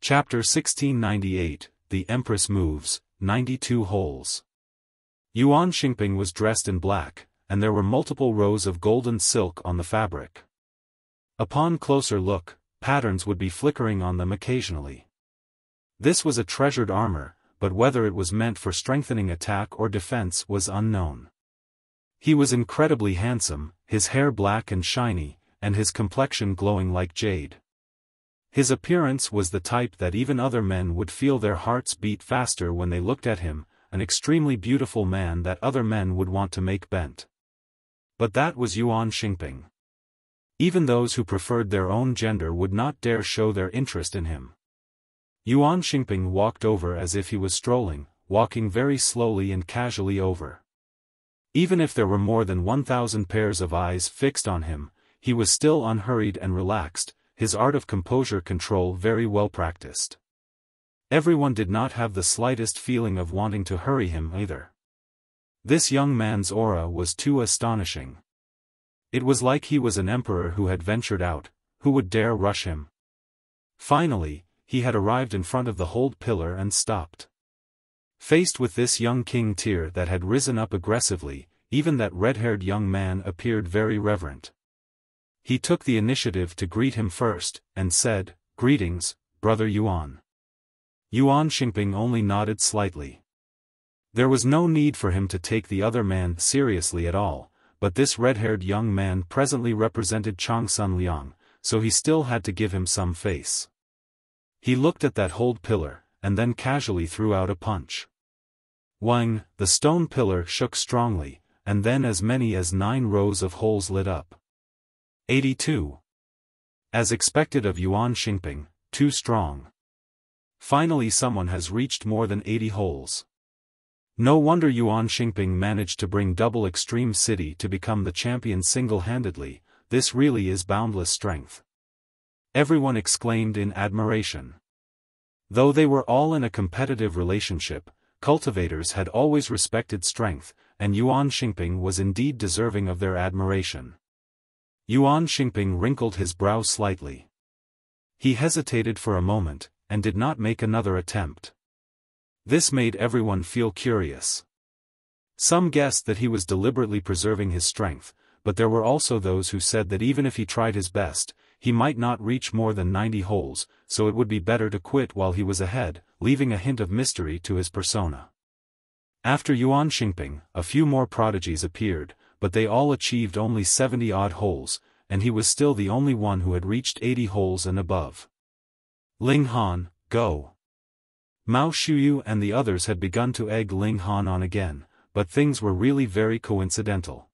Chapter 1698, The Empress Moves, 92 Holes. Yuan Xingping was dressed in black, and there were multiple rows of golden silk on the fabric. Upon closer look, patterns would be flickering on them occasionally. This was a treasured armor, but whether it was meant for strengthening attack or defense was unknown. He was incredibly handsome, his hair black and shiny, and his complexion glowing like jade. His appearance was the type that even other men would feel their hearts beat faster when they looked at him, an extremely beautiful man that other men would want to make bent. But that was Yuan Xingping. Even those who preferred their own gender would not dare show their interest in him. Yuan Xingping walked over as if he was strolling, walking very slowly and casually over. Even if there were more than 1,000 pairs of eyes fixed on him, he was still unhurried and relaxed, his art of composure control very well practiced. Everyone did not have the slightest feeling of wanting to hurry him either. This young man's aura was too astonishing. It was like he was an emperor who had ventured out, who would dare rush him. Finally, he had arrived in front of the hold pillar and stopped. Faced with this young king tier that had risen up aggressively, even that red-haired young man appeared very reverent. He took the initiative to greet him first, and said, "Greetings, Brother Yuan." Yuan Xingping only nodded slightly. There was no need for him to take the other man seriously at all, but this red-haired young man presently represented Changsun Liang, so he still had to give him some face. He looked at that hold pillar, and then casually threw out a punch. Wang, the stone pillar shook strongly, and then as many as 9 rows of holes lit up. 82. As expected of Yuan Xingping, too strong. Finally someone has reached more than 80 holes. No wonder Yuan Xingping managed to bring Double Extreme City to become the champion single-handedly, this really is boundless strength. Everyone exclaimed in admiration. Though they were all in a competitive relationship, cultivators had always respected strength, and Yuan Xingping was indeed deserving of their admiration. Yuan Xingping wrinkled his brow slightly. He hesitated for a moment, and did not make another attempt. This made everyone feel curious. Some guessed that he was deliberately preserving his strength, but there were also those who said that even if he tried his best, he might not reach more than 90 holes, so it would be better to quit while he was ahead, leaving a hint of mystery to his persona. After Yuan Xingping, a few more prodigies appeared, but they all achieved only 70-odd holes, and he was still the only one who had reached 80 holes and above. Ling Han, go! Mao Shuyu and the others had begun to egg Ling Han on again, but things were really very coincidental.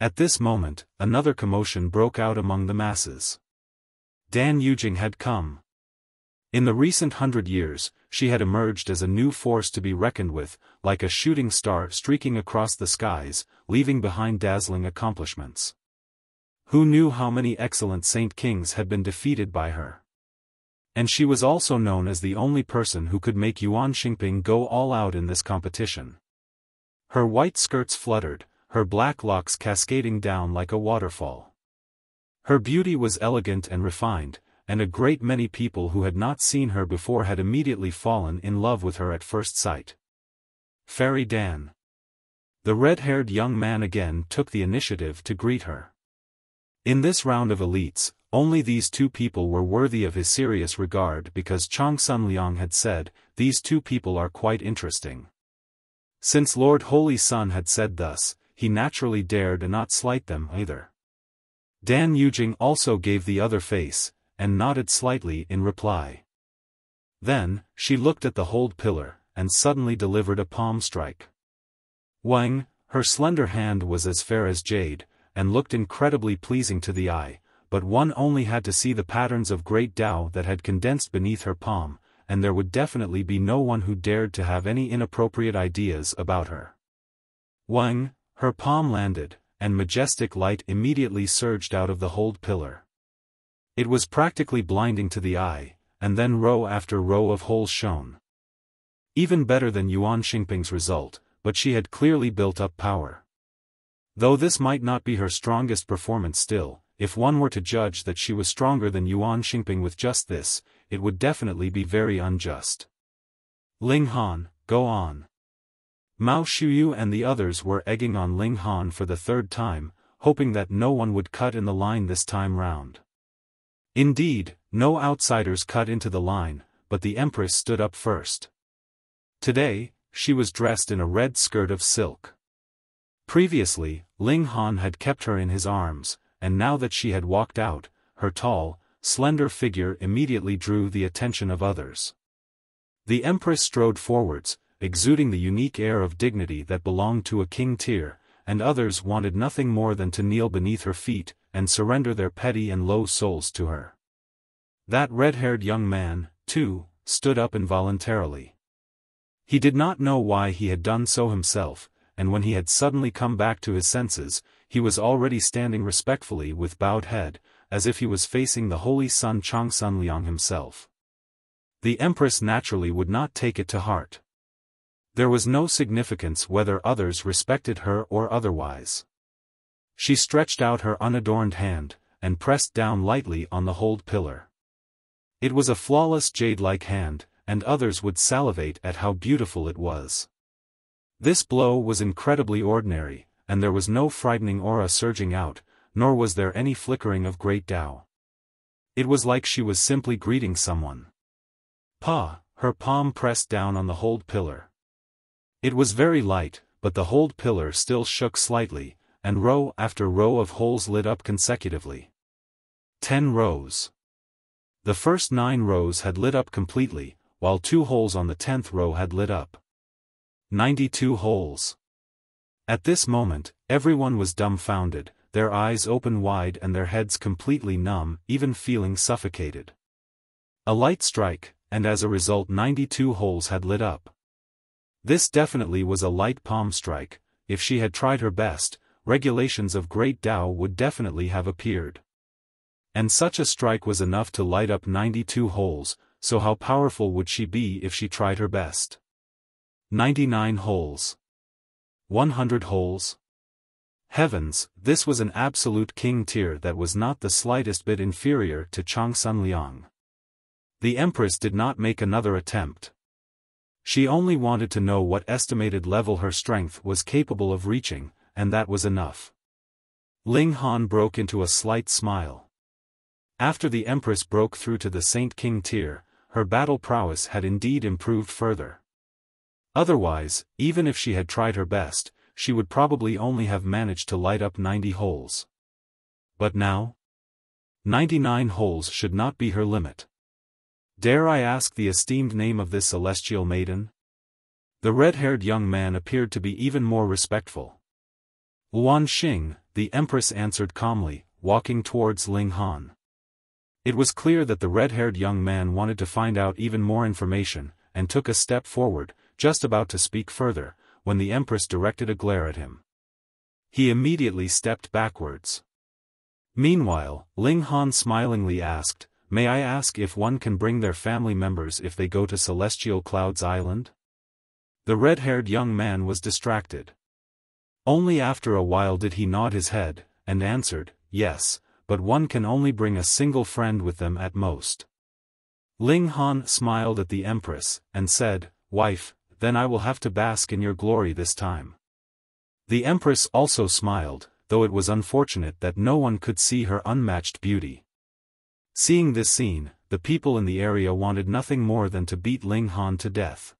At this moment, another commotion broke out among the masses. Dan Yujing had come. In the recent 100 years, she had emerged as a new force to be reckoned with, like a shooting star streaking across the skies, leaving behind dazzling accomplishments. Who knew how many excellent Saint Kings had been defeated by her? And she was also known as the only person who could make Yuan Xingping go all out in this competition. Her white skirts fluttered, her black locks cascading down like a waterfall. Her beauty was elegant and refined, and a great many people who had not seen her before had immediately fallen in love with her at first sight. Fairy Dan. The red-haired young man again took the initiative to greet her. In this round of elites, only these 2 people were worthy of his serious regard because Changsun Liang had said, "These 2 people are quite interesting." Since Lord Holy Sun had said thus, he naturally dared not slight them either. Dan Yujing also gave the other face, and nodded slightly in reply. Then, she looked at the hold pillar, and suddenly delivered a palm strike. Wang, her slender hand was as fair as jade, and looked incredibly pleasing to the eye, but one only had to see the patterns of great Tao that had condensed beneath her palm, and there would definitely be no one who dared to have any inappropriate ideas about her. Wang, her palm landed, and majestic light immediately surged out of the hold pillar. It was practically blinding to the eye, and then row after row of holes shone. Even better than Yuan Xingping's result, but she had clearly built up power. Though this might not be her strongest performance still, if one were to judge that she was stronger than Yuan Xingping with just this, it would definitely be very unjust. Ling Han, go on. Mao Shuyu and the others were egging on Ling Han for the third time, hoping that no one would cut in the line this time round. Indeed, no outsiders cut into the line, but the Empress stood up first. Today, she was dressed in a red skirt of silk. Previously, Ling Han had kept her in his arms, and now that she had walked out, her tall, slender figure immediately drew the attention of others. The Empress strode forwards, exuding the unique air of dignity that belonged to a king tier, and others wanted nothing more than to kneel beneath her feet and surrender their petty and low souls to her. That red-haired young man, too, stood up involuntarily. He did not know why he had done so himself, and when he had suddenly come back to his senses, he was already standing respectfully with bowed head, as if he was facing the holy son Changsun Liang himself. The Empress naturally would not take it to heart. There was no significance whether others respected her or otherwise. She stretched out her unadorned hand, and pressed down lightly on the hold pillar. It was a flawless jade-like hand, and others would salivate at how beautiful it was. This blow was incredibly ordinary, and there was no frightening aura surging out, nor was there any flickering of great Tao. It was like she was simply greeting someone. Her palm pressed down on the hold pillar. It was very light, but the hold pillar still shook slightly, and row after row of holes lit up consecutively. 10 rows. The first 9 rows had lit up completely, while 2 holes on the 10th row had lit up. 92 holes. At this moment, everyone was dumbfounded, their eyes open wide and their heads completely numb, even feeling suffocated. A light strike, and as a result 92 holes had lit up. This definitely was a light palm strike. If she had tried her best, regulations of Great Tao would definitely have appeared. And such a strike was enough to light up 92 holes, so how powerful would she be if she tried her best? 99 holes. 100 holes. Heavens, this was an absolute king tier that was not the slightest bit inferior to Changsun Liang. The Empress did not make another attempt. She only wanted to know what estimated level her strength was capable of reaching, and that was enough. Ling Han broke into a slight smile. After the Empress broke through to the Saint King tier, her battle prowess had indeed improved further. Otherwise, even if she had tried her best, she would probably only have managed to light up 90 holes. But now? 99 holes should not be her limit. Dare I ask the esteemed name of this celestial maiden? The red-haired young man appeared to be even more respectful. Yuan Xing, the Empress answered calmly, walking towards Ling Han. It was clear that the red-haired young man wanted to find out even more information, and took a step forward, just about to speak further, when the Empress directed a glare at him. He immediately stepped backwards. Meanwhile, Ling Han smilingly asked, "May I ask if one can bring their family members if they go to Celestial Clouds Island?" The red-haired young man was distracted. Only after a while did he nod his head, and answered, "Yes, but one can only bring a single friend with them at most." Ling Han smiled at the Empress, and said, "Wife, then I will have to bask in your glory this time." The Empress also smiled, though it was unfortunate that no one could see her unmatched beauty. Seeing this scene, the people in the area wanted nothing more than to beat Ling Han to death.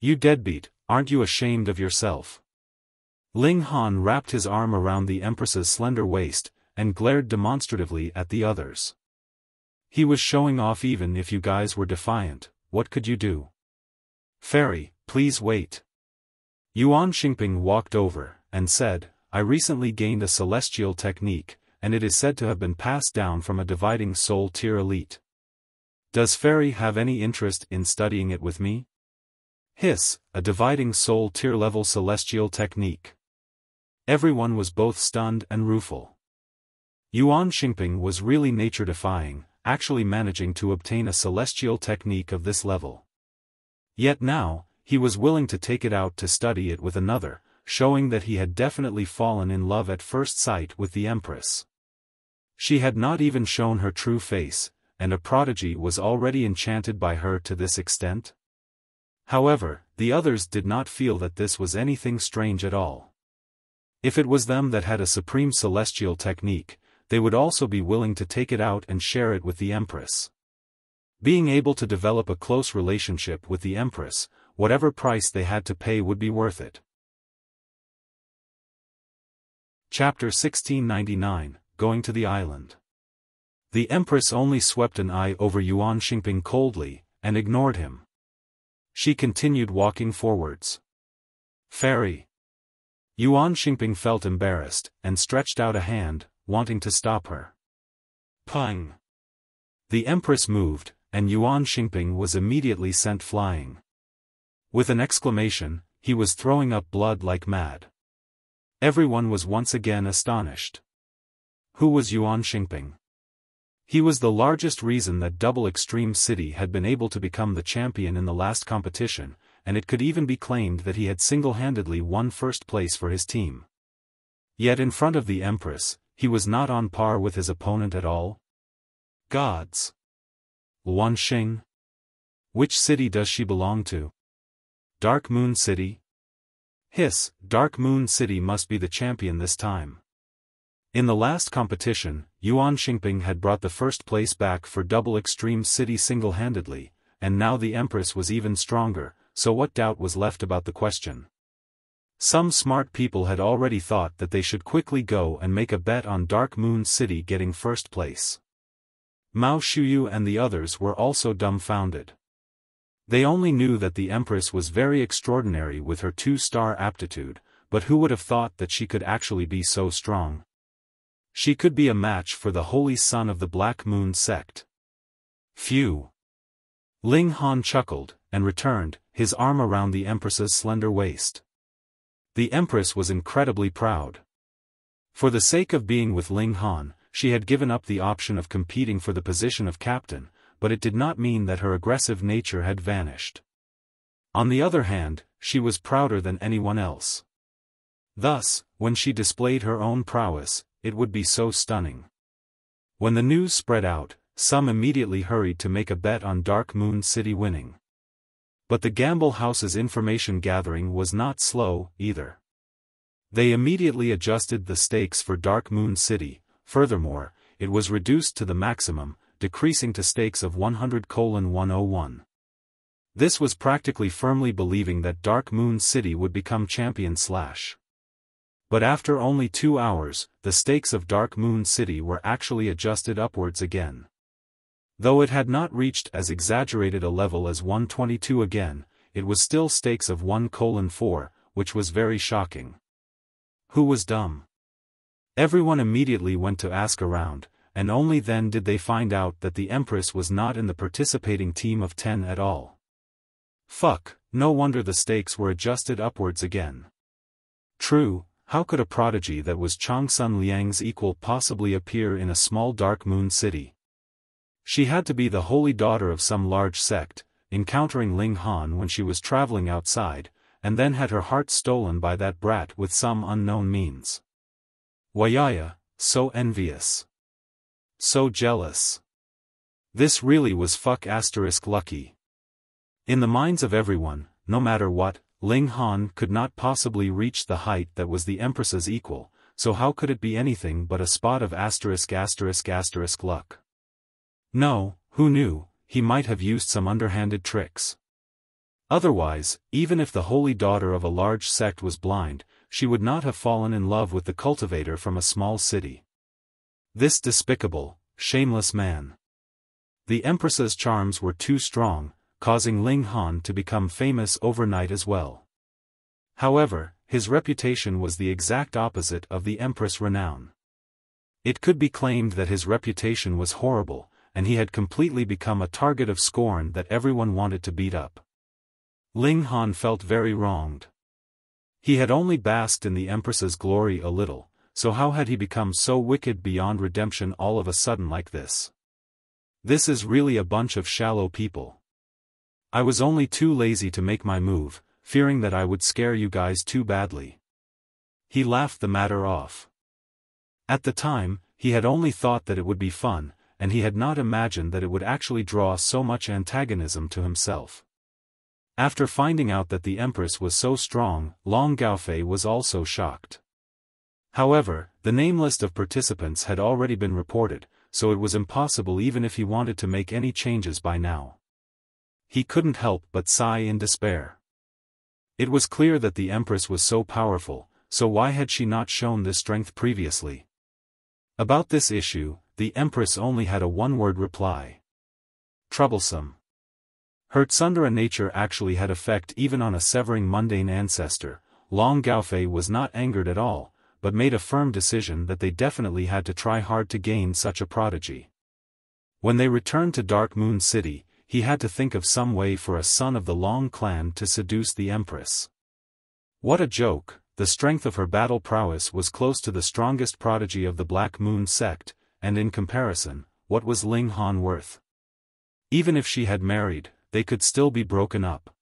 "You deadbeat, aren't you ashamed of yourself?" Ling Han wrapped his arm around the Empress's slender waist, and glared demonstratively at the others. He was showing off. Even if you guys were defiant, what could you do? "Fairy, please wait." Yuan Xingping walked over, and said, "I recently gained a celestial technique, and it is said to have been passed down from a dividing soul tier elite. Does Fairy have any interest in studying it with me?" Hiss, a dividing soul tier level celestial technique. Everyone was both stunned and rueful. Yuan Xingping was really nature-defying, actually managing to obtain a celestial technique of this level. Yet now, he was willing to take it out to study it with another, showing that he had definitely fallen in love at first sight with the Empress. She had not even shown her true face, and a prodigy was already enchanted by her to this extent? However, the others did not feel that this was anything strange at all. If it was them that had a supreme celestial technique, they would also be willing to take it out and share it with the Empress. Being able to develop a close relationship with the Empress, whatever price they had to pay would be worth it. Chapter 1699, Going to the Island. The Empress only swept an eye over Yuan Xingping coldly, and ignored him. She continued walking forwards. Fairy. Yuan Xingping felt embarrassed, and stretched out a hand, wanting to stop her. Pung! The Empress moved, and Yuan Xingping was immediately sent flying. With an exclamation, he was throwing up blood like mad. Everyone was once again astonished. Who was Yuan Xingping? He was the largest reason that Double Extreme City had been able to become the champion in the last competition, and it could even be claimed that he had single-handedly won first place for his team. Yet in front of the Empress, he was not on par with his opponent at all. Gods! Luan Xing? Which city does she belong to? Dark Moon City? Hiss, Dark Moon City must be the champion this time. In the last competition, Yuan Xingping had brought the first place back for Double Extreme City single-handedly, and now the Empress was even stronger, so what doubt was left about the question? Some smart people had already thought that they should quickly go and make a bet on Dark Moon City getting first place. Mao Shuyu and the others were also dumbfounded. They only knew that the Empress was very extraordinary with her 2-star aptitude, but who would have thought that she could actually be so strong? She could be a match for the Holy Son of the Black Moon sect. Phew! Ling Han chuckled, and returned, his arm around the Empress's slender waist. The Empress was incredibly proud. For the sake of being with Ling Han, she had given up the option of competing for the position of captain, but it did not mean that her aggressive nature had vanished. On the other hand, she was prouder than anyone else. Thus, when she displayed her own prowess, it would be so stunning. When the news spread out, some immediately hurried to make a bet on Dark Moon City winning. But the Gamble House's information gathering was not slow, either. They immediately adjusted the stakes for Dark Moon City. Furthermore, it was reduced to the maximum, decreasing to stakes of 100:101. This was practically firmly believing that Dark Moon City would become champion/. But after only 2 hours, the stakes of Dark Moon City were actually adjusted upwards again. Though it had not reached as exaggerated a level as 122 again, it was still stakes of 1:4, which was very shocking. Who was dumb? Everyone immediately went to ask around, and only then did they find out that the Empress was not in the participating team of 10 at all. Fuck, no wonder the stakes were adjusted upwards again. True, how could a prodigy that was Changsun Liang's equal possibly appear in a small Dark Moon City? She had to be the holy daughter of some large sect, encountering Ling Han when she was traveling outside, and then had her heart stolen by that brat with some unknown means. Wayaya, so envious. So jealous. This really was lucky. In the minds of everyone, no matter what, Ling Han could not possibly reach the height that was the Empress's equal, so how could it be anything but a spot of **** luck? No, who knew, he might have used some underhanded tricks. Otherwise, even if the holy daughter of a large sect was blind, she would not have fallen in love with the cultivator from a small city. This despicable, shameless man. The Empress's charms were too strong, causing Ling Han to become famous overnight as well. However, his reputation was the exact opposite of the Empress' renown. It could be claimed that his reputation was horrible, and he had completely become a target of scorn that everyone wanted to beat up. Ling Han felt very wronged. He had only basked in the Empress's glory a little, so how had he become so wicked beyond redemption all of a sudden like this? This is really a bunch of shallow people. I was only too lazy to make my move, fearing that I would scare you guys too badly. He laughed the matter off. At the time, he had only thought that it would be fun, and he had not imagined that it would actually draw so much antagonism to himself. After finding out that the Empress was so strong, Long Gaofei was also shocked. However, the name list of participants had already been reported, so it was impossible even if he wanted to make any changes by now. He couldn't help but sigh in despair. It was clear that the Empress was so powerful, so why had she not shown this strength previously? About this issue, the Empress only had a one-word reply. Troublesome. Her tsundere nature actually had effect even on a severing mundane ancestor. Long Gaofei was not angered at all, but made a firm decision that they definitely had to try hard to gain such a prodigy. When they returned to Dark Moon City, he had to think of some way for a son of the Long clan to seduce the Empress. What a joke! The strength of her battle prowess was close to the strongest prodigy of the Black Moon sect, and in comparison, what was Ling Han worth? Even if she had married, they could still be broken up.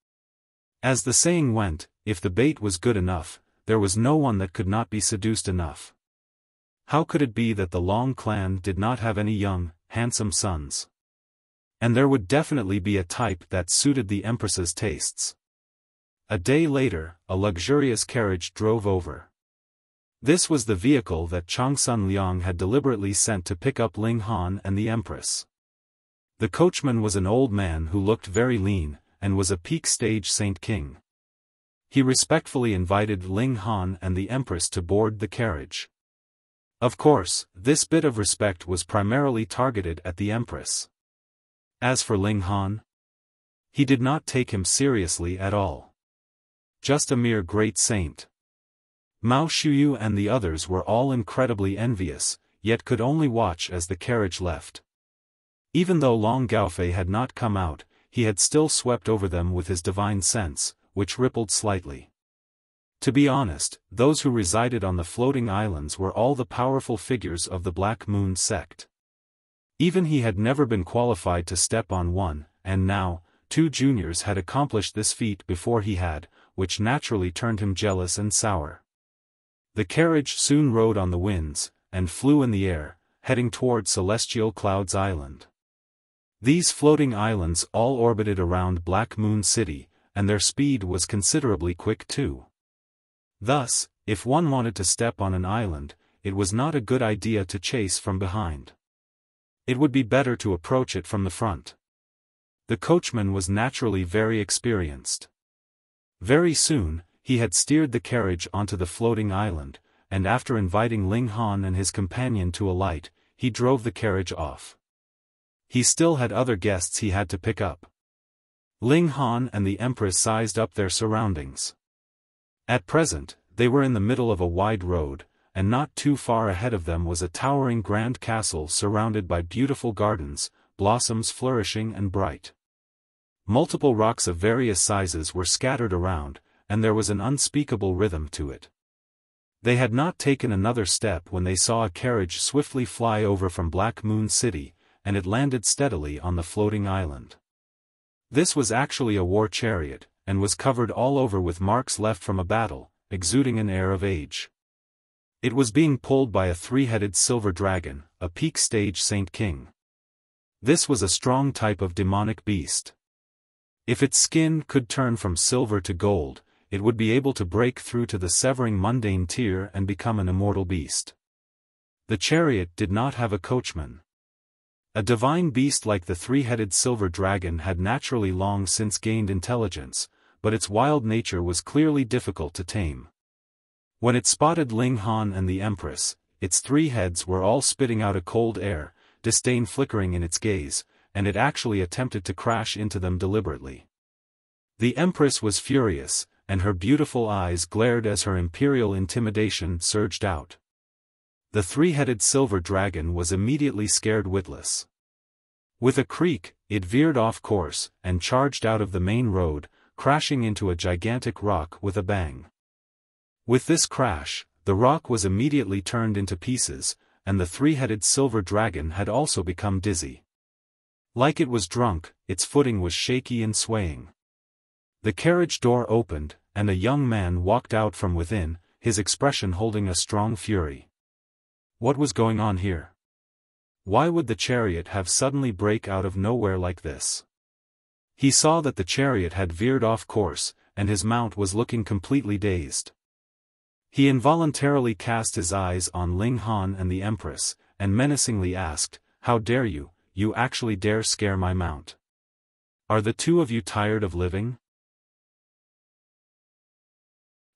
As the saying went, if the bait was good enough, there was no one that could not be seduced enough. How could it be that the Long clan did not have any young, handsome sons? And there would definitely be a type that suited the Empress's tastes. A day later, a luxurious carriage drove over. This was the vehicle that Changsun Liang had deliberately sent to pick up Ling Han and the Empress. The coachman was an old man who looked very lean, and was a peak stage Saint King. He respectfully invited Ling Han and the Empress to board the carriage. Of course, this bit of respect was primarily targeted at the Empress. As for Ling Han, he did not take him seriously at all. Just a mere great saint. Mao Shuyu and the others were all incredibly envious, yet could only watch as the carriage left. Even though Long Gaofei had not come out, he had still swept over them with his divine sense, which rippled slightly. To be honest, those who resided on the floating islands were all the powerful figures of the Black Moon sect. Even he had never been qualified to step on one, and now, 2 juniors had accomplished this feat before he had, which naturally turned him jealous and sour. The carriage soon rode on the winds, and flew in the air, heading toward Celestial Clouds Island. These floating islands all orbited around Black Moon City, and their speed was considerably quick too. Thus, if one wanted to step on an island, it was not a good idea to chase from behind. It would be better to approach it from the front. The coachman was naturally very experienced. Very soon, he had steered the carriage onto the floating island, and after inviting Ling Han and his companion to alight, he drove the carriage off. He still had other guests he had to pick up. Ling Han and the Empress sized up their surroundings. At present, they were in the middle of a wide road, and not too far ahead of them was a towering grand castle surrounded by beautiful gardens, blossoms flourishing and bright. Multiple rocks of various sizes were scattered around, and there was an unspeakable rhythm to it. They had not taken another step when they saw a carriage swiftly fly over from Black Moon City, and it landed steadily on the floating island. This was actually a war chariot, and was covered all over with marks left from a battle, exuding an air of age. It was being pulled by a 3-headed silver dragon, a peak stage Saint King. This was a strong type of demonic beast. If its skin could turn from silver to gold, it would be able to break through to the severing mundane tier and become an immortal beast. The chariot did not have a coachman. A divine beast like the 3-headed silver dragon had naturally long since gained intelligence, but its wild nature was clearly difficult to tame. When it spotted Ling Han and the Empress, its 3 heads were all spitting out a cold air, disdain flickering in its gaze, and it actually attempted to crash into them deliberately. The Empress was furious, and her beautiful eyes glared as her imperial intimidation surged out. The 3-headed silver dragon was immediately scared witless. With a creak, it veered off course, and charged out of the main road, crashing into a gigantic rock with a bang. With this crash, the rock was immediately turned into pieces, and the 3-headed silver dragon had also become dizzy. Like it was drunk, its footing was shaky and swaying. The carriage door opened, and a young man walked out from within, his expression holding a strong fury. What was going on here? Why would the chariot have suddenly break out of nowhere like this? He saw that the chariot had veered off course, and his mount was looking completely dazed. He involuntarily cast his eyes on Ling Han and the Empress, and menacingly asked, "How dare you, you actually dare scare my mount? Are the two of you tired of living?"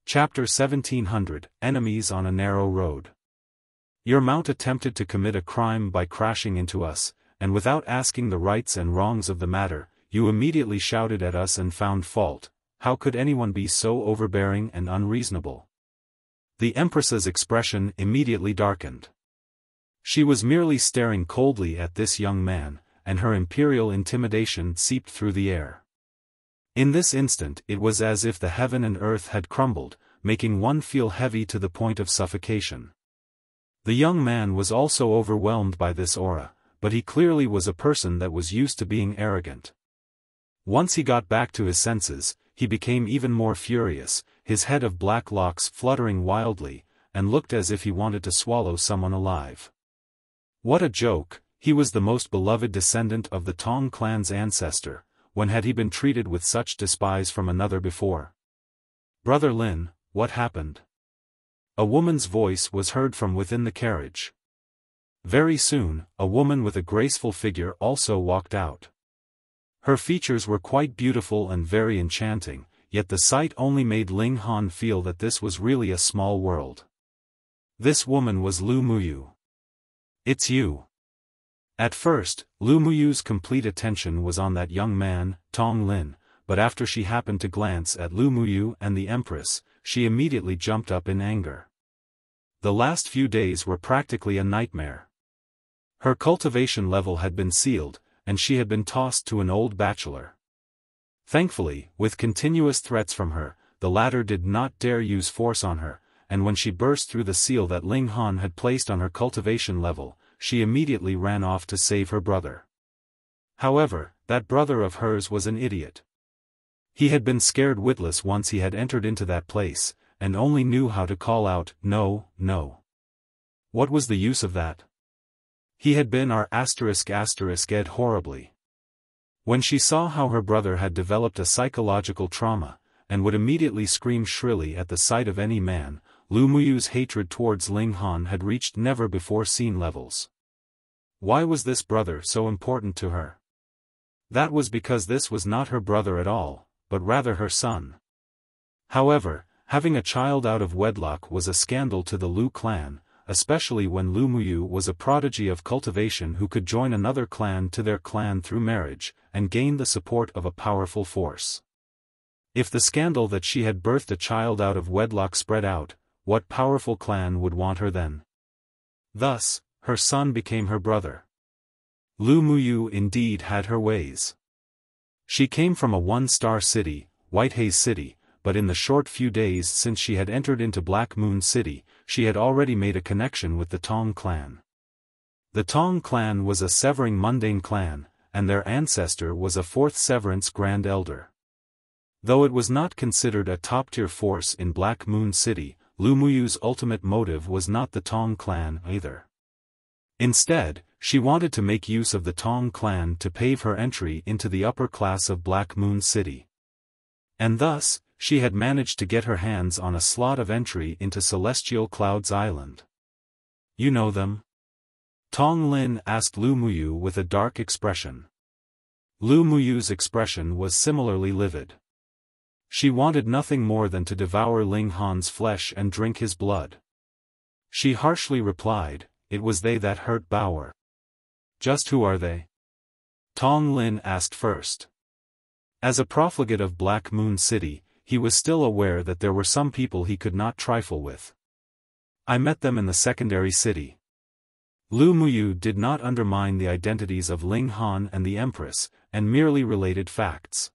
Chapter 1700, Enemies on a Narrow Road. Your mount attempted to commit a crime by crashing into us, and without asking the rights and wrongs of the matter, you immediately shouted at us and found fault. How could anyone be so overbearing and unreasonable? The Empress's expression immediately darkened. She was merely staring coldly at this young man, and her imperial intimidation seeped through the air. In this instant it was as if the heaven and earth had crumbled, making one feel heavy to the point of suffocation. The young man was also overwhelmed by this aura, but he clearly was a person that was used to being arrogant. Once he got back to his senses, he became even more furious, his head of black locks fluttering wildly, and looked as if he wanted to swallow someone alive. What a joke! He was the most beloved descendant of the Tong Clan's ancestor. When had he been treated with such despise from another before? "Brother Lin, what happened?" A woman's voice was heard from within the carriage. Very soon, a woman with a graceful figure also walked out. Her features were quite beautiful and very enchanting, yet the sight only made Ling Han feel that this was really a small world. This woman was Lu Muyu. "It's you." At first, Lu Muyu's complete attention was on that young man, Tong Lin, but after she happened to glance at Lu Muyu and the Empress, she immediately jumped up in anger. The last few days were practically a nightmare. Her cultivation level had been sealed, and she had been tossed to an old bachelor. Thankfully, with continuous threats from her, the latter did not dare use force on her, and when she burst through the seal that Ling Han had placed on her cultivation level, she immediately ran off to save her brother. However, that brother of hers was an idiot. He had been scared witless once he had entered into that place, and only knew how to call out, "No, no." What was the use of that? He had been ***ed horribly. When she saw how her brother had developed a psychological trauma, and would immediately scream shrilly at the sight of any man, Lu Muyu's hatred towards Ling Han had reached never-before-seen levels. Why was this brother so important to her? That was because this was not her brother at all, but rather her son. However, having a child out of wedlock was a scandal to the Lu clan, especially when Lu Muyu was a prodigy of cultivation who could join another clan to their clan through marriage, and gain the support of a powerful force. If the scandal that she had birthed a child out of wedlock spread out, what powerful clan would want her then? Thus, her son became her brother. Lu Muyu indeed had her ways. She came from a one-star city, Whitehaze City, but in the short few days since she had entered into Black Moon City, she had already made a connection with the Tong Clan. The Tong Clan was a severing mundane clan, and their ancestor was a fourth severance Grand Elder. Though it was not considered a top-tier force in Black Moon City, Lu Muyu's ultimate motive was not the Tong Clan either. Instead, she wanted to make use of the Tong Clan to pave her entry into the upper class of Black Moon City. And thus, she had managed to get her hands on a slot of entry into Celestial Clouds Island. "You know them?" Tong Lin asked Lu Muyu with a dark expression. Lu Muyu's expression was similarly livid. She wanted nothing more than to devour Ling Han's flesh and drink his blood. She harshly replied, "It was they that hurt Bauer." "Just who are they?" Tong Lin asked first. As a profligate of Black Moon City, he was still aware that there were some people he could not trifle with. "I met them in the secondary city." Lu Muyu did not undermine the identities of Ling Han and the Empress, and merely related facts.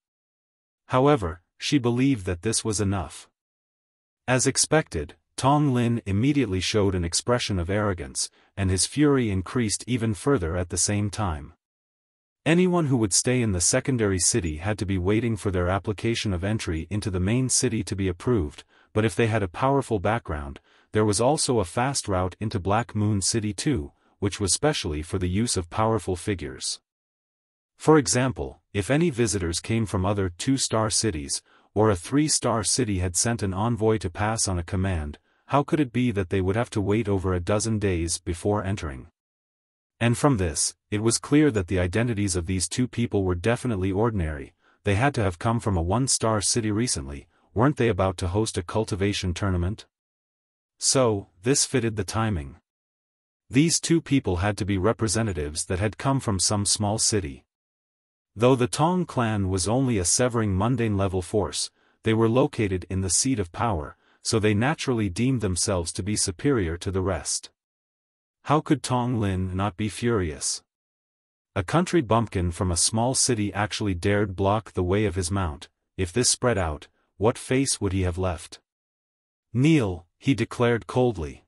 However, she believed that this was enough. As expected, Tong Lin immediately showed an expression of arrogance, and his fury increased even further at the same time. Anyone who would stay in the secondary city had to be waiting for their application of entry into the main city to be approved, but if they had a powerful background, there was also a fast route into Black Moon City too, which was specially for the use of powerful figures. For example, if any visitors came from other 2-star cities, or a 3-star city had sent an envoy to pass on a command, how could it be that they would have to wait over a dozen days before entering? And from this, it was clear that the identities of these two people were definitely ordinary. They had to have come from a 1-star city recently. Weren't they about to host a cultivation tournament? So, this fitted the timing. These two people had to be representatives that had come from some small city. Though the Tong Clan was only a severing mundane level force, they were located in the seat of power, so they naturally deemed themselves to be superior to the rest. How could Tong Lin not be furious? A country bumpkin from a small city actually dared block the way of his mount. If this spread out, what face would he have left? Kneel, he declared coldly.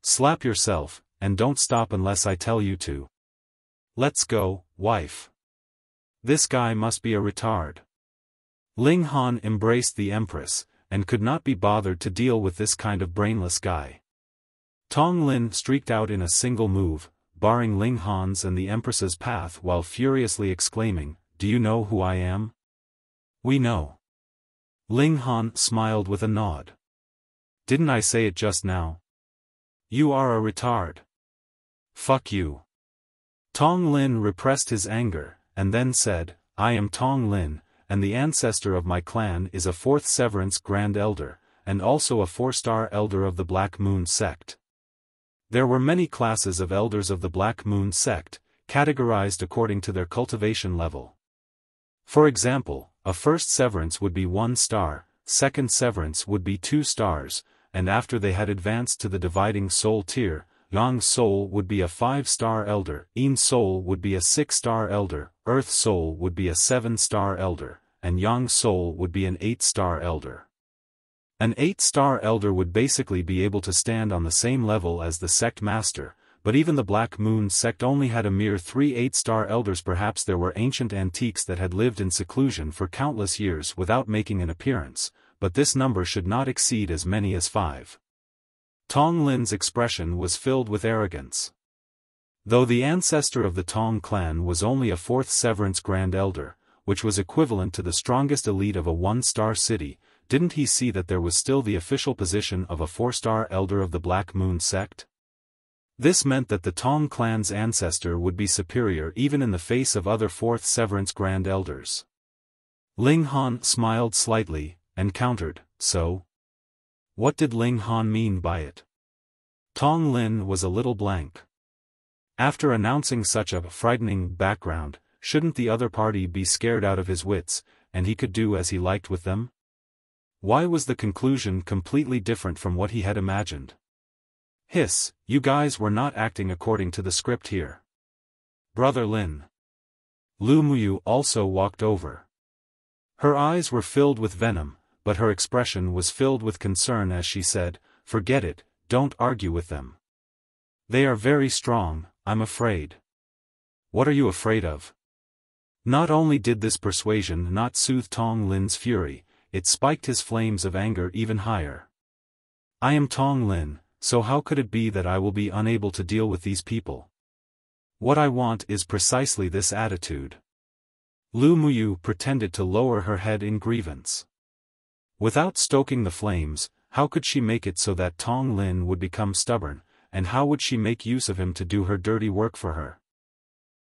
Slap yourself, and don't stop unless I tell you to. Let's go, wife. This guy must be a retard. Ling Han embraced the Empress, and could not be bothered to deal with this kind of brainless guy. Tong Lin streaked out in a single move, barring Ling Han's and the Empress's path while furiously exclaiming, "Do you know who I am?" "We know." Ling Han smiled with a nod. "Didn't I say it just now? You are a retard. Fuck you." Tong Lin repressed his anger, and then said, "I am Tong Lin, and the ancestor of my clan is a 4th Severance Grand Elder, and also a 4-star Elder of the Black Moon Sect." There were many classes of Elders of the Black Moon Sect, categorized according to their cultivation level. For example, a 1st Severance would be 1 star, 2nd Severance would be 2 stars, and after they had advanced to the Dividing Soul tier, Yang Soul would be a 5-star Elder, Yin Soul would be a 6-star Elder, Earth Soul would be a 7-star Elder, and Yang Soul would be an 8-star Elder. An 8-star Elder would basically be able to stand on the same level as the Sect Master, but even the Black Moon Sect only had a mere 3 8-star Elders. Perhaps there were ancient antiques that had lived in seclusion for countless years without making an appearance, but this number should not exceed as many as 5. Tong Lin's expression was filled with arrogance. Though the ancestor of the Tong Clan was only a 4th Severance Grand Elder, which was equivalent to the strongest elite of a 1-star city, didn't he see that there was still the official position of a 4-star Elder of the Black Moon Sect? This meant that the Tong Clan's ancestor would be superior even in the face of other 4th Severance Grand Elders. Ling Han smiled slightly, and countered, "So? What did Ling Han mean by it?" Tong Lin was a little blank. After announcing such a frightening background, shouldn't the other party be scared out of his wits, and he could do as he liked with them? Why was the conclusion completely different from what he had imagined? "Hiss, you guys were not acting according to the script here. Brother Lin." Lu Muyu also walked over. Her eyes were filled with venom, but her expression was filled with concern as she said, "Forget it, don't argue with them. They are very strong, I'm afraid." "What are you afraid of?" Not only did this persuasion not soothe Tong Lin's fury, it spiked his flames of anger even higher. "I am Tong Lin, so how could it be that I will be unable to deal with these people? What I want is precisely this attitude." Lu Muyu pretended to lower her head in grievance. Without stoking the flames, how could she make it so that Tong Lin would become stubborn, and how would she make use of him to do her dirty work for her?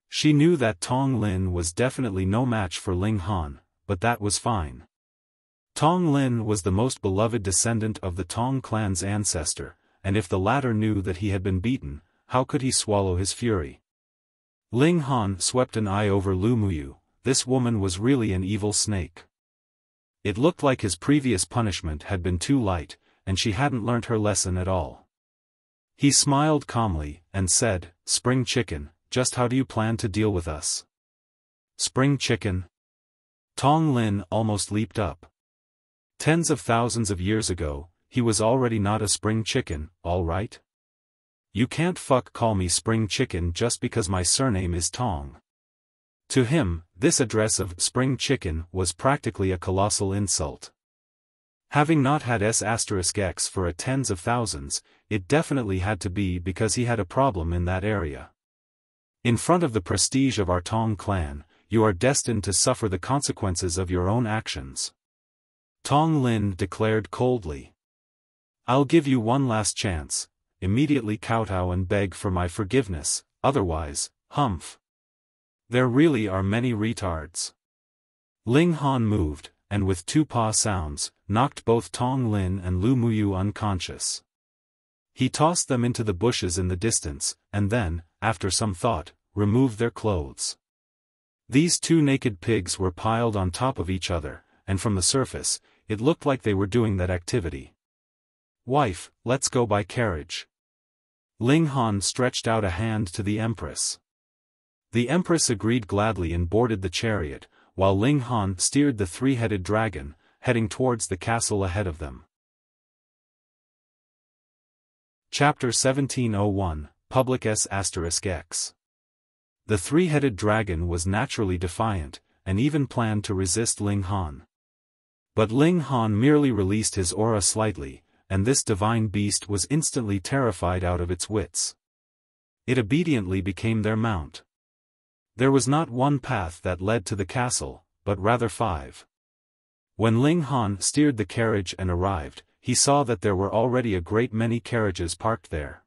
She knew that Tong Lin was definitely no match for Ling Han, but that was fine. Tong Lin was the most beloved descendant of the Tong Clan's ancestor, and if the latter knew that he had been beaten, how could he swallow his fury? Ling Han swept an eye over Lu Muyu. This woman was really an evil snake. It looked like his previous punishment had been too light, and she hadn't learnt her lesson at all. He smiled calmly, and said, "Spring Chicken, just how do you plan to deal with us?" "Spring Chicken?" Tong Lin almost leaped up. Tens of thousands of years ago, he was already not a spring chicken, all right? You can't call me Spring Chicken just because my surname is Tong. To him, this address of Spring Chicken was practically a colossal insult. Having not had S*X for a tens of thousands, it definitely had to be because he had a problem in that area. In front of the prestige of our Tong clan, you are destined to suffer the consequences of your own actions. Tong Lin declared coldly. I'll give you one last chance, immediately kowtow and beg for my forgiveness, otherwise, humph. There really are many retards. Ling Han moved, and with two paw sounds, knocked both Tong Lin and Lu Muyu unconscious. He tossed them into the bushes in the distance, and then, after some thought, removed their clothes. These two naked pigs were piled on top of each other, and from the surface, it looked like they were doing that activity. Wife, let's go by carriage. Ling Han stretched out a hand to the Empress. The Empress agreed gladly and boarded the chariot, while Ling Han steered the three-headed dragon, heading towards the castle ahead of them. Chapter 1701, Public S*X. The three-headed dragon was naturally defiant, and even planned to resist Ling Han. But Ling Han merely released his aura slightly, and this divine beast was instantly terrified out of its wits. It obediently became their mount. There was not one path that led to the castle, but rather 5. When Ling Han steered the carriage and arrived, he saw that there were already a great many carriages parked there.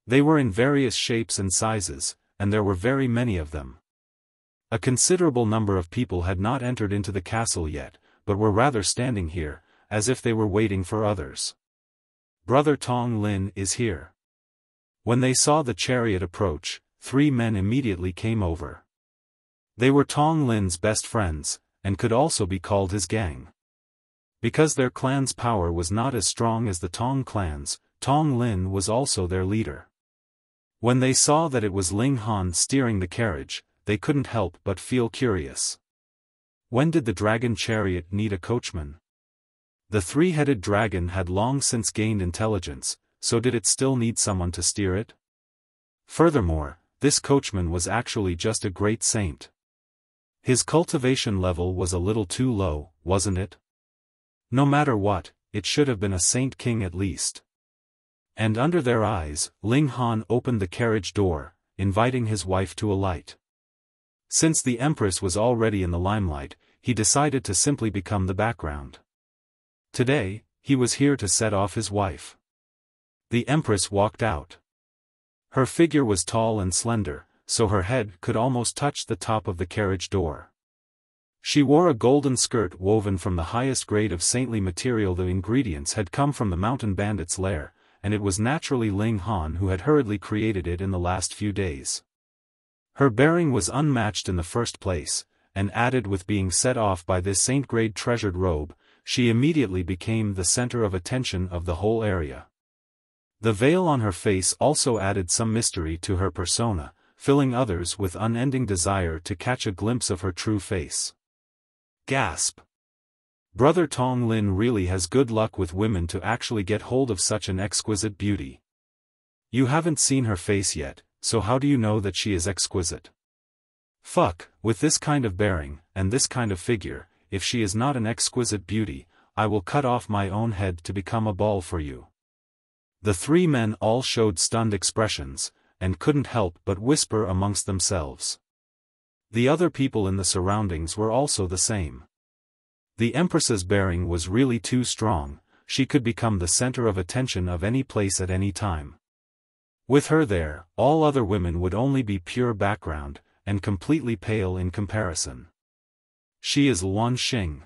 They were in various shapes and sizes, and there were very many of them. A considerable number of people had not entered into the castle yet, but were rather standing here, as if they were waiting for others. Brother Tong Lin is here. When they saw the chariot approach, 3 men immediately came over. They were Tong Lin's best friends, and could also be called his gang. Because their clan's power was not as strong as the Tong clan's, Tong Lin was also their leader. When they saw that it was Ling Han steering the carriage, they couldn't help but feel curious. When did the dragon chariot need a coachman? The three-headed dragon had long since gained intelligence, so did it still need someone to steer it? Furthermore, this coachman was actually just a great saint. His cultivation level was a little too low, wasn't it? No matter what, it should have been a saint king at least. And under their eyes, Ling Han opened the carriage door, inviting his wife to alight. Since the Empress was already in the limelight, he decided to simply become the background. Today, he was here to set off his wife. The Empress walked out. Her figure was tall and slender, so her head could almost touch the top of the carriage door. She wore a golden skirt woven from the highest grade of saintly material. The ingredients had come from the mountain bandit's lair, and it was naturally Ling Han who had hurriedly created it in the last few days. Her bearing was unmatched in the first place, and added with being set off by this saint-grade treasured robe, she immediately became the center of attention of the whole area. The veil on her face also added some mystery to her persona, filling others with unending desire to catch a glimpse of her true face. Gasp! Brother Tong Lin really has good luck with women to actually get hold of such an exquisite beauty. You haven't seen her face yet, so how do you know that she is exquisite? Fuck, with this kind of bearing, and this kind of figure, if she is not an exquisite beauty, I will cut off my own head to become a ball for you. The 3 men all showed stunned expressions, and couldn't help but whisper amongst themselves. The other people in the surroundings were also the same. The Empress's bearing was really too strong, she could become the center of attention of any place at any time. With her there, all other women would only be pure background, and completely pale in comparison. She is Luan Xing.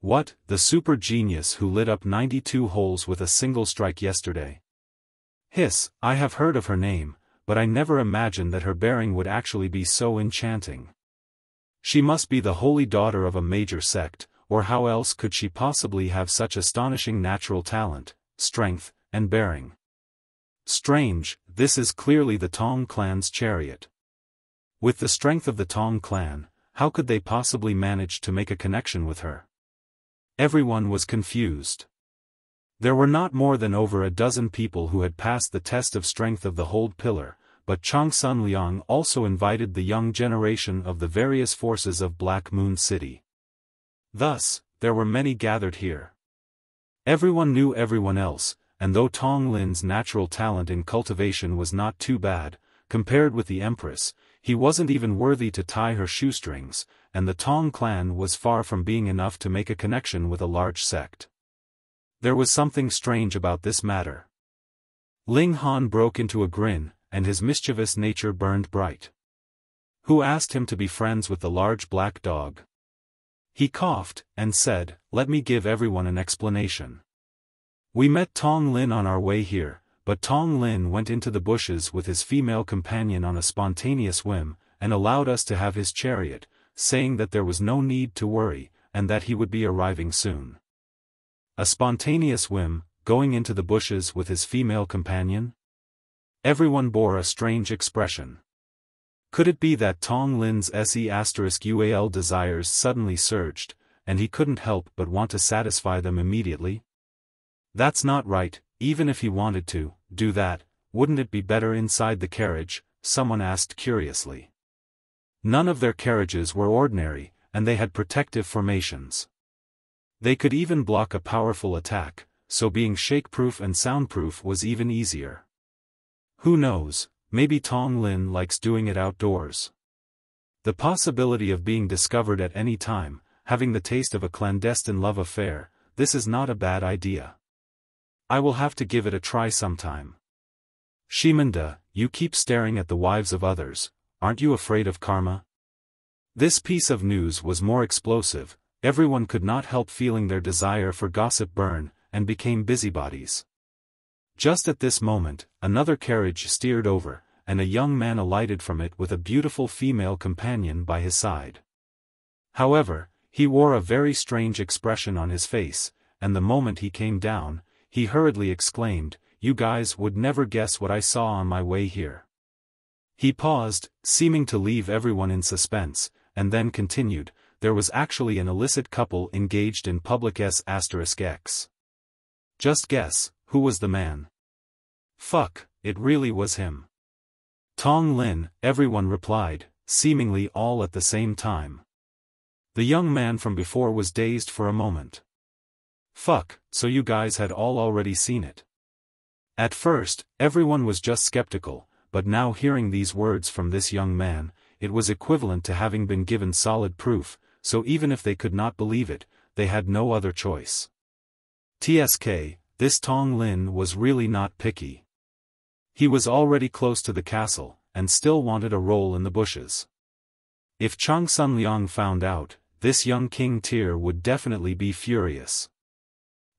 What, the super genius who lit up 92 holes with a single strike yesterday? Hiss, I have heard of her name, but I never imagined that her bearing would actually be so enchanting. She must be the holy daughter of a major sect, or how else could she possibly have such astonishing natural talent, strength, and bearing? Strange, this is clearly the Tong clan's chariot. With the strength of the Tong clan, how could they possibly manage to make a connection with her? Everyone was confused. There were not more than over a dozen people who had passed the test of strength of the hold pillar, but Changsun Liang also invited the young generation of the various forces of Black Moon City. Thus, there were many gathered here. Everyone knew everyone else, and though Tong Lin's natural talent in cultivation was not too bad, compared with the Empress, he wasn't even worthy to tie her shoestrings, and the Tong Clan was far from being enough to make a connection with a large sect. There was something strange about this matter. Ling Han broke into a grin, and his mischievous nature burned bright. Who asked him to be friends with the large black dog? He coughed, and said, "Let me give everyone an explanation. We met Tong Lin on our way here, but Tong Lin went into the bushes with his female companion on a spontaneous whim, and allowed us to have his chariot, saying that there was no need to worry, and that he would be arriving soon." A spontaneous whim, going into the bushes with his female companion? Everyone bore a strange expression. Could it be that Tong Lin's SE*UAL desires suddenly surged, and he couldn't help but want to satisfy them immediately? That's not right. Even if he wanted to do that, wouldn't it be better inside the carriage? Someone asked curiously. None of their carriages were ordinary, and they had protective formations. They could even block a powerful attack, so being shake-proof and soundproof was even easier. Who knows, maybe Tong Lin likes doing it outdoors. The possibility of being discovered at any time, having the taste of a clandestine love affair, this is not a bad idea. I will have to give it a try sometime. Shimanda, you keep staring at the wives of others, aren't you afraid of karma? This piece of news was more explosive, everyone could not help feeling their desire for gossip burn, and became busybodies. Just at this moment, another carriage steered over, and a young man alighted from it with a beautiful female companion by his side. However, he wore a very strange expression on his face, and the moment he came down, he hurriedly exclaimed, "You guys would never guess what I saw on my way here." He paused, seeming to leave everyone in suspense, and then continued, "There was actually an illicit couple engaged in public **X. Just guess, who was the man?" "Fuck, it really was him." "Tong Lin," everyone replied, seemingly all at the same time. The young man from before was dazed for a moment. "Fuck, so you guys had all already seen it?" At first, everyone was just skeptical, but now hearing these words from this young man, it was equivalent to having been given solid proof, so even if they could not believe it, they had no other choice. TSK, this Tong Lin was really not picky. He was already close to the castle, and still wanted a roll in the bushes. If Changsun Liang found out, this young King Tier would definitely be furious.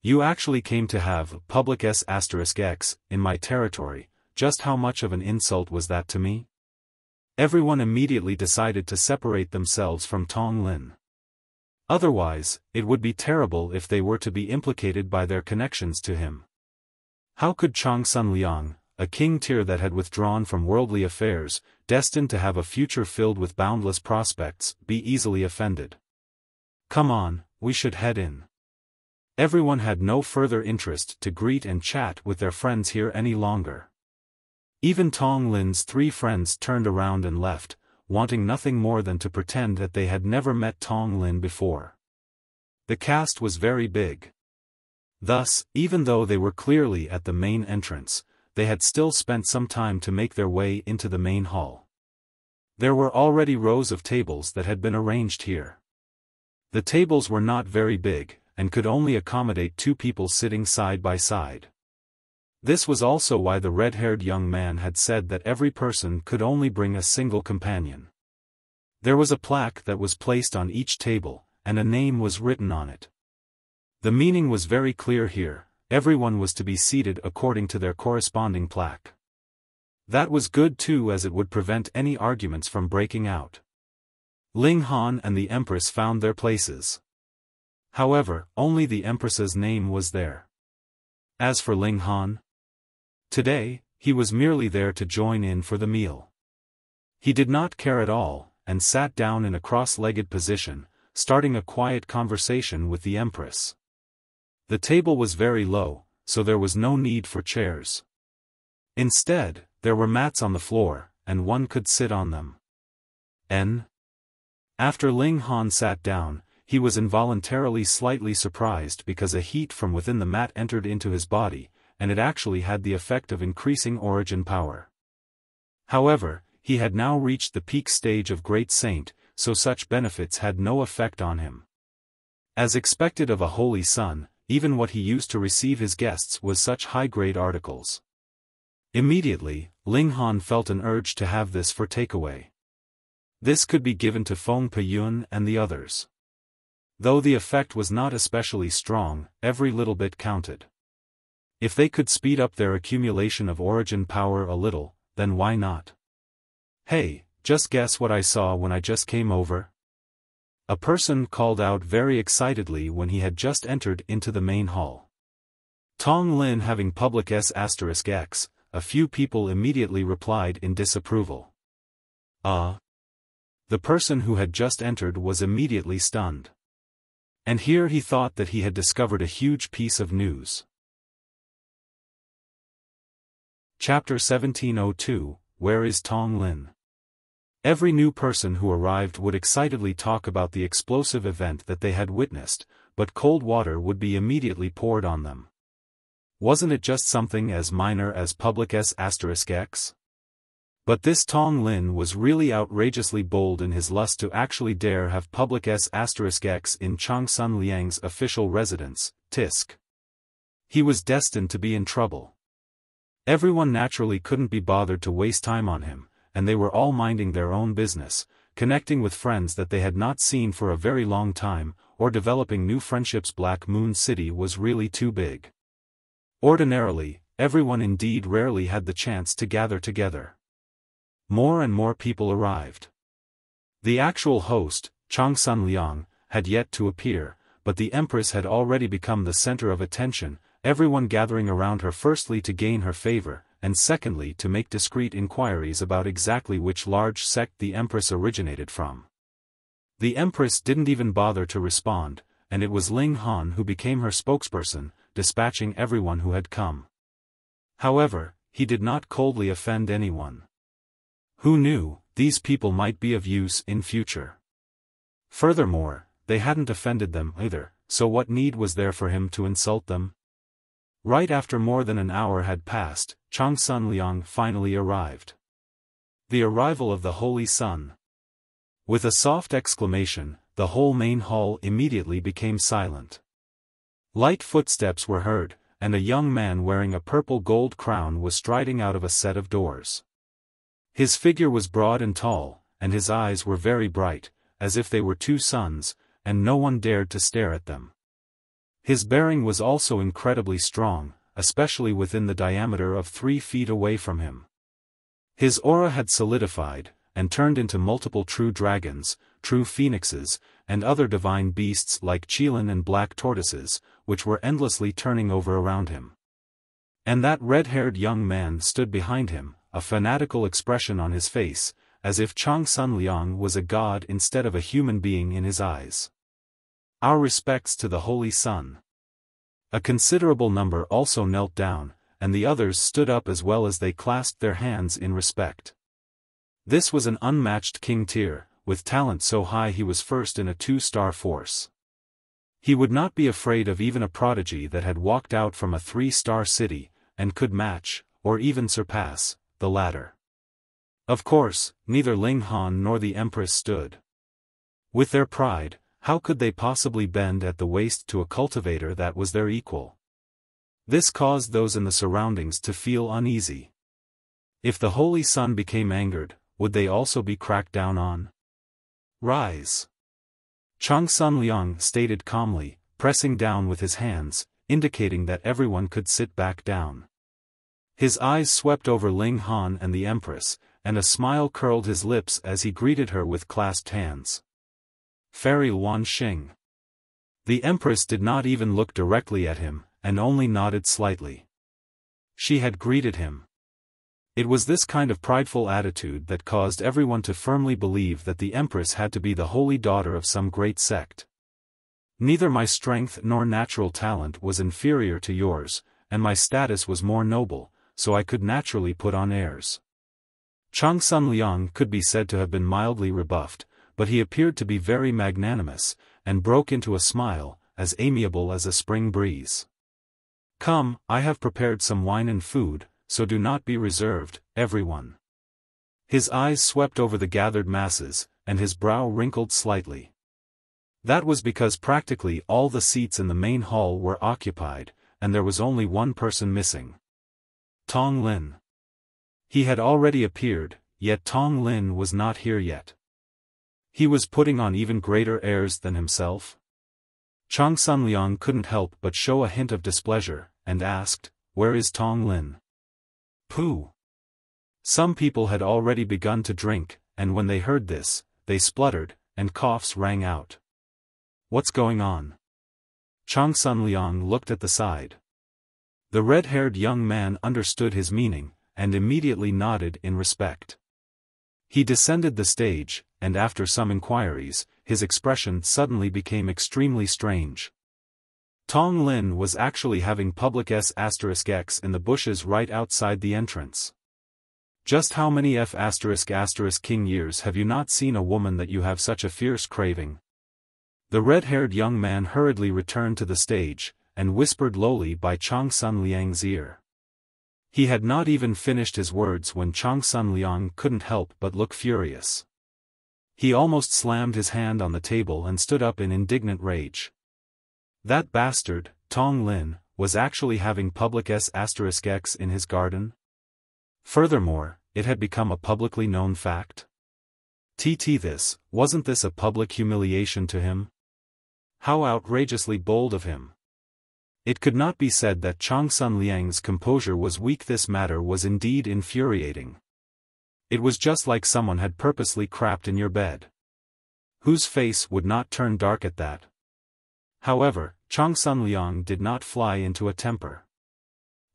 "You actually came to have public **X in my territory, just how much of an insult was that to me?" Everyone immediately decided to separate themselves from Tong Lin. Otherwise, it would be terrible if they were to be implicated by their connections to him. How could Changsun Liang, a King Tier that had withdrawn from worldly affairs, destined to have a future filled with boundless prospects, be easily offended? "Come on, we should head in." Everyone had no further interest to greet and chat with their friends here any longer. Even Tong Lin's three friends turned around and left, wanting nothing more than to pretend that they had never met Tong Lin before. The cast was very big. Thus, even though they were clearly at the main entrance, they had still spent some time to make their way into the main hall. There were already rows of tables that had been arranged here. The tables were not very big, and could only accommodate two people sitting side by side. This was also why the red-haired young man had said that every person could only bring a single companion. There was a plaque that was placed on each table, and a name was written on it. The meaning was very clear here, everyone was to be seated according to their corresponding plaque. That was good too, as it would prevent any arguments from breaking out. Ling Han and the Empress found their places. However, only the Empress's name was there. As for Ling Han, today, he was merely there to join in for the meal. He did not care at all, and sat down in a cross-legged position, starting a quiet conversation with the Empress. The table was very low, so there was no need for chairs. Instead, there were mats on the floor, and one could sit on them. After Ling Han sat down, he was involuntarily slightly surprised because a heat from within the mat entered into his body, and it actually had the effect of increasing origin power. However, he had now reached the peak stage of Great Saint, so such benefits had no effect on him. As expected of a holy son, even what he used to receive his guests was such high-grade articles. Immediately, Ling Han felt an urge to have this for takeaway. This could be given to Feng Peyun and the others. Though the effect was not especially strong, every little bit counted. If they could speed up their accumulation of origin power a little, then why not? Hey, just guess what I saw when I just came over? A person called out very excitedly when he had just entered into the main hall. Tong Lin having public S***, a few people immediately replied in disapproval. The person who had just entered was immediately stunned. And here he thought that he had discovered a huge piece of news. Chapter 1702, Where is Tong Lin? Every new person who arrived would excitedly talk about the explosive event that they had witnessed, but cold water would be immediately poured on them. Wasn't it just something as minor as public S***? But this Tong Lin was really outrageously bold in his lust to actually dare have public S*** in Changsun Liang's official residence, Tisk. He was destined to be in trouble. Everyone naturally couldn't be bothered to waste time on him, and they were all minding their own business, connecting with friends that they had not seen for a very long time, or developing new friendships. Black Moon City was really too big. Ordinarily, everyone indeed rarely had the chance to gather together. More and more people arrived. The actual host, Changsun Liang, had yet to appear, but the Empress had already become the center of attention, everyone gathering around her firstly to gain her favor, and secondly to make discreet inquiries about exactly which large sect the Empress originated from. The Empress didn't even bother to respond, and it was Ling Han who became her spokesperson, dispatching everyone who had come. However, he did not coldly offend anyone. Who knew, these people might be of use in future. Furthermore, they hadn't offended them either, so what need was there for him to insult them? Right after more than an hour had passed, Changsun Liang finally arrived. The arrival of the Holy Sun. With a soft exclamation, the whole main hall immediately became silent. Light footsteps were heard, and a young man wearing a purple gold crown was striding out of a set of doors. His figure was broad and tall, and his eyes were very bright, as if they were two suns, and no one dared to stare at them. His bearing was also incredibly strong, especially within the diameter of 3 feet away from him. His aura had solidified, and turned into multiple true dragons, true phoenixes, and other divine beasts like Qilin and black tortoises, which were endlessly turning over around him. And that red-haired young man stood behind him, a fanatical expression on his face, as if Changsun Liang was a god instead of a human being in his eyes. Our respects to the Holy Sun. A considerable number also knelt down, and the others stood up as well as they clasped their hands in respect. This was an unmatched king tier, with talent so high he was first in a 2-star force. He would not be afraid of even a prodigy that had walked out from a 3-star city, and could match, or even surpass, the latter. Of course, neither Ling Han nor the Empress stood. With their pride, how could they possibly bend at the waist to a cultivator that was their equal? This caused those in the surroundings to feel uneasy. If the Holy Sun became angered, would they also be cracked down on? Rise. Changsun Liang stated calmly, pressing down with his hands, indicating that everyone could sit back down. His eyes swept over Ling Han and the Empress, and a smile curled his lips as he greeted her with clasped hands. Fairy Wan Xing. The Empress did not even look directly at him, and only nodded slightly. She had greeted him. It was this kind of prideful attitude that caused everyone to firmly believe that the Empress had to be the holy daughter of some great sect. Neither my strength nor natural talent was inferior to yours, and my status was more noble, so I could naturally put on airs. Changsun Liang could be said to have been mildly rebuffed, but he appeared to be very magnanimous, and broke into a smile, as amiable as a spring breeze. "Come, I have prepared some wine and food, so do not be reserved, everyone." His eyes swept over the gathered masses, and his brow wrinkled slightly. That was because practically all the seats in the main hall were occupied, and there was only one person missing. Tong Lin. He had already appeared, yet Tong Lin was not here yet. He was putting on even greater airs than himself. Changsun Liang couldn't help but show a hint of displeasure, and asked, "Where is Tong Lin?" "Pooh." Some people had already begun to drink, and when they heard this, they spluttered, and coughs rang out. "What's going on?" Changsun Liang looked at the side. The red-haired young man understood his meaning, and immediately nodded in respect. He descended the stage, and after some inquiries, his expression suddenly became extremely strange. Tong Lin was actually having public **X in the bushes right outside the entrance. Just how many **King years have you not seen a woman that you have such a fierce craving? The red-haired young man hurriedly returned to the stage, and whispered lowly by Changsun Liang's ear. He had not even finished his words when Changsun Liang couldn't help but look furious. He almost slammed his hand on the table and stood up in indignant rage. That bastard, Tong Lin, was actually having public **X in his garden? Furthermore, it had become a publicly known fact. Wasn't this a public humiliation to him? How outrageously bold of him. It could not be said that Changsun Liang's composure was weak. This matter was indeed infuriating. It was just like someone had purposely crapped in your bed. Whose face would not turn dark at that? However, Changsun Liang did not fly into a temper.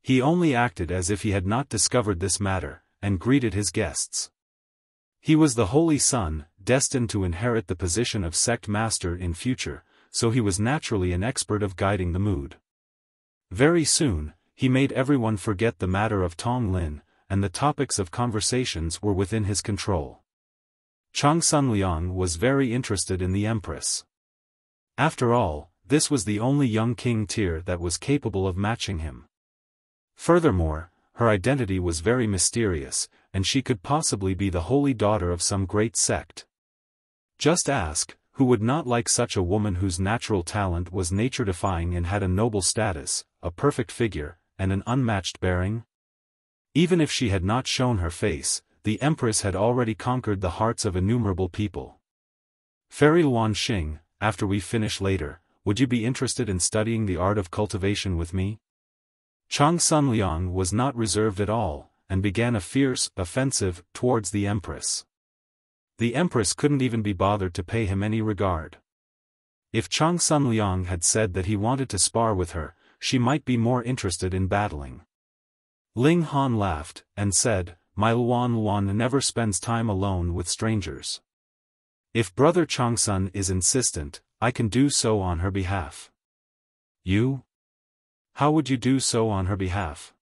He only acted as if he had not discovered this matter, and greeted his guests. He was the Holy Son, destined to inherit the position of sect master in future, so he was naturally an expert of guiding the mood. Very soon, he made everyone forget the matter of Tong Lin, and the topics of conversations were within his control. Changsun Liang was very interested in the Empress. After all, this was the only young king tier that was capable of matching him. Furthermore, her identity was very mysterious, and she could possibly be the holy daughter of some great sect. Just ask, who would not like such a woman whose natural talent was nature-defying and had a noble status, a perfect figure, and an unmatched bearing? Even if she had not shown her face, the Empress had already conquered the hearts of innumerable people. "Fairy Luan Xing, after we finish later, would you be interested in studying the art of cultivation with me?" Changsun Liang was not reserved at all, and began a fierce offensive towards the Empress. The Empress couldn't even be bothered to pay him any regard. If Changsun Liang had said that he wanted to spar with her, she might be more interested in battling. Ling Han laughed, and said, "My Luan never spends time alone with strangers. If Brother Changsun is insistent, I can do so on her behalf." "You? How would you do so on her behalf?"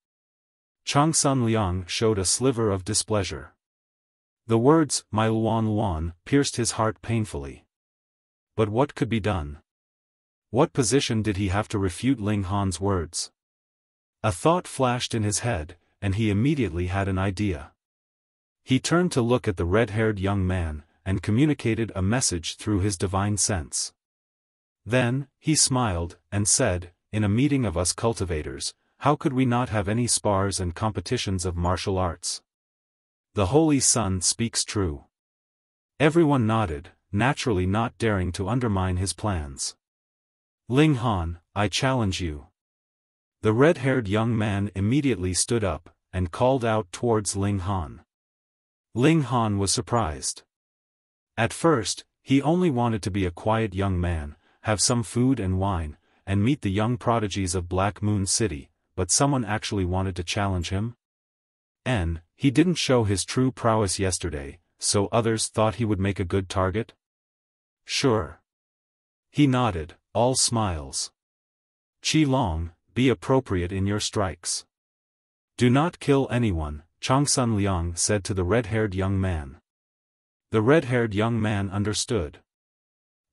Changsun Liang showed a sliver of displeasure. The words, "my Luan," pierced his heart painfully. But what could be done? What position did he have to refute Ling Han's words? A thought flashed in his head, and he immediately had an idea. He turned to look at the red-haired young man, and communicated a message through his divine sense. Then, he smiled, and said, "In a meeting of us cultivators, how could we not have any spars and competitions of martial arts? The Holy Son speaks true." Everyone nodded, naturally not daring to undermine his plans. "Ling Han, I challenge you." The red-haired young man immediately stood up, and called out towards Ling Han. Ling Han was surprised. At first, he only wanted to be a quiet young man, have some food and wine, and meet the young prodigies of Black Moon City, but someone actually wanted to challenge him? He didn't show his true prowess yesterday, so others thought he would make a good target? Sure. He nodded, all smiles. "Qi Long, be appropriate in your strikes. Do not kill anyone," Changsun Liang said to the red-haired young man. The red-haired young man understood.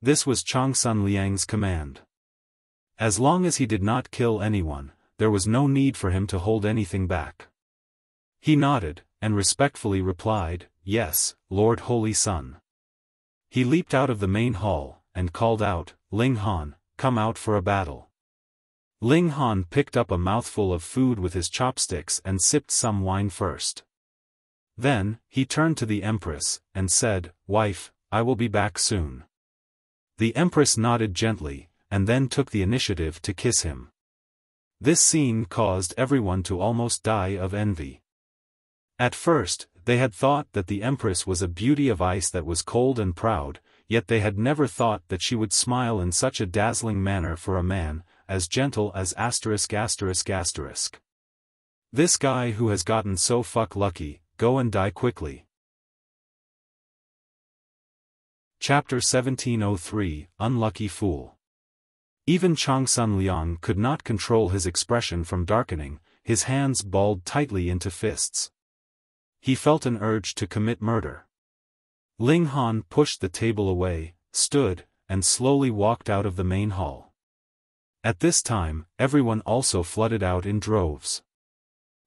This was Changsun Liang's command. As long as he did not kill anyone, there was no need for him to hold anything back. He nodded, and respectfully replied, "Yes, Lord Holy Sun." He leaped out of the main hall, and called out, "Ling Han, come out for a battle." Ling Han picked up a mouthful of food with his chopsticks and sipped some wine first. Then, he turned to the Empress, and said, "Wife, I will be back soon." The Empress nodded gently, and then took the initiative to kiss him. This scene caused everyone to almost die of envy. At first, they had thought that the Empress was a beauty of ice that was cold and proud, yet they had never thought that she would smile in such a dazzling manner for a man, as gentle as *****. This guy who has gotten so fuck lucky, go and die quickly. Chapter 1703, Unlucky Fool. Even Changsun Liang could not control his expression from darkening, his hands balled tightly into fists. He felt an urge to commit murder. Ling Han pushed the table away, stood, and slowly walked out of the main hall. At this time, everyone also flooded out in droves.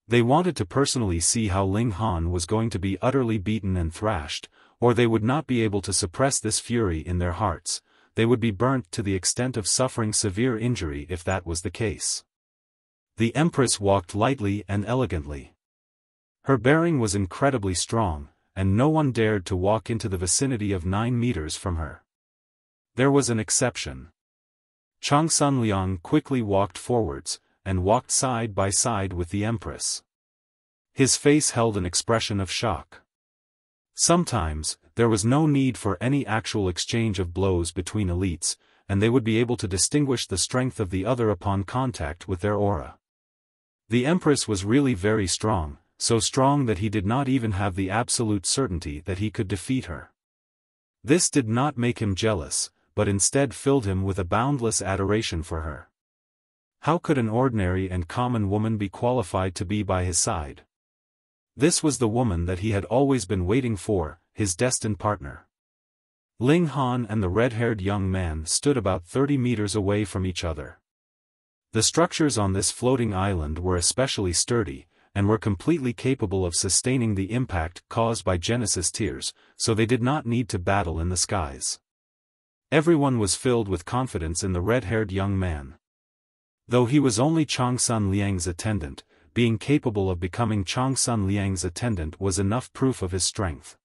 They wanted to personally see how Ling Han was going to be utterly beaten and thrashed, or they would not be able to suppress this fury in their hearts. They would be burnt to the extent of suffering severe injury if that was the case. The Empress walked lightly and elegantly. Her bearing was incredibly strong, and no one dared to walk into the vicinity of 9 meters from her. There was an exception. Changsun Liang quickly walked forwards, and walked side by side with the Empress. His face held an expression of shock. Sometimes, there was no need for any actual exchange of blows between elites, and they would be able to distinguish the strength of the other upon contact with their aura. The Empress was really very strong, so strong that he did not even have the absolute certainty that he could defeat her. This did not make him jealous, but instead filled him with a boundless adoration for her. How could an ordinary and common woman be qualified to be by his side? This was the woman that he had always been waiting for, his destined partner. Ling Han and the red-haired young man stood about 30 meters away from each other. The structures on this floating island were especially sturdy, and were completely capable of sustaining the impact caused by Genesis tears, so they did not need to battle in the skies. Everyone was filled with confidence in the red-haired young man. Though he was only Changsun Liang's attendant, being capable of becoming Changsun Liang's attendant was enough proof of his strength.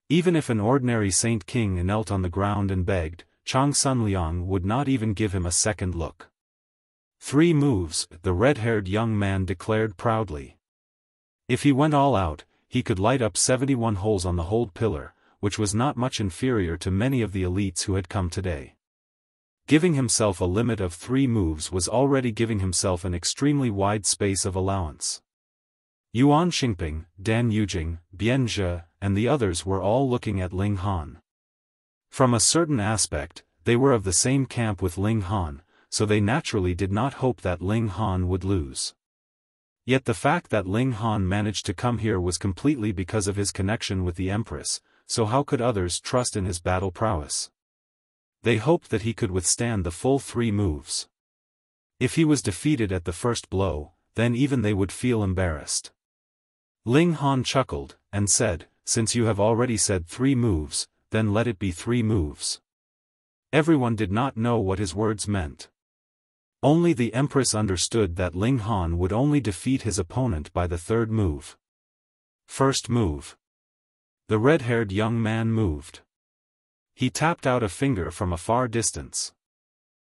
Even if an ordinary Saint King knelt on the ground and begged, Changsun Liang would not even give him a second look. 3 moves, the red-haired young man declared proudly. If he went all out, he could light up 71 holes on the hold pillar, which was not much inferior to many of the elites who had come today. Giving himself a limit of 3 moves was already giving himself an extremely wide space of allowance. Yuan Xingping, Dan Yujing, Bian Zhe, and the others were all looking at Ling Han. From a certain aspect, they were of the same camp with Ling Han, so they naturally did not hope that Ling Han would lose. Yet the fact that Ling Han managed to come here was completely because of his connection with the Empress, so how could others trust in his battle prowess? They hoped that he could withstand the full 3 moves. If he was defeated at the first blow, then even they would feel embarrassed. Ling Han chuckled, and said, "Since you have already said 3 moves, then let it be 3 moves." Everyone did not know what his words meant. Only the Empress understood that Ling Han would only defeat his opponent by the 3rd move. First move. The red-haired young man moved. He tapped out a finger from a far distance.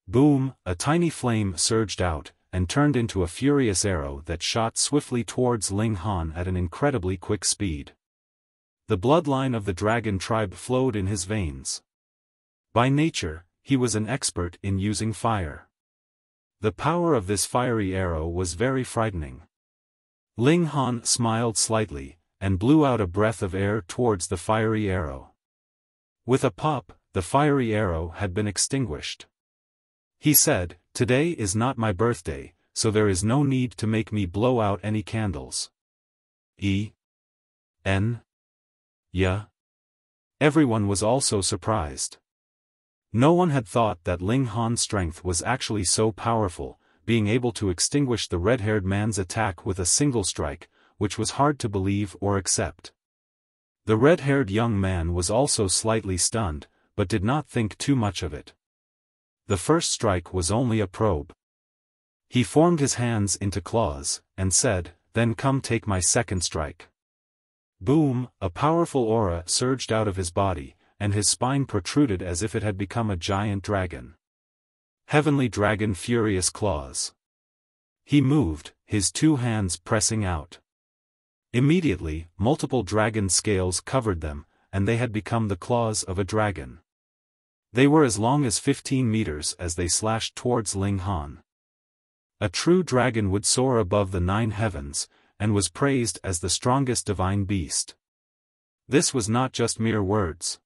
Boom, a tiny flame surged out, and turned into a furious arrow that shot swiftly towards Ling Han at an incredibly quick speed. The bloodline of the dragon tribe flowed in his veins. By nature, he was an expert in using fire. The power of this fiery arrow was very frightening. Ling Han smiled slightly, and blew out a breath of air towards the fiery arrow. With a pop, the fiery arrow had been extinguished. He said, "Today is not my birthday, so there is no need to make me blow out any candles." Yeah. Everyone was also surprised. No one had thought that Ling Han's strength was actually so powerful, being able to extinguish the red-haired man's attack with a single strike, which was hard to believe or accept. The red-haired young man was also slightly stunned, but did not think too much of it. The first strike was only a probe. He formed his hands into claws, and said, "Then come take my second strike." Boom, a powerful aura surged out of his body, and his spine protruded as if it had become a giant dragon. Heavenly Dragon Furious Claws. He moved, his two hands pressing out. Immediately, multiple dragon scales covered them, and they had become the claws of a dragon. They were as long as 15 meters as they slashed towards Ling Han. A true dragon would soar above the 9 heavens, and was praised as the strongest divine beast. This was not just mere words.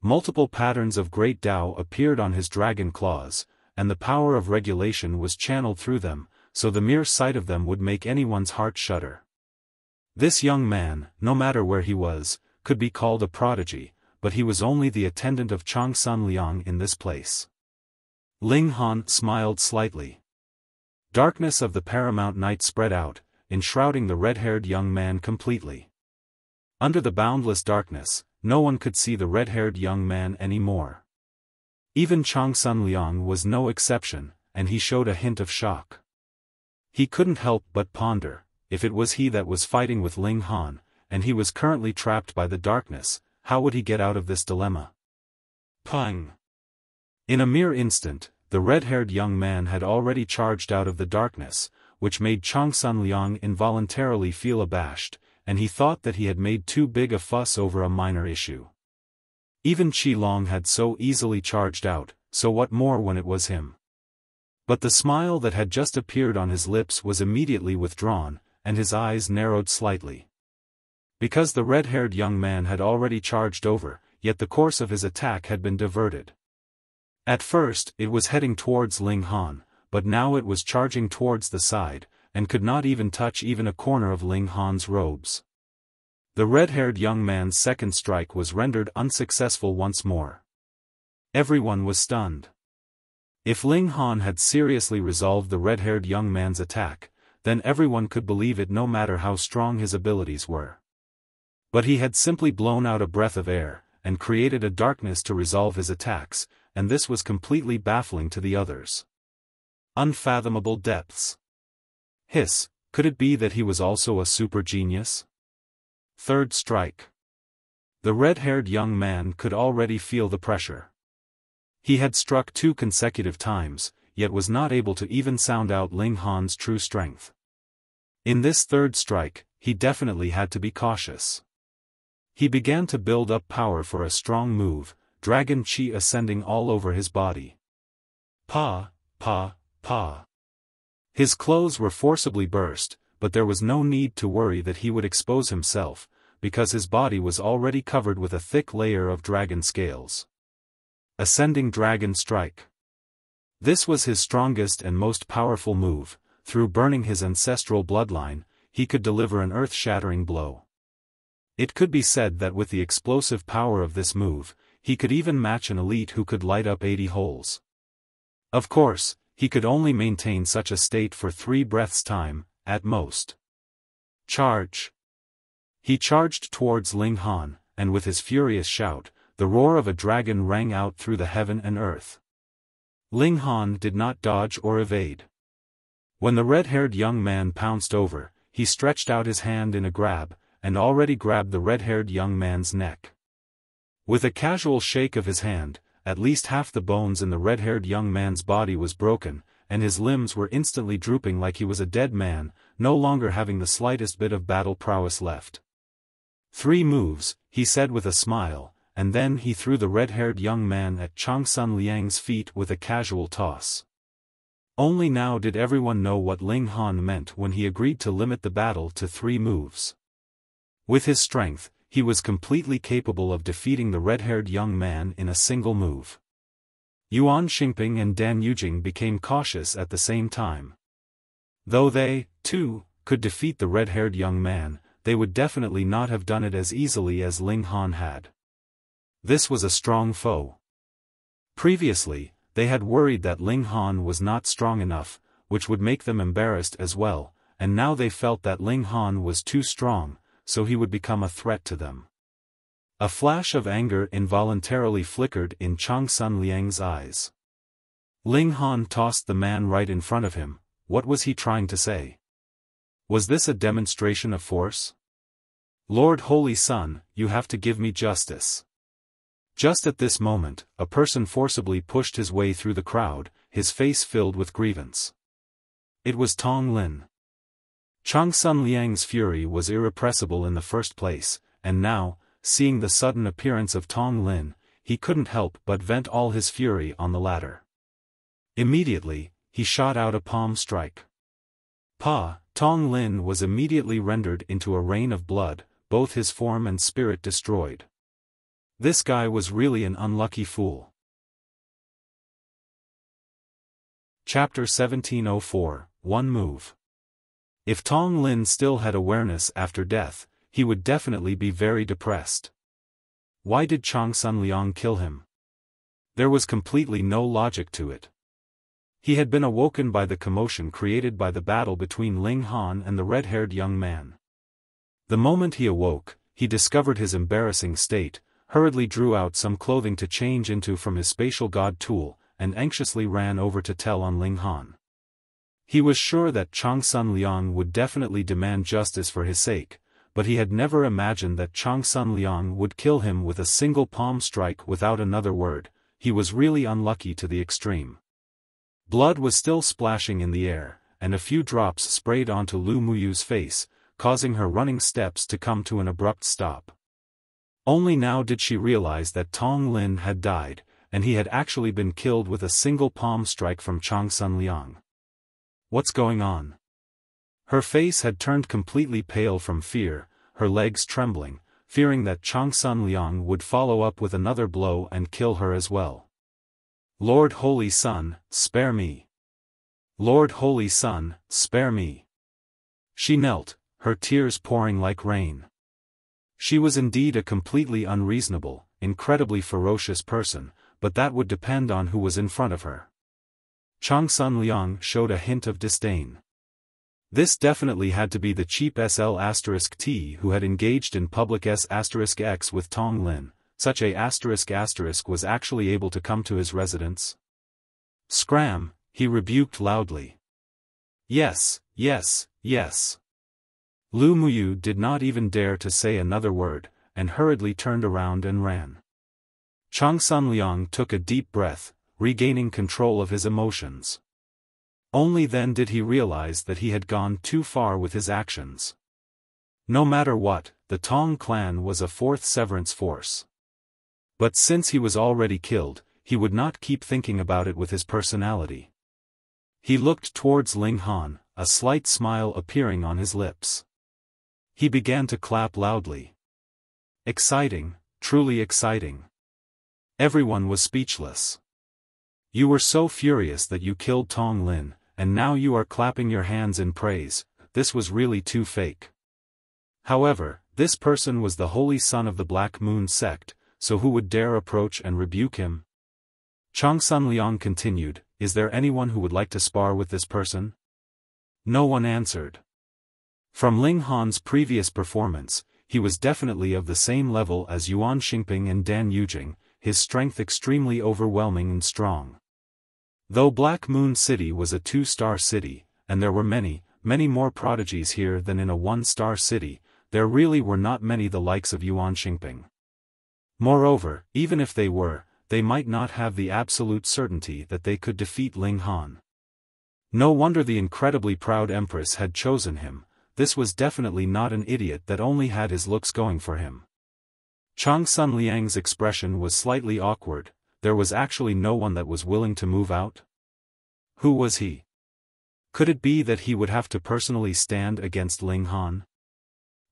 Multiple patterns of great Tao appeared on his dragon claws, and the power of regulation was channeled through them, so the mere sight of them would make anyone's heart shudder. This young man, no matter where he was, could be called a prodigy, but he was only the attendant of Changsun Liang in this place. Ling Han smiled slightly. Darkness of the paramount night spread out, enshrouding the red-haired young man completely. Under the boundless darkness, no one could see the red-haired young man anymore. Even Changsun Liang was no exception, and he showed a hint of shock. He couldn't help but ponder, if it was he that was fighting with Ling Han, and he was currently trapped by the darkness, how would he get out of this dilemma? Pang! In a mere instant, the red-haired young man had already charged out of the darkness, which made Changsun Liang involuntarily feel abashed, and he thought that he had made too big a fuss over a minor issue. Even Qi Long had so easily charged out, so what more when it was him? But the smile that had just appeared on his lips was immediately withdrawn, and his eyes narrowed slightly. Because the red-haired young man had already charged over, yet the course of his attack had been diverted. At first, it was heading towards Ling Han, but now it was charging towards the side, and could not even touch even a corner of Ling Han's robes. The red-haired young man's second strike was rendered unsuccessful once more. Everyone was stunned. If Ling Han had seriously resolved the red-haired young man's attack, then everyone could believe it no matter how strong his abilities were. But he had simply blown out a breath of air, and created a darkness to resolve his attacks, and this was completely baffling to the others. Unfathomable depths. Hiss, could it be that he was also a super genius? Third strike. The red-haired young man could already feel the pressure. He had struck 2 consecutive times, yet was not able to even sound out Ling Han's true strength. In this third strike, he definitely had to be cautious. He began to build up power for a strong move, dragon chi ascending all over his body. Pa, pa, pa. His clothes were forcibly burst, but there was no need to worry that he would expose himself, because his body was already covered with a thick layer of dragon scales. Ascending Dragon Strike. This was his strongest and most powerful move. Through burning his ancestral bloodline, he could deliver an earth-shattering blow. It could be said that with the explosive power of this move, he could even match an elite who could light up 80 holes. Of course, he could only maintain such a state for 3 breaths' time, at most. Charge! He charged towards Ling Han, and with his furious shout, the roar of a dragon rang out through the heaven and earth. Ling Han did not dodge or evade. When the red-haired young man pounced over, he stretched out his hand in a grab, and already grabbed the red-haired young man's neck. With a casual shake of his hand, at least half the bones in the red-haired young man's body was broken, and his limbs were instantly drooping like he was a dead man, no longer having the slightest bit of battle prowess left. 3 moves, he said with a smile, and then he threw the red-haired young man at Changsun Liang's feet with a casual toss. Only now did everyone know what Ling Han meant when he agreed to limit the battle to 3 moves. With his strength, he was completely capable of defeating the red-haired young man in a single move. Yuan Xingping and Dan Yujing became cautious at the same time. Though they, too, could defeat the red-haired young man, they would definitely not have done it as easily as Ling Han had. This was a strong foe. Previously, they had worried that Ling Han was not strong enough, which would make them embarrassed as well, and now they felt that Ling Han was too strong, so he would become a threat to them. A flash of anger involuntarily flickered in Changsun Liang's eyes. Ling Han tossed the man right in front of him. What was he trying to say? Was this a demonstration of force? Lord Holy Sun, you have to give me justice. Just at this moment, a person forcibly pushed his way through the crowd, his face filled with grievance. It was Tong Lin. Changsun Liang's fury was irrepressible in the first place, and now, seeing the sudden appearance of Tong Lin, he couldn't help but vent all his fury on the latter. Immediately, he shot out a palm strike. Tong Lin was immediately rendered into a rain of blood, both his form and spirit destroyed. This guy was really an unlucky fool. Chapter 1704, One Move. If Tong Lin still had awareness after death, he would definitely be very depressed. Why did Changsun Liang kill him? There was completely no logic to it. He had been awoken by the commotion created by the battle between Ling Han and the red-haired young man. The moment he awoke, he discovered his embarrassing state, hurriedly drew out some clothing to change into from his spatial god tool, and anxiously ran over to tell on Ling Han. He was sure that Changsun Liang would definitely demand justice for his sake, but he had never imagined that Changsun Liang would kill him with a single palm strike without another word. He was really unlucky to the extreme. Blood was still splashing in the air, and a few drops sprayed onto Lu Muyu's face, causing her running steps to come to an abrupt stop. Only now did she realize that Tong Lin had died, and he had actually been killed with a single palm strike from Changsun Liang. What's going on? Her face had turned completely pale from fear, her legs trembling, fearing that Changsun Liang would follow up with another blow and kill her as well. Lord Holy Sun, spare me. Lord Holy Sun, spare me. She knelt, her tears pouring like rain. She was indeed a completely unreasonable, incredibly ferocious person, but that would depend on who was in front of her. Changsun Liang showed a hint of disdain. This definitely had to be the cheap SL*T who had engaged in public S*X with Tong Lin. Such a *** was actually able to come to his residence. Scram, he rebuked loudly. Yes, yes, yes. Lu Muyu did not even dare to say another word, and hurriedly turned around and ran. Changsun Liang took a deep breath, regaining control of his emotions. Only then did he realize that he had gone too far with his actions. No matter what, the Tong Clan was a fourth severance force. But since he was already killed, he would not keep thinking about it with his personality. He looked towards Ling Han, a slight smile appearing on his lips. He began to clap loudly. Exciting, truly exciting. Everyone was speechless. You were so furious that you killed Tong Lin, and now you are clapping your hands in praise. This was really too fake. However, this person was the holy son of the Black Moon sect, so who would dare approach and rebuke him? Changsun Liang continued, is there anyone who would like to spar with this person? No one answered. From Ling Han's previous performance, he was definitely of the same level as Yuan Xingping and Dan Yujing, his strength extremely overwhelming and strong. Though Black Moon City was a 2-star city, and there were many, many more prodigies here than in a 1-star city, there really were not many the likes of Yuan Xingping. Moreover, even if they were, they might not have the absolute certainty that they could defeat Ling Han. No wonder the incredibly proud Empress had chosen him. This was definitely not an idiot that only had his looks going for him. Changsun Liang's expression was slightly awkward. There was actually no one that was willing to move out? Who was he? Could it be that he would have to personally stand against Ling Han?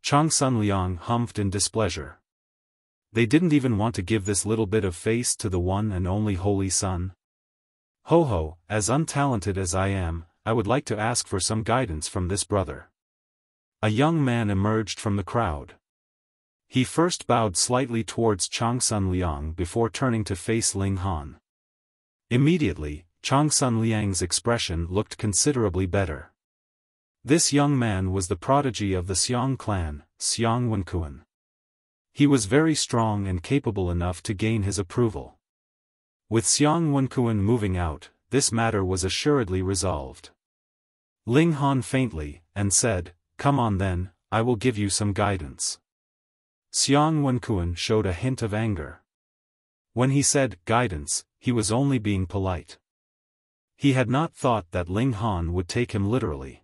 Changsun Liang humphed in displeasure. They didn't even want to give this little bit of face to the one and only Holy Sun. Ho, as untalented as I am, I would like to ask for some guidance from this brother. A young man emerged from the crowd. He first bowed slightly towards Changsun Liang before turning to face Ling Han. Immediately, Changsun Liang's expression looked considerably better. This young man was the prodigy of the Xiang clan, Xiang Wenkuan. He was very strong and capable enough to gain his approval. With Xiang Wenkuan moving out, this matter was assuredly resolved. Ling Han faintly, and said, "Come on then, I will give you some guidance." Xiang Wenkuan showed a hint of anger. When he said, guidance, he was only being polite. He had not thought that Ling Han would take him literally.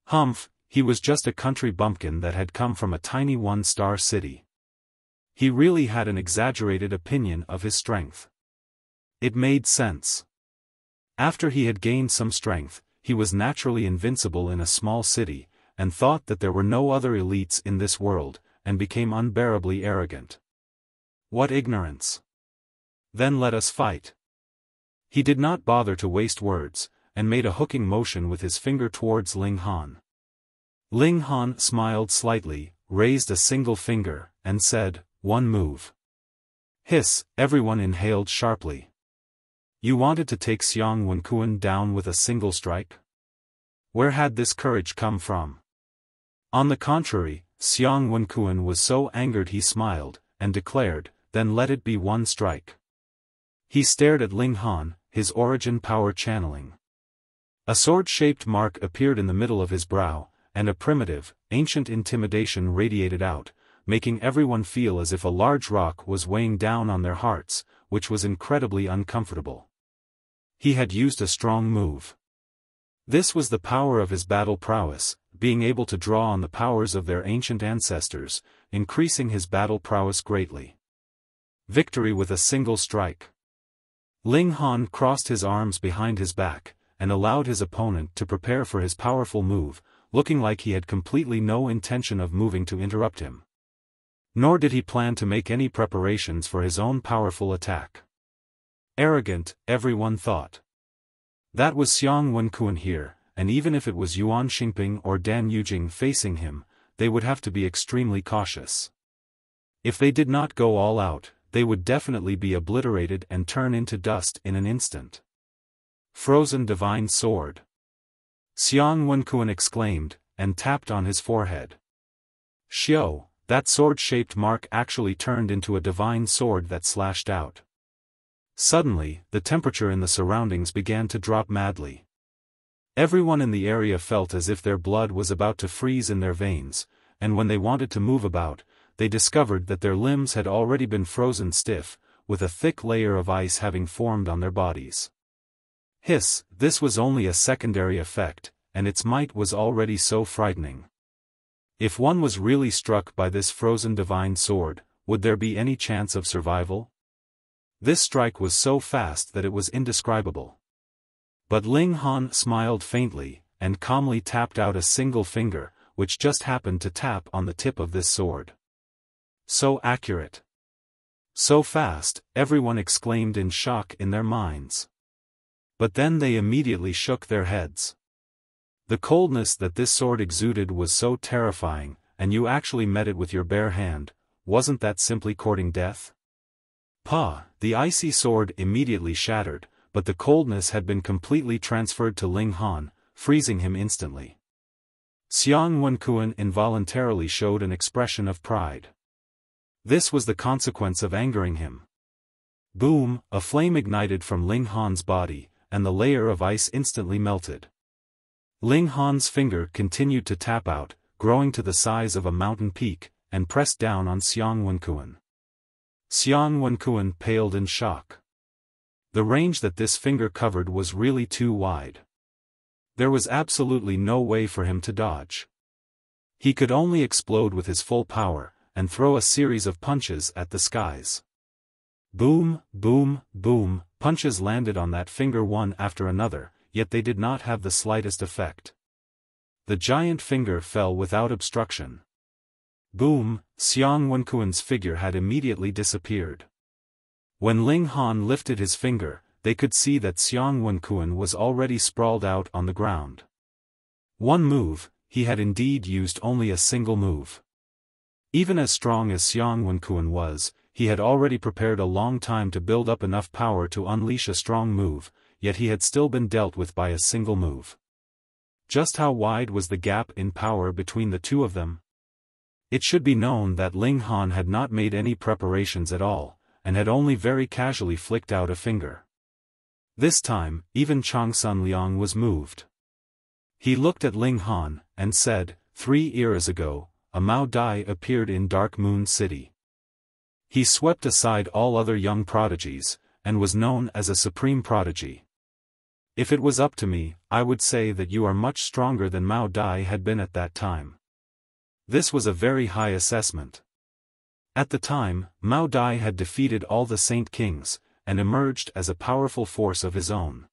Humph, he was just a country bumpkin that had come from a tiny one-star city. He really had an exaggerated opinion of his strength. It made sense. After he had gained some strength, he was naturally invincible in a small city, and thought that there were no other elites in this world, and became unbearably arrogant. What ignorance! Then let us fight. He did not bother to waste words, and made a hooking motion with his finger towards Ling Han. Ling Han smiled slightly, raised a single finger, and said, "One move." Hiss, everyone inhaled sharply. You wanted to take Xiang Wenkuan down with a single strike? Where had this courage come from? On the contrary, Xiang Wenkuan was so angered he smiled, and declared, "Then let it be one strike." He stared at Ling Han, his origin power channeling. A sword-shaped mark appeared in the middle of his brow, and a primitive, ancient intimidation radiated out, making everyone feel as if a large rock was weighing down on their hearts, which was incredibly uncomfortable. He had used a strong move. This was the power of his battle prowess, being able to draw on the powers of their ancient ancestors, increasing his battle prowess greatly. Victory with a single strike. Ling Han crossed his arms behind his back, and allowed his opponent to prepare for his powerful move, looking like he had completely no intention of moving to interrupt him. Nor did he plan to make any preparations for his own powerful attack. Arrogant, everyone thought. That was Xiang Wenkuan here, and even if it was Yuan Xingping or Dan Yujing facing him, they would have to be extremely cautious. If they did not go all out, they would definitely be obliterated and turn into dust in an instant. Frozen Divine Sword. Xiang Wenkuan exclaimed, and tapped on his forehead. Xiao, that sword-shaped mark actually turned into a divine sword that slashed out. Suddenly, the temperature in the surroundings began to drop madly. Everyone in the area felt as if their blood was about to freeze in their veins, and when they wanted to move about, they discovered that their limbs had already been frozen stiff, with a thick layer of ice having formed on their bodies. Hiss, this was only a secondary effect, and its might was already so frightening. If one was really struck by this frozen divine sword, would there be any chance of survival? This strike was so fast that it was indescribable. But Ling Han smiled faintly, and calmly tapped out a single finger, which just happened to tap on the tip of this sword. So accurate. So fast, everyone exclaimed in shock in their minds. But then they immediately shook their heads. The coldness that this sword exuded was so terrifying, and you actually met it with your bare hand, wasn't that simply courting death? Pah, the icy sword immediately shattered, but the coldness had been completely transferred to Ling Han, freezing him instantly. Xiang Wenkuan involuntarily showed an expression of pride. This was the consequence of angering him. Boom, a flame ignited from Ling Han's body, and the layer of ice instantly melted. Ling Han's finger continued to tap out, growing to the size of a mountain peak, and pressed down on Xiang Wenkuan. Xiang Wenkuan paled in shock. The range that this finger covered was really too wide. There was absolutely no way for him to dodge. He could only explode with his full power, and throw a series of punches at the skies. Boom, boom, boom, punches landed on that finger one after another, yet they did not have the slightest effect. The giant finger fell without obstruction. Boom, Xiang Wenkuan's figure had immediately disappeared. When Ling Han lifted his finger, they could see that Xiang Wenkuan was already sprawled out on the ground. One move, he had indeed used only a single move. Even as strong as Xiang Wenkuan was, he had already prepared a long time to build up enough power to unleash a strong move, yet he had still been dealt with by a single move. Just how wide was the gap in power between the two of them? It should be known that Ling Han had not made any preparations at all, and had only very casually flicked out a finger. This time, even Changsun Liang was moved. He looked at Ling Han, and said, 3 eras ago, a Mao Dai appeared in Dark Moon City. He swept aside all other young prodigies, and was known as a supreme prodigy. If it was up to me, I would say that you are much stronger than Mao Dai had been at that time. This was a very high assessment. At the time, Mao Dai had defeated all the Saint Kings, and emerged as a powerful force of his own.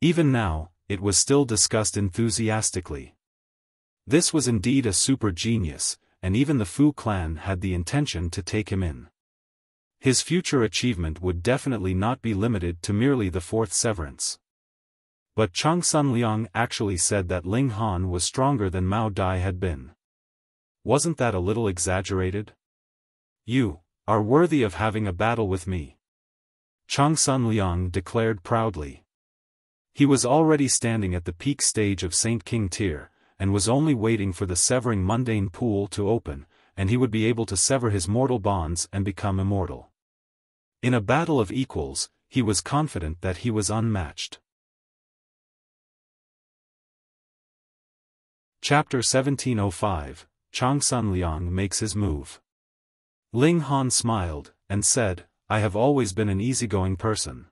Even now, it was still discussed enthusiastically. This was indeed a super genius, and even the Fu clan had the intention to take him in. His future achievement would definitely not be limited to merely the 4th severance. But Changsun Liang actually said that Ling Han was stronger than Mao Dai had been. Wasn't that a little exaggerated? You are worthy of having a battle with me, Changsun Liang declared proudly. He was already standing at the peak stage of Saint King tier, and was only waiting for the severing mundane pool to open, and he would be able to sever his mortal bonds and become immortal. In a battle of equals, he was confident that he was unmatched. Chapter 1705, Changsun Liang makes his move. Ling Han smiled, and said, I have always been an easygoing person.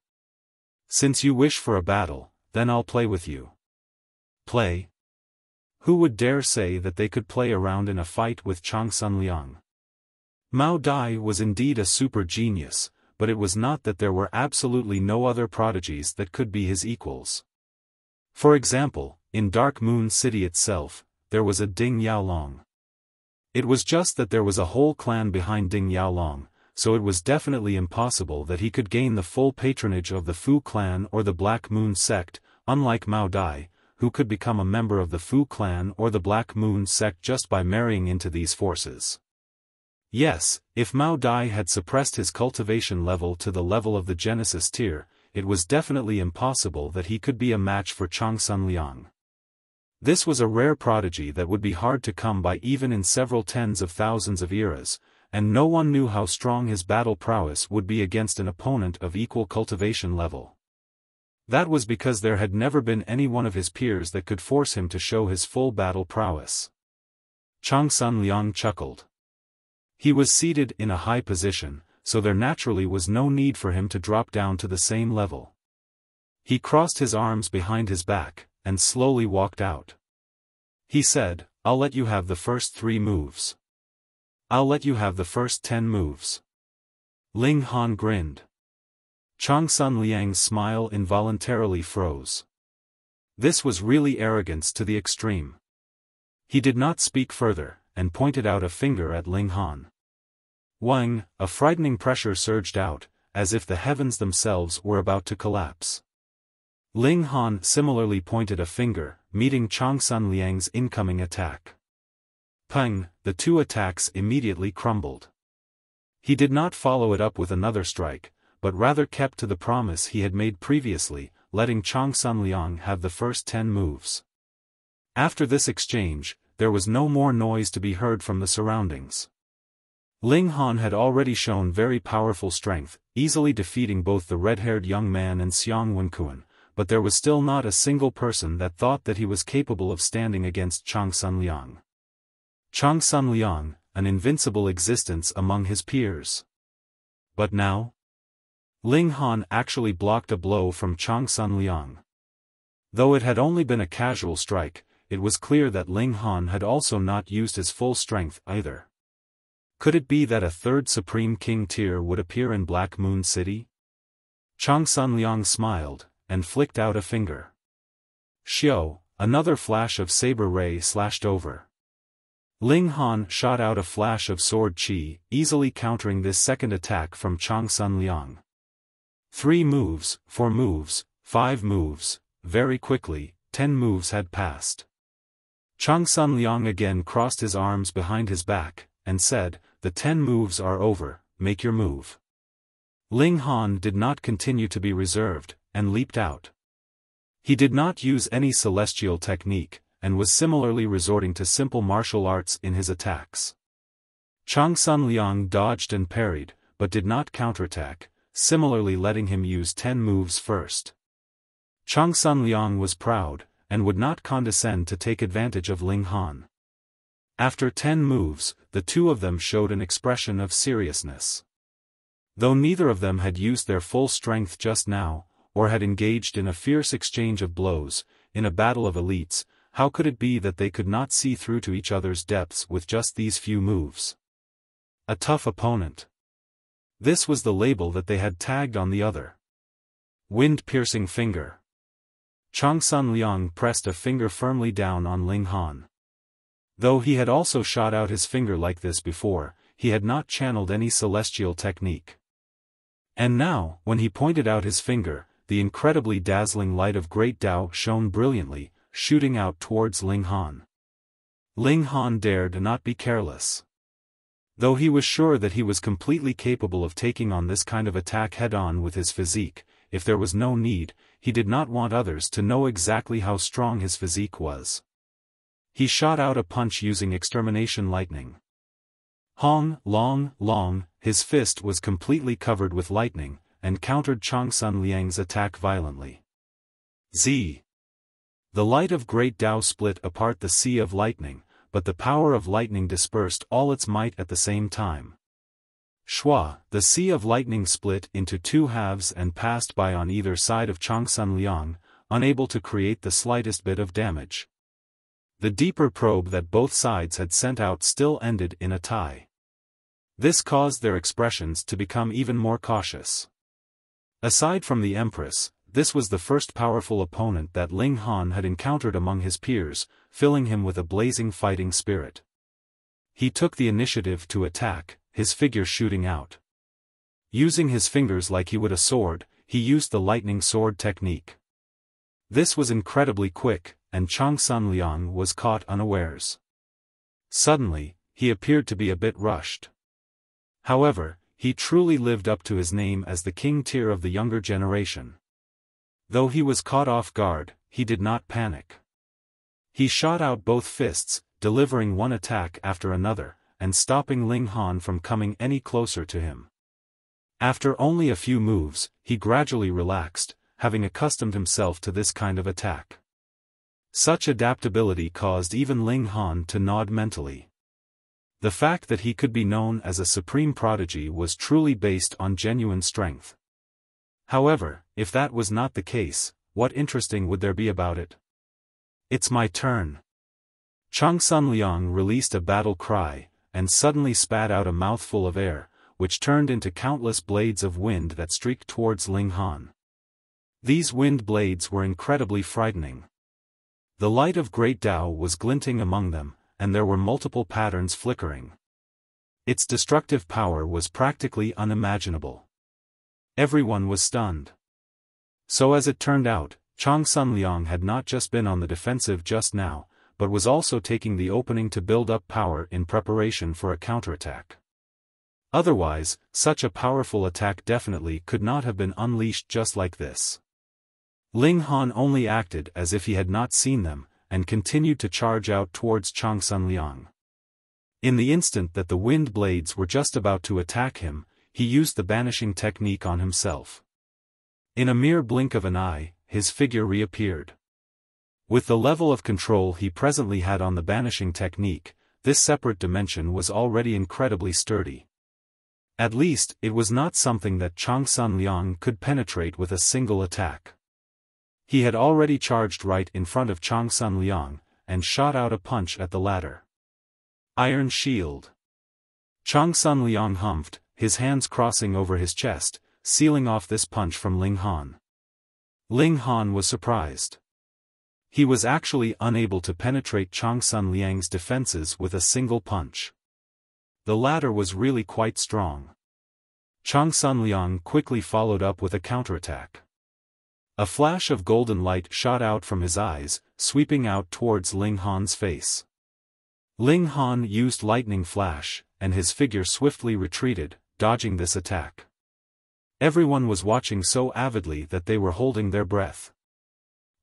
Since you wish for a battle, then I'll play with you. Play? Who would dare say that they could play around in a fight with Changsun Liang? Mao Dai was indeed a super genius, but it was not that there were absolutely no other prodigies that could be his equals. For example, in Dark Moon City itself, there was a Ding Xiaochen. It was just that there was a whole clan behind Ding Xiaochen, so it was definitely impossible that he could gain the full patronage of the Fu clan or the Black Moon sect, unlike Mao Dai, who could become a member of the Fu clan or the Black Moon sect just by marrying into these forces. Yes, if Mao Dai had suppressed his cultivation level to the level of the Genesis tier, it was definitely impossible that he could be a match for Changsun Liang. This was a rare prodigy that would be hard to come by even in several tens of thousands of eras, and no one knew how strong his battle prowess would be against an opponent of equal cultivation level. That was because there had never been any one of his peers that could force him to show his full battle prowess. Changsun Liang chuckled. He was seated in a high position, so there naturally was no need for him to drop down to the same level. He crossed his arms behind his back, and slowly walked out. He said, I'll let you have the first 3 moves. I'll let you have the first 10 moves. Ling Han grinned. Changsun Liang's smile involuntarily froze. This was really arrogance to the extreme. He did not speak further, and pointed out a finger at Ling Han. Wang, a frightening pressure surged out, as if the heavens themselves were about to collapse. Ling Han similarly pointed a finger, meeting Changsun Liang's incoming attack. Peng, the 2 attacks immediately crumbled. He did not follow it up with another strike, but rather kept to the promise he had made previously, letting Changsun Liang have the first 10 moves. After this exchange, there was no more noise to be heard from the surroundings. Ling Han had already shown very powerful strength, easily defeating both the red-haired young man and Xiang Wenkuan, but there was still not a single person that thought that he was capable of standing against Changsun Liang. Changsun Liang, an invincible existence among his peers. But now? Ling Han actually blocked a blow from Changsun Liang. Though it had only been a casual strike, it was clear that Ling Han had also not used his full strength either. Could it be that a 3rd Supreme King tier would appear in Black Moon City? Changsun Liang smiled, and flicked out a finger. Xiao, another flash of saber ray slashed over. Ling Han shot out a flash of sword chi, easily countering this second attack from Changsun Liang. 3 moves, 4 moves, 5 moves, very quickly, 10 moves had passed. Changsun Liang again crossed his arms behind his back, and said, the 10 moves are over, make your move." Ling Han did not continue to be reserved, and leaped out. He did not use any celestial technique, and was similarly resorting to simple martial arts in his attacks. Changsun Liang dodged and parried, but did not counterattack, similarly letting him use 10 moves first. Changsun Liang was proud, and would not condescend to take advantage of Ling Han. After 10 moves, the two of them showed an expression of seriousness. Though neither of them had used their full strength just now, or had engaged in a fierce exchange of blows, in a battle of elites, how could it be that they could not see through to each other's depths with just these few moves? A tough opponent. This was the label that they had tagged on the other. Wind-piercing finger. Changsun Liang pressed a finger firmly down on Ling Han. Though he had also shot out his finger like this before, he had not channeled any celestial technique. And now, when he pointed out his finger, the incredibly dazzling light of Great Tao shone brilliantly, shooting out towards Ling Han. Ling Han dared not be careless. Though he was sure that he was completely capable of taking on this kind of attack head-on with his physique, if there was no need, he did not want others to know exactly how strong his physique was. He shot out a punch using extermination lightning. Hong, long, long, his fist was completely covered with lightning, and countered Changsun Liang's attack violently. Z. The light of Great Tao split apart the sea of lightning, but the power of lightning dispersed all its might at the same time. Shua, the sea of lightning split into 2 halves and passed by on either side of Changsun Liang, unable to create the slightest bit of damage. The deeper probe that both sides had sent out still ended in a tie. This caused their expressions to become even more cautious. Aside from the Empress, this was the first powerful opponent that Ling Han had encountered among his peers, filling him with a blazing fighting spirit. He took the initiative to attack, his figure shooting out. Using his fingers like he would a sword, he used the lightning sword technique. This was incredibly quick, and Changsun Liang was caught unawares. Suddenly, he appeared to be a bit rushed. However, he truly lived up to his name as the king tier of the younger generation. Though he was caught off guard, he did not panic. He shot out both fists, delivering one attack after another, and stopping Ling Han from coming any closer to him. After only a few moves, he gradually relaxed, having accustomed himself to this kind of attack. Such adaptability caused even Ling Han to nod mentally. The fact that he could be known as a supreme prodigy was truly based on genuine strength. However, if that was not the case, what interesting would there be about it? "It's my turn." Changsun Liang released a battle cry, and suddenly spat out a mouthful of air, which turned into countless blades of wind that streaked towards Ling Han. These wind blades were incredibly frightening. The light of Great Tao was glinting among them, and there were multiple patterns flickering. Its destructive power was practically unimaginable. Everyone was stunned. So as it turned out, Changsun Liang had not just been on the defensive just now, but was also taking the opening to build up power in preparation for a counterattack. Otherwise, such a powerful attack definitely could not have been unleashed just like this. Ling Han only acted as if he had not seen them, and continued to charge out towards Changsun Liang. In the instant that the wind blades were just about to attack him, he used the banishing technique on himself. In a mere blink of an eye, his figure reappeared. With the level of control he presently had on the banishing technique, this separate dimension was already incredibly sturdy. At least, it was not something that Changsun Liang could penetrate with a single attack. He had already charged right in front of Changsun Liang, and shot out a punch at the latter. Iron Shield. Changsun Liang humphed, his hands crossing over his chest, sealing off this punch from Ling Han. Ling Han was surprised. He was actually unable to penetrate Changsun Liang's defenses with a single punch. The latter was really quite strong. Changsun Liang quickly followed up with a counterattack. A flash of golden light shot out from his eyes, sweeping out towards Ling Han's face. Ling Han used lightning flash, and his figure swiftly retreated, dodging this attack. Everyone was watching so avidly that they were holding their breath.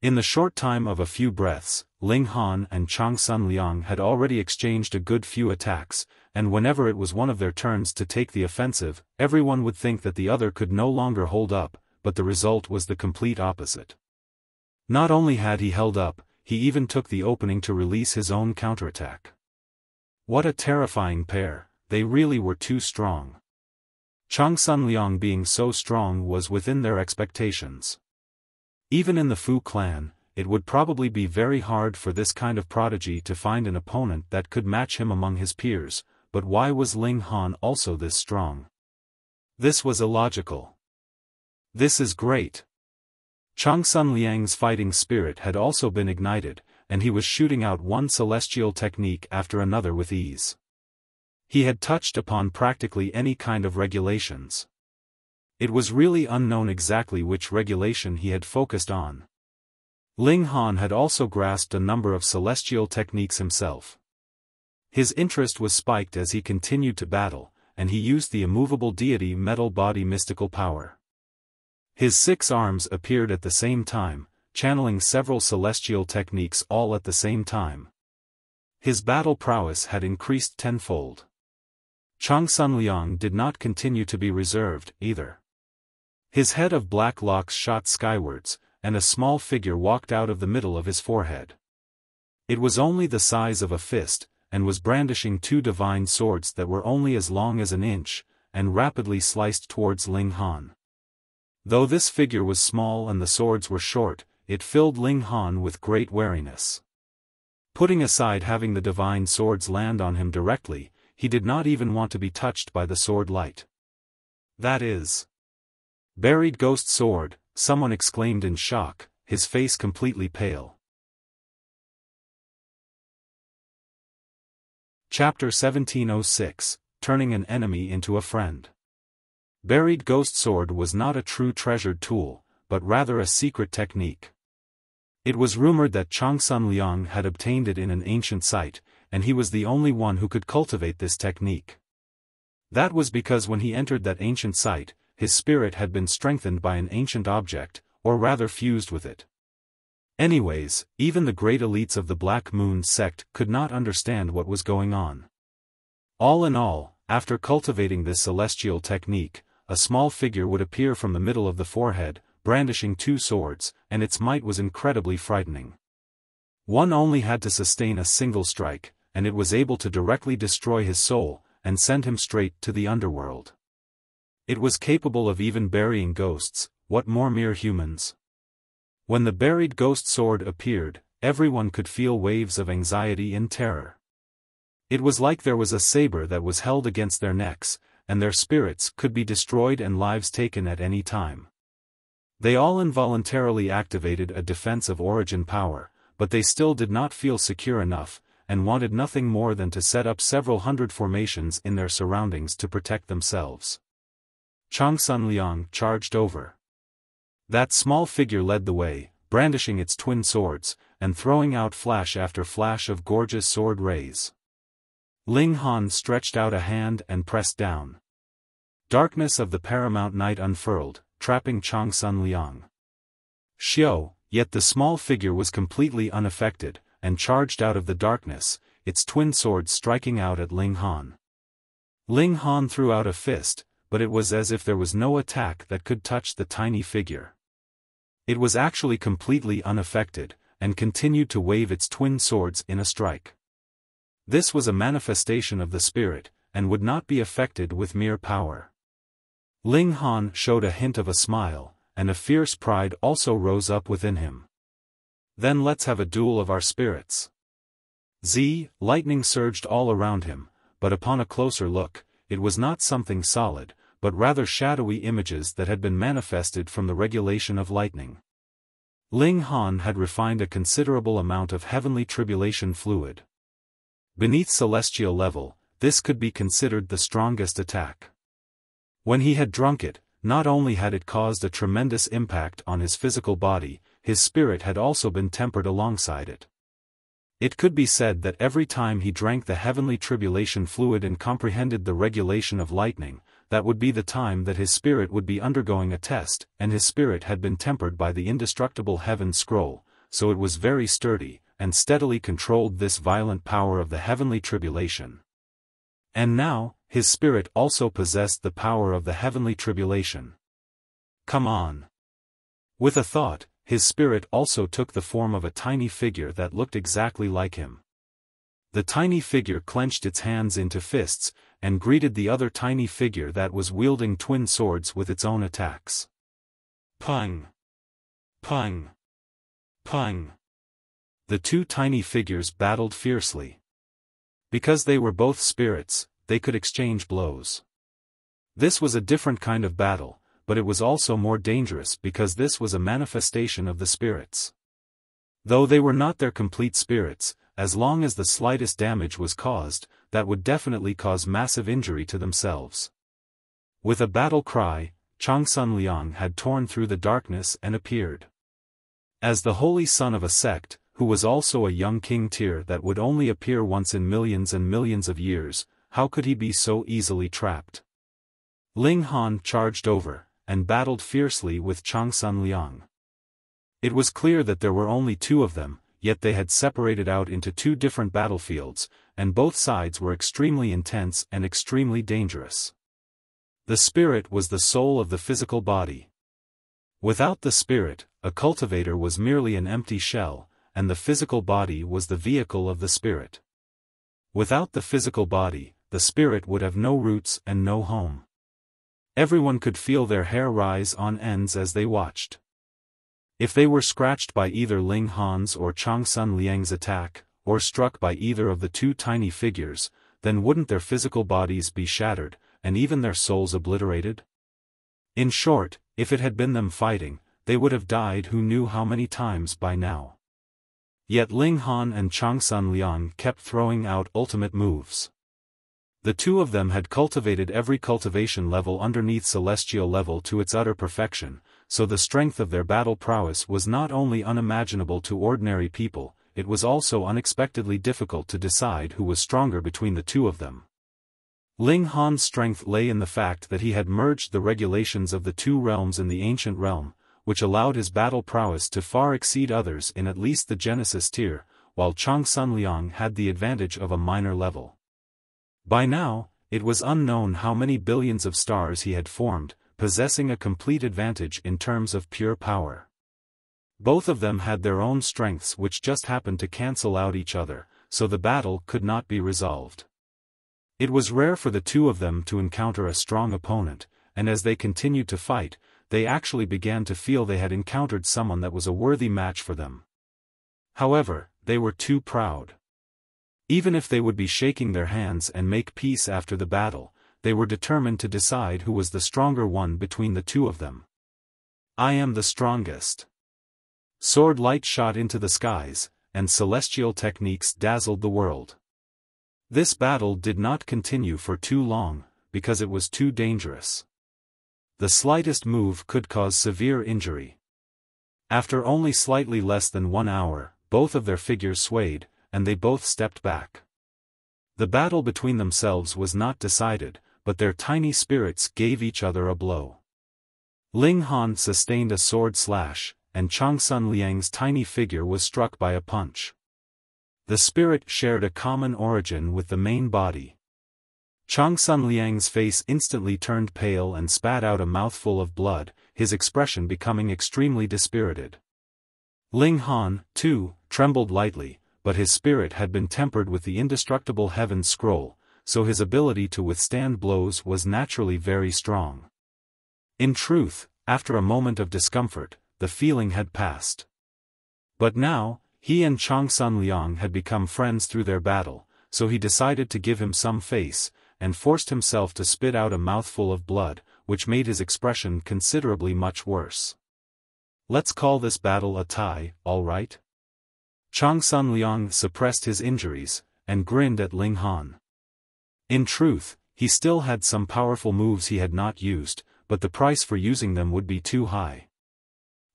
In the short time of a few breaths, Ling Han and Changsun Liang had already exchanged a good few attacks, and whenever it was one of their turns to take the offensive, everyone would think that the other could no longer hold up, but the result was the complete opposite. Not only had he held up, he even took the opening to release his own counterattack. What a terrifying pair, they really were too strong. Changsun Liang being so strong was within their expectations. Even in the Fu clan, it would probably be very hard for this kind of prodigy to find an opponent that could match him among his peers, but why was Ling Han also this strong? This was illogical. This is great. Changsun Liang's fighting spirit had also been ignited, and he was shooting out one celestial technique after another with ease. He had touched upon practically any kind of regulations. It was really unknown exactly which regulation he had focused on. Ling Han had also grasped a number of celestial techniques himself. His interest was spiked as he continued to battle, and he used the immovable deity metal body mystical power. His 6 arms appeared at the same time, channeling several celestial techniques all at the same time. His battle prowess had increased tenfold. Changsun Liang did not continue to be reserved, either. His head of black locks shot skywards, and a small figure walked out of the middle of his forehead. It was only the size of a fist, and was brandishing 2 divine swords that were only as long as an inch, and rapidly sliced towards Ling Han. Though this figure was small and the swords were short, it filled Ling Han with great wariness. Putting aside having the divine swords land on him directly, he did not even want to be touched by the sword light. That is buried ghost sword, someone exclaimed in shock, his face completely pale. Chapter 1706, Turning an Enemy into a Friend. Buried ghost sword was not a true treasured tool, but rather a secret technique. It was rumored that Changsun Liang had obtained it in an ancient site, and he was the only one who could cultivate this technique. That was because when he entered that ancient site, his spirit had been strengthened by an ancient object, or rather fused with it. Anyways, even the great elites of the Black Moon sect could not understand what was going on. All in all, after cultivating this celestial technique, a small figure would appear from the middle of the forehead, brandishing 2 swords, and its might was incredibly frightening. One only had to sustain a single strike, and it was able to directly destroy his soul, and send him straight to the underworld. It was capable of even burying ghosts, what more mere humans? When the buried ghost sword appeared, everyone could feel waves of anxiety and terror. It was like there was a saber that was held against their necks, and their spirits could be destroyed and lives taken at any time. They all involuntarily activated a defense of origin power, but they still did not feel secure enough, and wanted nothing more than to set up several hundred formations in their surroundings to protect themselves. Changsun Liang charged over. That small figure led the way, brandishing its twin swords, and throwing out flash after flash of gorgeous sword rays. Ling Han stretched out a hand and pressed down. Darkness of the paramount night unfurled, trapping Changsun Liang. Yet the small figure was completely unaffected, and charged out of the darkness, its twin swords striking out at Ling Han. Ling Han threw out a fist, but it was as if there was no attack that could touch the tiny figure. It was actually completely unaffected, and continued to wave its twin swords in a strike. This was a manifestation of the spirit, and would not be affected with mere power. Ling Han showed a hint of a smile, and a fierce pride also rose up within him. Then let's have a duel of our spirits. Lightning surged all around him, but upon a closer look, it was not something solid, but rather shadowy images that had been manifested from the regulation of lightning. Ling Han had refined a considerable amount of heavenly tribulation fluid. Beneath celestial level, this could be considered the strongest attack. When he had drunk it, not only had it caused a tremendous impact on his physical body, his spirit had also been tempered alongside it. It could be said that every time he drank the heavenly tribulation fluid and comprehended the regulation of lightning, that would be the time that his spirit would be undergoing a test, and his spirit had been tempered by the indestructible heaven scroll, so it was very sturdy, and steadily controlled this violent power of the heavenly tribulation. And now, his spirit also possessed the power of the heavenly tribulation. Come on. With a thought, his spirit also took the form of a tiny figure that looked exactly like him. The tiny figure clenched its hands into fists, and greeted the other tiny figure that was wielding twin swords with its own attacks. Pung! Pung! Pung! The two tiny figures battled fiercely. Because they were both spirits, they could exchange blows. This was a different kind of battle, but it was also more dangerous because this was a manifestation of the spirits. Though they were not their complete spirits, as long as the slightest damage was caused, that would definitely cause massive injury to themselves. With a battle cry, Changsun Liang had torn through the darkness and appeared. As the holy son of a sect, who was also a young king tier that would only appear once in millions and millions of years, how could he be so easily trapped? Ling Han charged over, and battled fiercely with Changsun Liang. It was clear that there were only two of them, yet they had separated out into two different battlefields, and both sides were extremely intense and extremely dangerous. The spirit was the soul of the physical body. Without the spirit, a cultivator was merely an empty shell, and the physical body was the vehicle of the spirit. Without the physical body, the spirit would have no roots and no home. Everyone could feel their hair rise on ends as they watched. If they were scratched by either Ling Han's or Changsun Liang's attack, or struck by either of the two tiny figures, then wouldn't their physical bodies be shattered, and even their souls obliterated? In short, if it had been them fighting, they would have died who knew how many times by now. Yet Ling Han and Changsun Liang kept throwing out ultimate moves. The two of them had cultivated every cultivation level underneath celestial level to its utter perfection, so the strength of their battle prowess was not only unimaginable to ordinary people, it was also unexpectedly difficult to decide who was stronger between the two of them. Ling Han's strength lay in the fact that he had merged the regulations of the two realms in the ancient realm, which allowed his battle prowess to far exceed others in at least the Genesis tier, while Changsun Liang had the advantage of a minor level. By now, it was unknown how many billions of stars he had formed, possessing a complete advantage in terms of pure power. Both of them had their own strengths which just happened to cancel out each other, so the battle could not be resolved. It was rare for the two of them to encounter a strong opponent, and as they continued to fight, they actually began to feel they had encountered someone that was a worthy match for them. However, they were too proud. Even if they would be shaking their hands and make peace after the battle, they were determined to decide who was the stronger one between the two of them. I am the strongest. Sword light shot into the skies, and celestial techniques dazzled the world. This battle did not continue for too long, because it was too dangerous. The slightest move could cause severe injury. After only slightly less than 1 hour, both of their figures swayed, and they both stepped back. The battle between themselves was not decided, but their tiny spirits gave each other a blow. Ling Han sustained a sword slash, and Changsun Liang's tiny figure was struck by a punch. The spirit shared a common origin with the main body. Changsun Liang's face instantly turned pale and spat out a mouthful of blood, his expression becoming extremely dispirited. Ling Han, too, trembled lightly, but his spirit had been tempered with the indestructible heaven scroll, so his ability to withstand blows was naturally very strong. In truth, after a moment of discomfort, the feeling had passed. But now, he and Changsun Liang had become friends through their battle, so he decided to give him some face, and forced himself to spit out a mouthful of blood, which made his expression considerably much worse. Let's call this battle a tie, all right? Changsun Liang suppressed his injuries, and grinned at Ling Han. In truth, he still had some powerful moves he had not used, but the price for using them would be too high.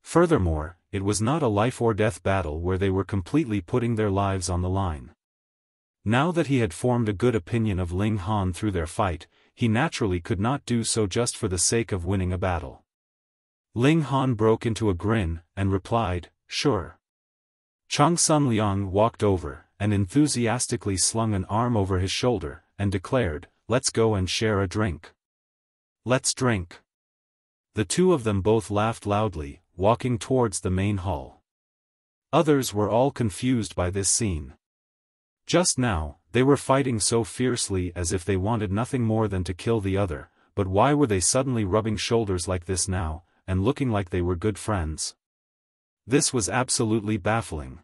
Furthermore, it was not a life-or-death battle where they were completely putting their lives on the line. Now that he had formed a good opinion of Ling Han through their fight, he naturally could not do so just for the sake of winning a battle. Ling Han broke into a grin, and replied, "Sure." Changsun Liang walked over, and enthusiastically slung an arm over his shoulder, and declared, "Let's go and share a drink." "Let's drink." The two of them both laughed loudly, walking towards the main hall. Others were all confused by this scene. Just now, they were fighting so fiercely as if they wanted nothing more than to kill the other, but why were they suddenly rubbing shoulders like this now, and looking like they were good friends? This was absolutely baffling.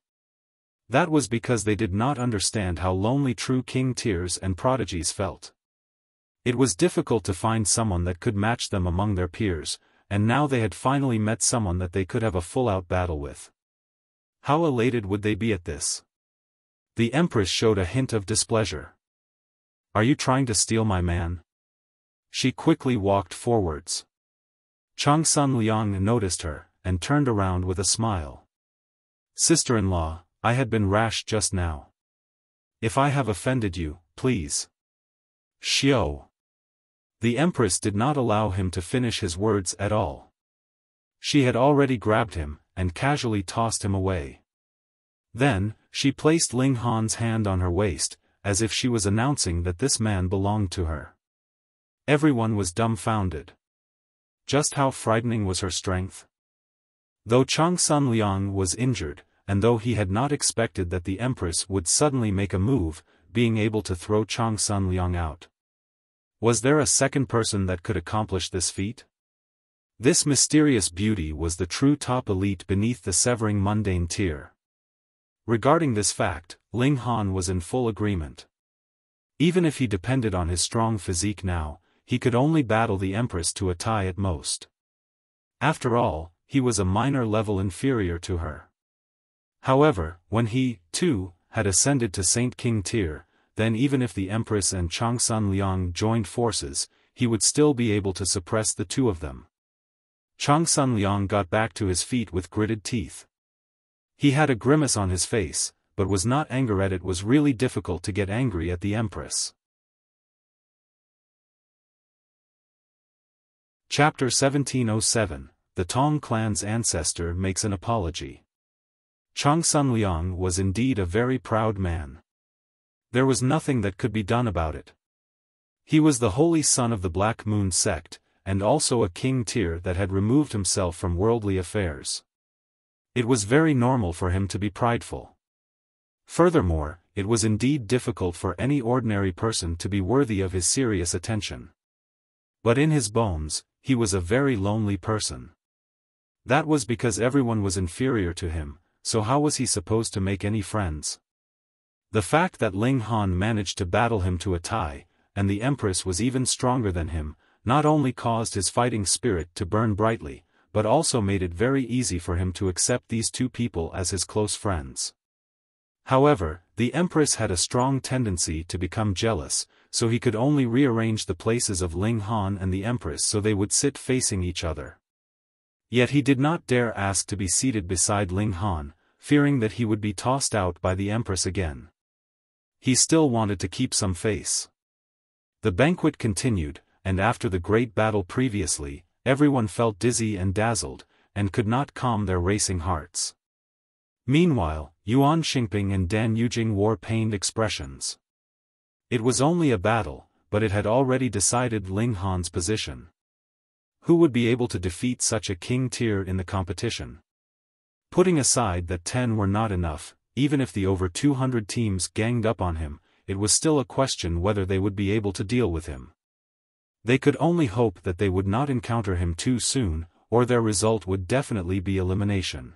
That was because they did not understand how lonely true king tiers and prodigies felt. It was difficult to find someone that could match them among their peers, and now they had finally met someone that they could have a full-out battle with. How elated would they be at this? The Empress showed a hint of displeasure. "Are you trying to steal my man?" She quickly walked forwards. Changsun Liang noticed her, and turned around with a smile. "Sister-in-law, I had been rash just now. If I have offended you, please." "Xiao." The Empress did not allow him to finish his words at all. She had already grabbed him, and casually tossed him away. Then, she placed Ling Han's hand on her waist, as if she was announcing that this man belonged to her. Everyone was dumbfounded. Just how frightening was her strength? Though Changsun Liang was injured, and though he had not expected that the Empress would suddenly make a move, being able to throw Changsun Liang out. Was there a second person that could accomplish this feat? This mysterious beauty was the true top elite beneath the severing mundane tier. Regarding this fact, Ling Han was in full agreement. Even if he depended on his strong physique now, he could only battle the Empress to a tie at most. After all, he was a minor level inferior to her. However, when he, too, had ascended to Saint King tier, then even if the Empress and Changsun Liang joined forces, he would still be able to suppress the two of them. Changsun Liang got back to his feet with gritted teeth. He had a grimace on his face, but was not angry. It was really difficult to get angry at the Empress. Chapter 1707, The Tong Clan's Ancestor Makes an Apology. Changsun Liang was indeed a very proud man. There was nothing that could be done about it. He was the holy son of the Black Moon sect, and also a king tier that had removed himself from worldly affairs. It was very normal for him to be prideful. Furthermore, it was indeed difficult for any ordinary person to be worthy of his serious attention. But in his bones, he was a very lonely person. That was because everyone was inferior to him, so how was he supposed to make any friends? The fact that Ling Han managed to battle him to a tie, and the Empress was even stronger than him, not only caused his fighting spirit to burn brightly, but also made it very easy for him to accept these two people as his close friends. However, the Empress had a strong tendency to become jealous, so he could only rearrange the places of Ling Han and the Empress so they would sit facing each other. Yet he did not dare ask to be seated beside Ling Han, fearing that he would be tossed out by the Empress again. He still wanted to keep some face. The banquet continued, and after the great battle previously, everyone felt dizzy and dazzled, and could not calm their racing hearts. Meanwhile, Yuan Xingping and Dan Yujing wore pained expressions. It was only a battle, but it had already decided Ling Han's position. Who would be able to defeat such a king tier in the competition? Putting aside that 10 were not enough, even if the over 200 teams ganged up on him, it was still a question whether they would be able to deal with him. They could only hope that they would not encounter him too soon, or their result would definitely be elimination.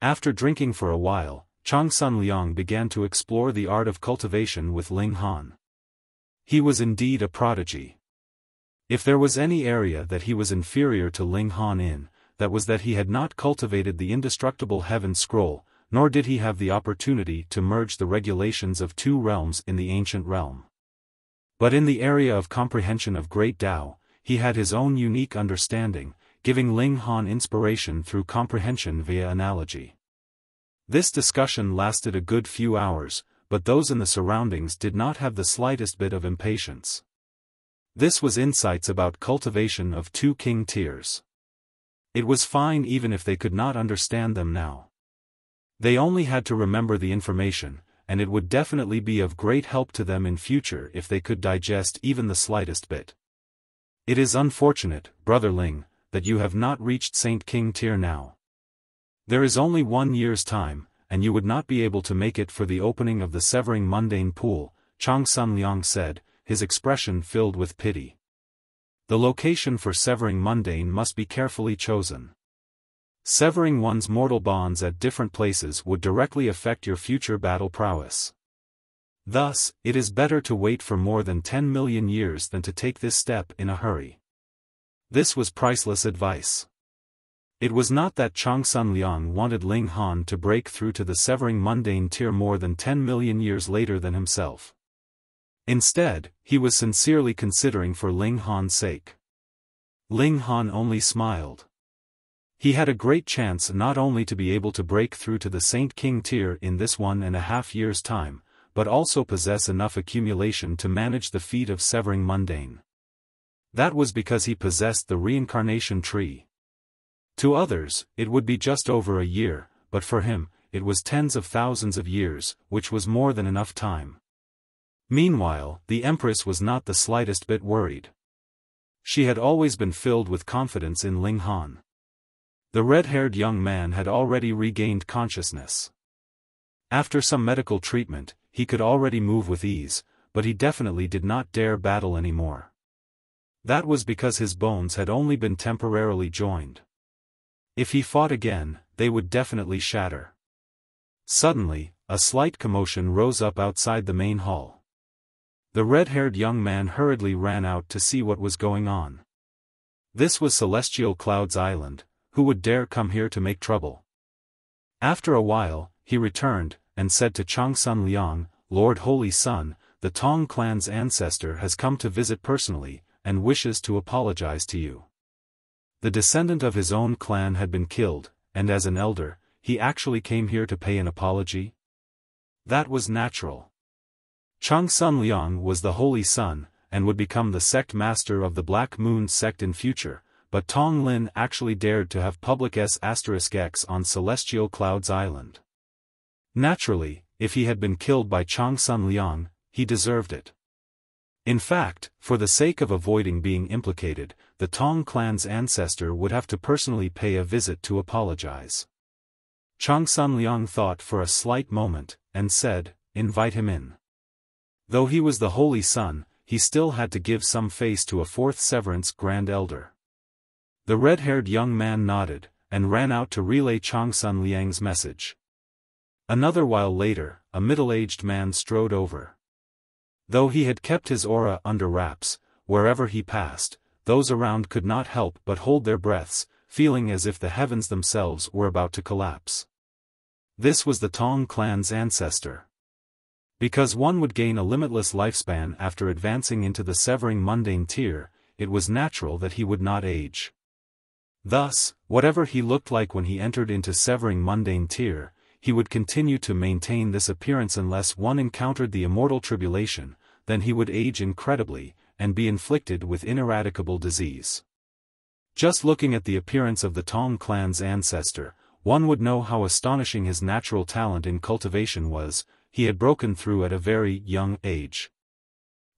After drinking for a while, Changsun Liang began to explore the art of cultivation with Ling Han. He was indeed a prodigy. If there was any area that he was inferior to Ling Han in, that was that he had not cultivated the indestructible heaven scroll, nor did he have the opportunity to merge the regulations of two realms in the ancient realm. But in the area of comprehension of Great Tao, he had his own unique understanding, giving Ling Han inspiration through comprehension via analogy. This discussion lasted a good few hours, but those in the surroundings did not have the slightest bit of impatience. This was insights about cultivation of 2 king tiers. It was fine even if they could not understand them now. They only had to remember the information, and it would definitely be of great help to them in future if they could digest even the slightest bit. It is unfortunate, Brother Ling, that you have not reached Saint King tier now. There is only 1 year's time, and you would not be able to make it for the opening of the Severing Mundane Pool, Changsun Liang said, his expression filled with pity. The location for severing mundane must be carefully chosen. Severing one's mortal bonds at different places would directly affect your future battle prowess. Thus, it is better to wait for more than 10 million years than to take this step in a hurry. This was priceless advice. It was not that Changsun Liang wanted Ling Han to break through to the Severing Mundane tier more than 10 million years later than himself. Instead, he was sincerely considering for Ling Han's sake. Ling Han only smiled. He had a great chance not only to be able to break through to the Saint King tier in this 1.5 years' time, but also possess enough accumulation to manage the feat of severing mundane. That was because he possessed the reincarnation tree. To others, it would be just over a year, but for him, it was tens of thousands of years, which was more than enough time. Meanwhile, the Empress was not the slightest bit worried. She had always been filled with confidence in Ling Han. The red-haired young man had already regained consciousness. After some medical treatment, he could already move with ease, but he definitely did not dare battle anymore. That was because his bones had only been temporarily joined. If he fought again, they would definitely shatter. Suddenly, a slight commotion rose up outside the main hall. The red-haired young man hurriedly ran out to see what was going on. This was Celestial Cloud's island. Who would dare come here to make trouble? After a while, he returned, and said to Changsun Liang, Lord Holy Sun, the Tong Clan's ancestor has come to visit personally, and wishes to apologize to you. The descendant of his own clan had been killed, and as an elder, he actually came here to pay an apology? That was natural. Changsun Liang was the Holy Sun, and would become the sect master of the Black Moon sect in future, but Tong Lin actually dared to have public **X on Celestial Cloud's island. Naturally, if he had been killed by Changsun Liang, he deserved it. In fact, for the sake of avoiding being implicated, the Tong Clan's ancestor would have to personally pay a visit to apologize. Changsun Liang thought for a slight moment, and said, invite him in. Though he was the Holy Sun, he still had to give some face to a fourth Severance Grand Elder. The red-haired young man nodded, and ran out to relay Changsun Liang's message. Another while later, a middle-aged man strode over. Though he had kept his aura under wraps, wherever he passed, those around could not help but hold their breaths, feeling as if the heavens themselves were about to collapse. This was the Tong Clan's ancestor. Because one would gain a limitless lifespan after advancing into the Severing Mundane tier, it was natural that he would not age. Thus, whatever he looked like when he entered into Severing Mundane tier, he would continue to maintain this appearance unless one encountered the immortal tribulation, then he would age incredibly, and be inflicted with ineradicable disease. Just looking at the appearance of the Tong Clan's ancestor, one would know how astonishing his natural talent in cultivation was. He had broken through at a very young age.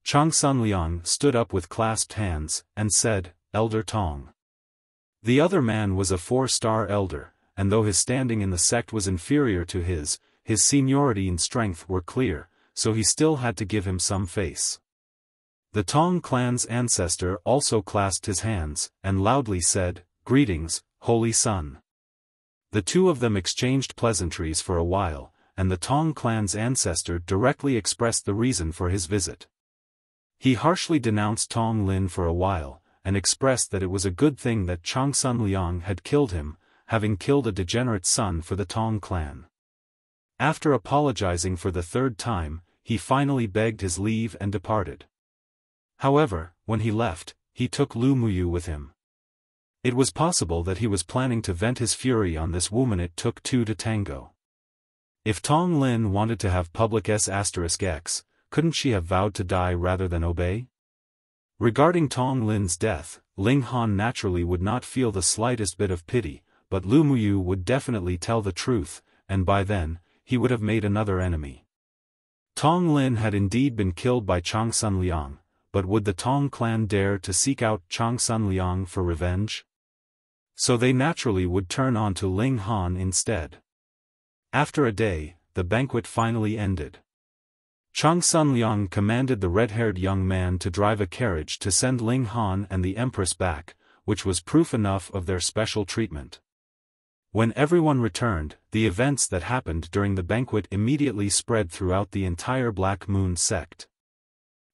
Changsun Liang stood up with clasped hands, and said, Elder Tong. The other man was a 4-star elder, and though his standing in the sect was inferior to his seniority and strength were clear, so he still had to give him some face. The Tong Clan's ancestor also clasped his hands, and loudly said, Greetings, Holy Sun. The two of them exchanged pleasantries for a while, and the Tong Clan's ancestor directly expressed the reason for his visit. He harshly denounced Tong Lin for a while, and expressed that it was a good thing that Changsun Liang had killed him, having killed a degenerate son for the Tong Clan. After apologizing for the 3rd time, he finally begged his leave and departed. However, when he left, he took Lu Muyu with him. It was possible that he was planning to vent his fury on this woman. It took 2 to tango. If Tong Lin wanted to have public **X, couldn't she have vowed to die rather than obey? Regarding Tong Lin's death, Ling Han naturally would not feel the slightest bit of pity, but Lu Muyu would definitely tell the truth, and by then, he would have made another enemy. Tong Lin had indeed been killed by Changsun Liang, but would the Tong clan dare to seek out Changsun Liang for revenge? So they naturally would turn on to Ling Han instead. After a day, the banquet finally ended. Changsun Liang commanded the red-haired young man to drive a carriage to send Ling Han and the Empress back, which was proof enough of their special treatment. When everyone returned, the events that happened during the banquet immediately spread throughout the entire Black Moon sect.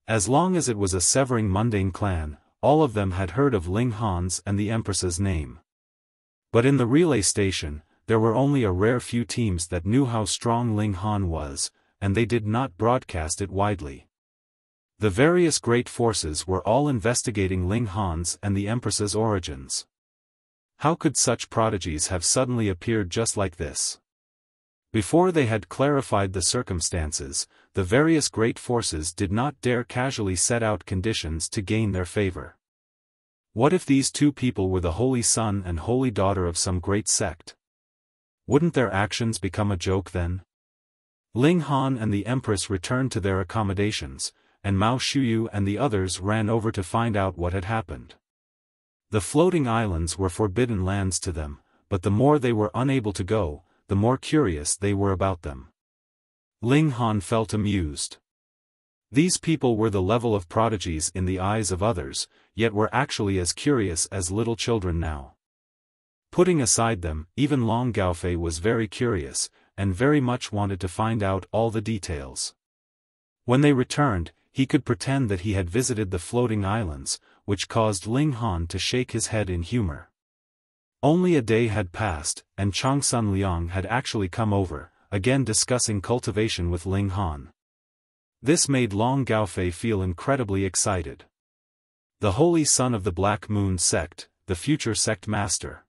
As long as it was a severing mundane clan, all of them had heard of Ling Han's and the Empress's name. But in the relay station, there were only a rare few teams that knew how strong Ling Han was, and they did not broadcast it widely. The various great forces were all investigating Ling Han's and the Empress's origins. How could such prodigies have suddenly appeared just like this? Before they had clarified the circumstances, the various great forces did not dare casually set out conditions to gain their favor. What if these two people were the holy son and holy daughter of some great sect? Wouldn't their actions become a joke then? Ling Han and the Empress returned to their accommodations, and Mao Shuyu and the others ran over to find out what had happened. The floating islands were forbidden lands to them, but the more they were unable to go, the more curious they were about them. Ling Han felt amused. These people were the level of prodigies in the eyes of others, yet were actually as curious as little children now. Putting aside them, even Long Gaofei was very curious, and very much wanted to find out all the details. When they returned, he could pretend that he had visited the floating islands, which caused Ling Han to shake his head in humor. Only a day had passed, and Changsun Liang had actually come over, again discussing cultivation with Ling Han. This made Long Gaofei feel incredibly excited. The holy son of the Black Moon sect, the future sect master.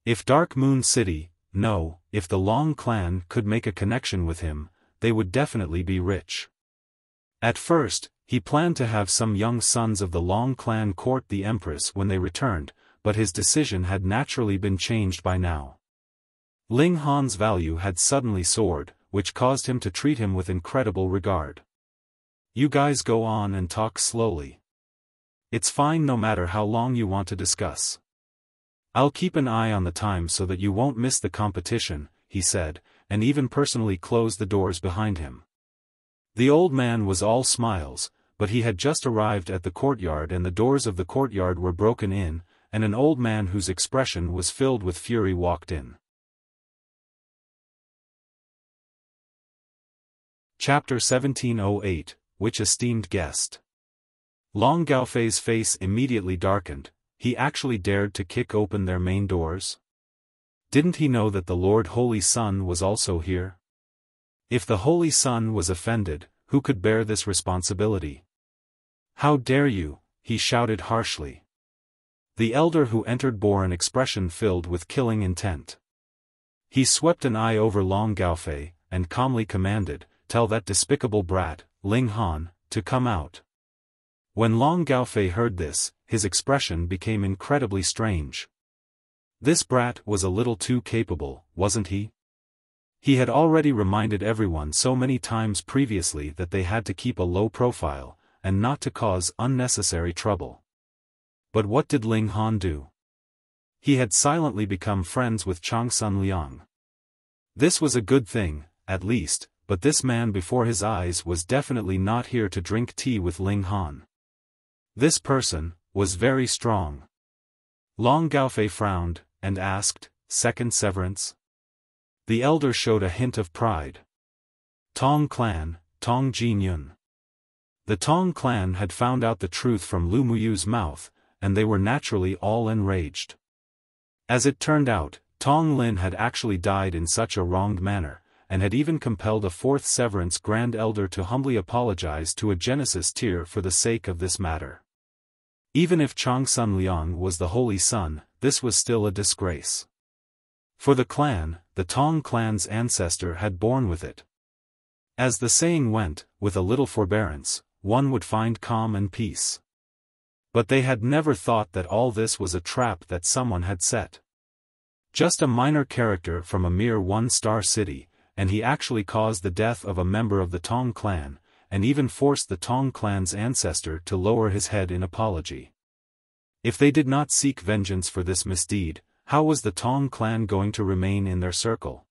If Dark Moon City, no, if the Long clan could make a connection with him, they would definitely be rich. At first, he planned to have some young sons of the Long clan court the Empress when they returned, but his decision had naturally been changed by now. Ling Han's value had suddenly soared, which caused him to treat him with incredible regard. You guys go on and talk slowly. It's fine no matter how long you want to discuss. I'll keep an eye on the time so that you won't miss the competition, he said, and even personally closed the doors behind him. The old man was all smiles, but he had just arrived at the courtyard and the doors of the courtyard were broken in, and an old man whose expression was filled with fury walked in. Chapter 1708, Which Esteemed Guest? Long Gaofei's face immediately darkened. He actually dared to kick open their main doors? Didn't he know that the Lord Holy Sun was also here? If the Holy Sun was offended, who could bear this responsibility? How dare you, he shouted harshly. The elder who entered bore an expression filled with killing intent. He swept an eye over Long Gaofei, and calmly commanded, "Tell that despicable brat, Ling Han, to come out." When Long Gaofei heard this, his expression became incredibly strange. This brat was a little too capable, wasn't he? He had already reminded everyone so many times previously that they had to keep a low profile, and not to cause unnecessary trouble. But what did Ling Han do? He had silently become friends with Changsun Liang. This was a good thing, at least, but this man before his eyes was definitely not here to drink tea with Ling Han. This person was very strong. Long Gaofei frowned, and asked, "Second severance?" The elder showed a hint of pride. Tong Clan, Tong Jinyun. The Tong Clan had found out the truth from Lu Muyu's mouth, and they were naturally all enraged. As it turned out, Tong Lin had actually died in such a wronged manner, and had even compelled a fourth severance Grand Elder to humbly apologize to a Genesis tier for the sake of this matter. Even if Changsun Liang was the Holy Son, this was still a disgrace. For the clan, the Tong clan's ancestor had borne with it. As the saying went, with a little forbearance, one would find calm and peace. But they had never thought that all this was a trap that someone had set. Just a minor character from a mere one-star city, and he actually caused the death of a member of the Tong Clan, and even forced the Tong Clan's ancestor to lower his head in apology. If they did not seek vengeance for this misdeed, how was the Tong Clan going to remain in their circle?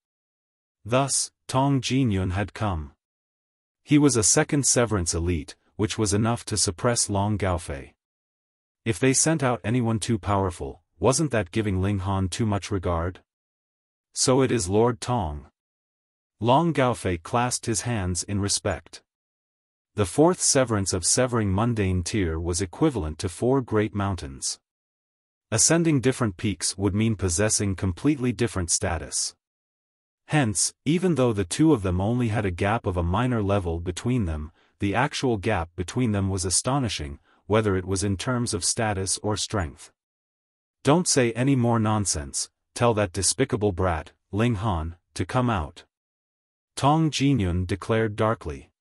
Thus, Tong Jinyun had come. He was a second severance elite, which was enough to suppress Long Gaofei. If they sent out anyone too powerful, wasn't that giving Ling Han too much regard? So it is Lord Tong. Long Gaofei clasped his hands in respect. The fourth severance of severing mundane tier was equivalent to 4 great mountains. Ascending different peaks would mean possessing completely different status. Hence, even though the two of them only had a gap of a minor level between them, the actual gap between them was astonishing, whether it was in terms of status or strength. Don't say any more nonsense, tell that despicable brat, Ling Han, to come out. Tong Jinyun declared darkly.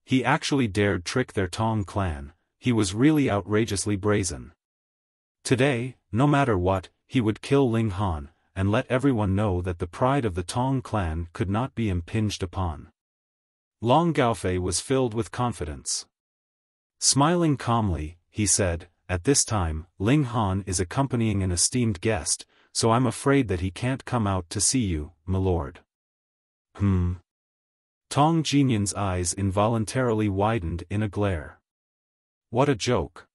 He actually dared trick their Tong Clan, he was really outrageously brazen. Today, no matter what, he would kill Ling Han, and let everyone know that the pride of the Tong Clan could not be impinged upon. Long Gaofei was filled with confidence. Smiling calmly, he said, "At this time, Ling Han is accompanying an esteemed guest, so I'm afraid that he can't come out to see you, my lord." Tong Jinyun's eyes involuntarily widened in a glare. What a joke.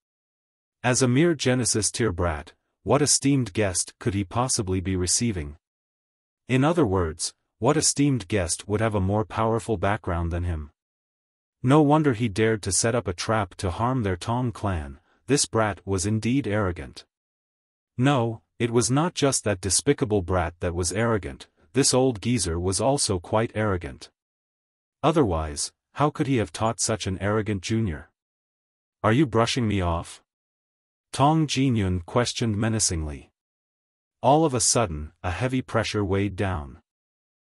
As a mere Genesis tier brat, what esteemed guest could he possibly be receiving? In other words, what esteemed guest would have a more powerful background than him? No wonder he dared to set up a trap to harm their Tong Clan, this brat was indeed arrogant. No, it was not just that despicable brat that was arrogant, this old geezer was also quite arrogant. Otherwise, how could he have taught such an arrogant junior? Are you brushing me off? Tong Jinyun questioned menacingly. All of a sudden, a heavy pressure weighed down.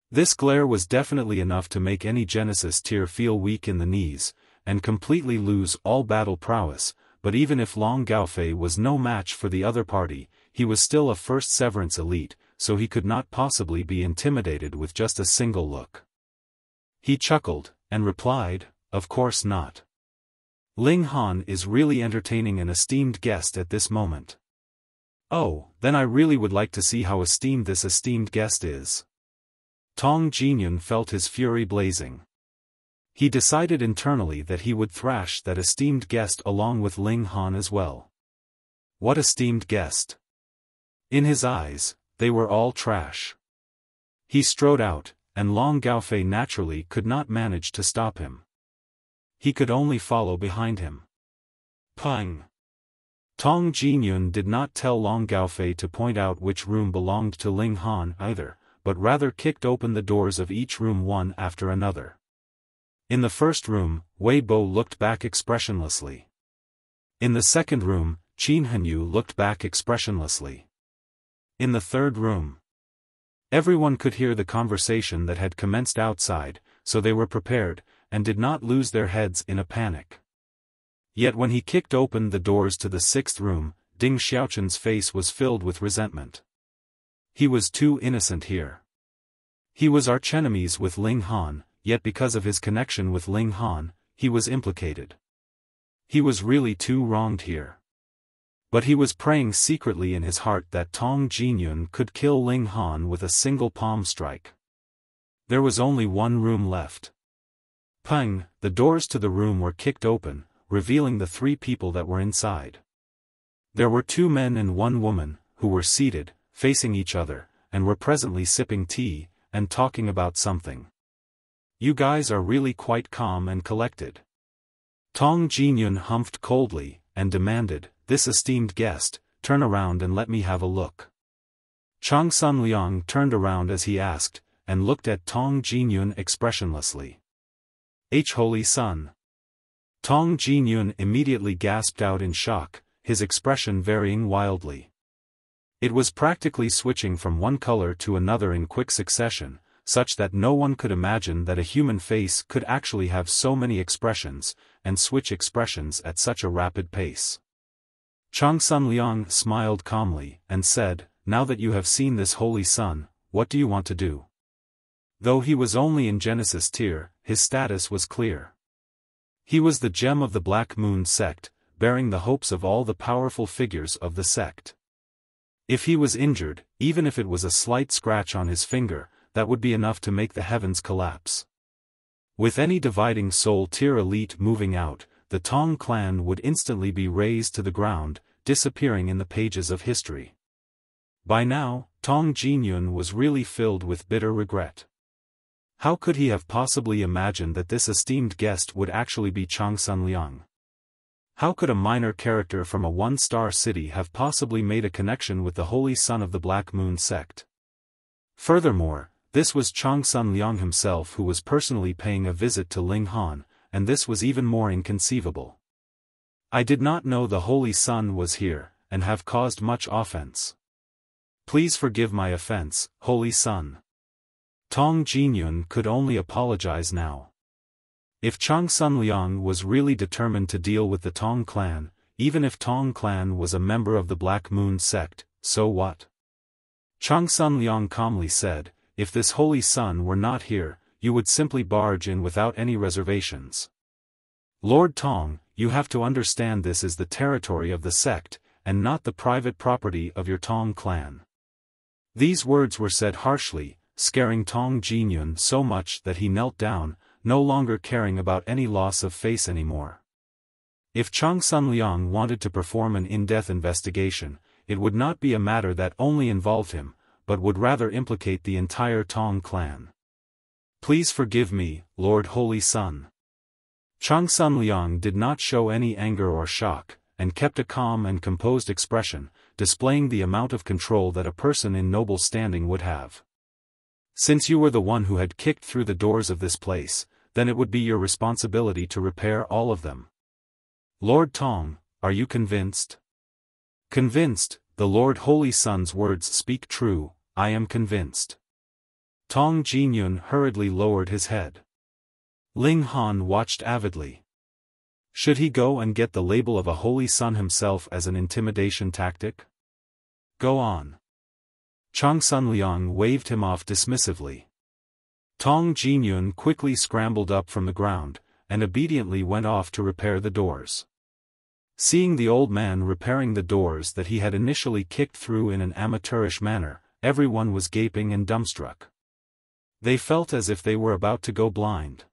This glare was definitely enough to make any Genesis tier feel weak in the knees, and completely lose all battle prowess, but even if Long Gaofei was no match for the other party, he was still a first severance elite, so he could not possibly be intimidated with just a single look. He chuckled, and replied, "Of course not. Ling Han is really entertaining an esteemed guest at this moment. Oh, then I really would like to see how esteemed this esteemed guest is." Tong Jinyun felt his fury blazing. He decided internally that he would thrash that esteemed guest along with Ling Han as well. What esteemed guest? In his eyes, they were all trash. He strode out, and Long Gaofei naturally could not manage to stop him. He could only follow behind him. Pang! Tong Jinyun did not tell Long Gaofei to point out which room belonged to Ling Han either, but rather kicked open the doors of each room one after another. In the first room, Wei Bo looked back expressionlessly. In the second room, Qin Hanyu looked back expressionlessly. In the third room, everyone could hear the conversation that had commenced outside, so they were prepared, and did not lose their heads in a panic. Yet when he kicked open the doors to the sixth room, Ding Xiaochen's face was filled with resentment. He was too innocent here. He was archenemies with Ling Han, yet because of his connection with Ling Han, he was implicated. He was really too wronged here. But he was praying secretly in his heart that Tong Jinyun could kill Ling Han with a single palm strike. There was only one room left. Pang! The doors to the room were kicked open, revealing the 3 people that were inside. There were 2 men and 1 woman, who were seated, facing each other, and were presently sipping tea, and talking about something. You guys are really quite calm and collected. Tong Jinyun humphed coldly, and demanded, "This esteemed guest, turn around and let me have a look." Changsun Liang turned around as he asked, and looked at Tong Jinyun expressionlessly. Holy Sun! Tong Jinyun immediately gasped out in shock, his expression varying wildly. It was practically switching from one color to another in quick succession, such that no one could imagine that a human face could actually have so many expressions, and switch expressions at such a rapid pace. Changsun Liang smiled calmly, and said, "Now that you have seen this holy sun, what do you want to do?" Though he was only in Genesis tier, his status was clear. He was the gem of the Black Moon sect, bearing the hopes of all the powerful figures of the sect. If he was injured, even if it was a slight scratch on his finger, that would be enough to make the heavens collapse. With any dividing soul tier elite moving out, the Tong Clan would instantly be razed to the ground, disappearing in the pages of history. By now, Tong Jinyun was really filled with bitter regret. How could he have possibly imagined that this esteemed guest would actually be Changsun Liang? How could a minor character from a one-star city have possibly made a connection with the holy son of the Black Moon sect? Furthermore, this was Changsun Liang himself who was personally paying a visit to Ling, and this was even more inconceivable. I did not know the holy son was here, and have caused much offense. Please forgive my offense, holy son. Tong Jinyun could only apologize now. If Changsun Liang was really determined to deal with the Tong Clan, even if Tong Clan was a member of the Black Moon sect, so what? Changsun Liang calmly said, "If this holy son were not here, you would simply barge in without any reservations. Lord Tong, you have to understand this is the territory of the sect, and not the private property of your Tong Clan." These words were said harshly, scaring Tong Jinyun so much that he knelt down, no longer caring about any loss of face anymore. If Changsun Liang wanted to perform an in-depth investigation, it would not be a matter that only involved him, but would rather implicate the entire Tong Clan. "Please forgive me, Lord Holy Son." Changsun Liang did not show any anger or shock, and kept a calm and composed expression, displaying the amount of control that a person in noble standing would have. "Since you were the one who had kicked through the doors of this place, then it would be your responsibility to repair all of them. Lord Tong, are you convinced?" "Convinced, the Lord Holy Son's words speak true, I am convinced." Tong Jinyun hurriedly lowered his head. Ling watched avidly. Should he go and get the label of a holy son himself as an intimidation tactic? "Go on." Changsun Liang waved him off dismissively. Tong Jinyun quickly scrambled up from the ground, and obediently went off to repair the doors. Seeing the old man repairing the doors that he had initially kicked through in an amateurish manner, everyone was gaping and dumbstruck. They felt as if they were about to go blind.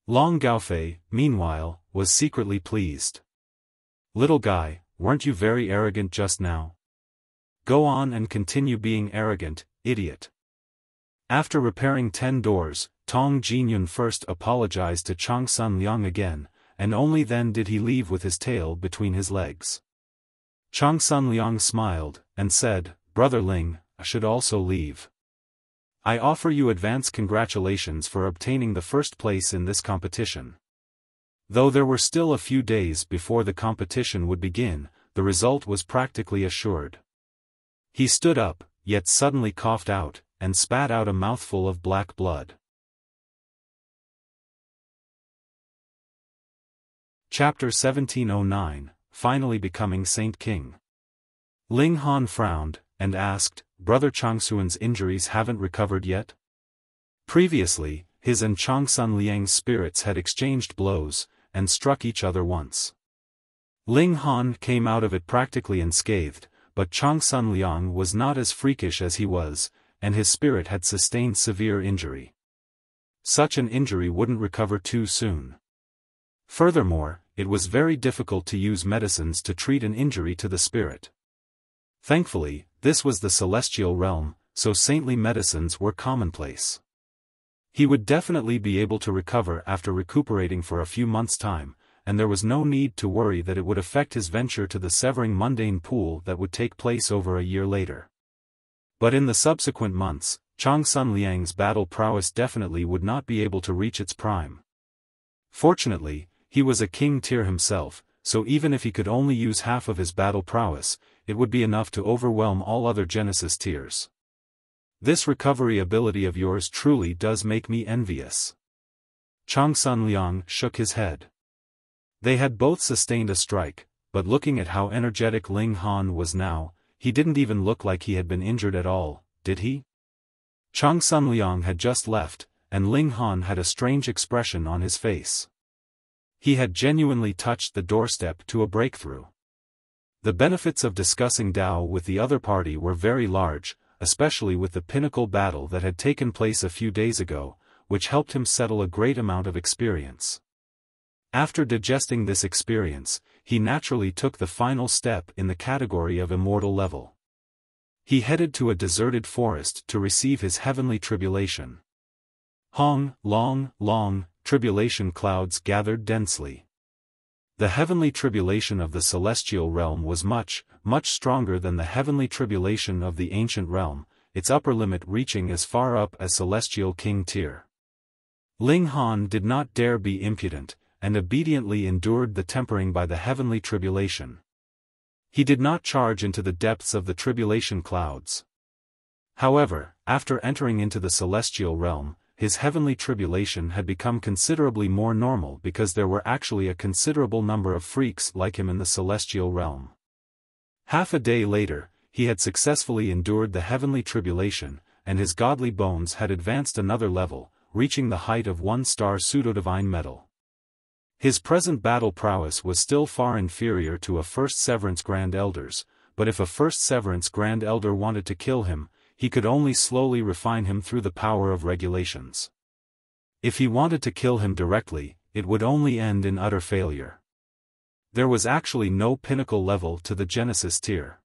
Long Gaofei, meanwhile, was secretly pleased. "Little guy, weren't you very arrogant just now? Go on and continue being arrogant, idiot." After repairing 10 doors, Tong Jinyun first apologized to Changsun Liang again, and only then did he leave with his tail between his legs. Changsun Liang smiled, and said, "Brother Ling, I should also leave. I offer you advance congratulations for obtaining the first place in this competition." Though there were still a few days before the competition would begin, the result was practically assured. He stood up, yet suddenly coughed out, and spat out a mouthful of black blood. Chapter 1709, Finally Becoming Saint King. Ling frowned, and asked, "Brother Changsun's injuries haven't recovered yet?" Previously, his and Changsun Liang's spirits had exchanged blows, and struck each other once. Ling came out of it practically unscathed, but Changsun Liang was not as freakish as he was, and his spirit had sustained severe injury. Such an injury wouldn't recover too soon. Furthermore, it was very difficult to use medicines to treat an injury to the spirit. Thankfully, this was the celestial realm, so saintly medicines were commonplace. He would definitely be able to recover after recuperating for a few months' time, and there was no need to worry that it would affect his venture to the severing mundane pool that would take place over a year later. But in the subsequent months, Changsun Liang's battle prowess definitely would not be able to reach its prime. Fortunately, he was a king tier himself, so even if he could only use half of his battle prowess, it would be enough to overwhelm all other Genesis tiers. This recovery ability of yours truly does make me envious. Changsun Liang shook his head. They had both sustained a strike, but looking at how energetic Ling Han was now, he didn't even look like he had been injured at all, did he? Changsun Liang had just left, and Ling Han had a strange expression on his face. He had genuinely touched the doorstep to a breakthrough. The benefits of discussing Dao with the other party were very large, especially with the pinnacle battle that had taken place a few days ago, which helped him settle a great amount of experience. After digesting this experience, he naturally took the final step in the category of immortal level. He headed to a deserted forest to receive his heavenly tribulation. Long tribulation clouds gathered densely. The heavenly tribulation of the celestial realm was much stronger than the heavenly tribulation of the ancient realm, its upper limit reaching as far up as celestial king tier. Ling Han did not dare be impudent, and obediently endured the tempering by the heavenly tribulation. He did not charge into the depths of the tribulation clouds. However, after entering into the celestial realm, his heavenly tribulation had become considerably more normal because there were actually a considerable number of freaks like him in the celestial realm. Half a day later, he had successfully endured the heavenly tribulation, and his godly bones had advanced another level, reaching the height of 1-star pseudo-divine metal. His present battle prowess was still far inferior to a First Severance Grand Elder's, but if a First Severance Grand Elder wanted to kill him, he could only slowly refine him through the power of regulations. If he wanted to kill him directly, it would only end in utter failure. There was actually no pinnacle level to the Genesis tier.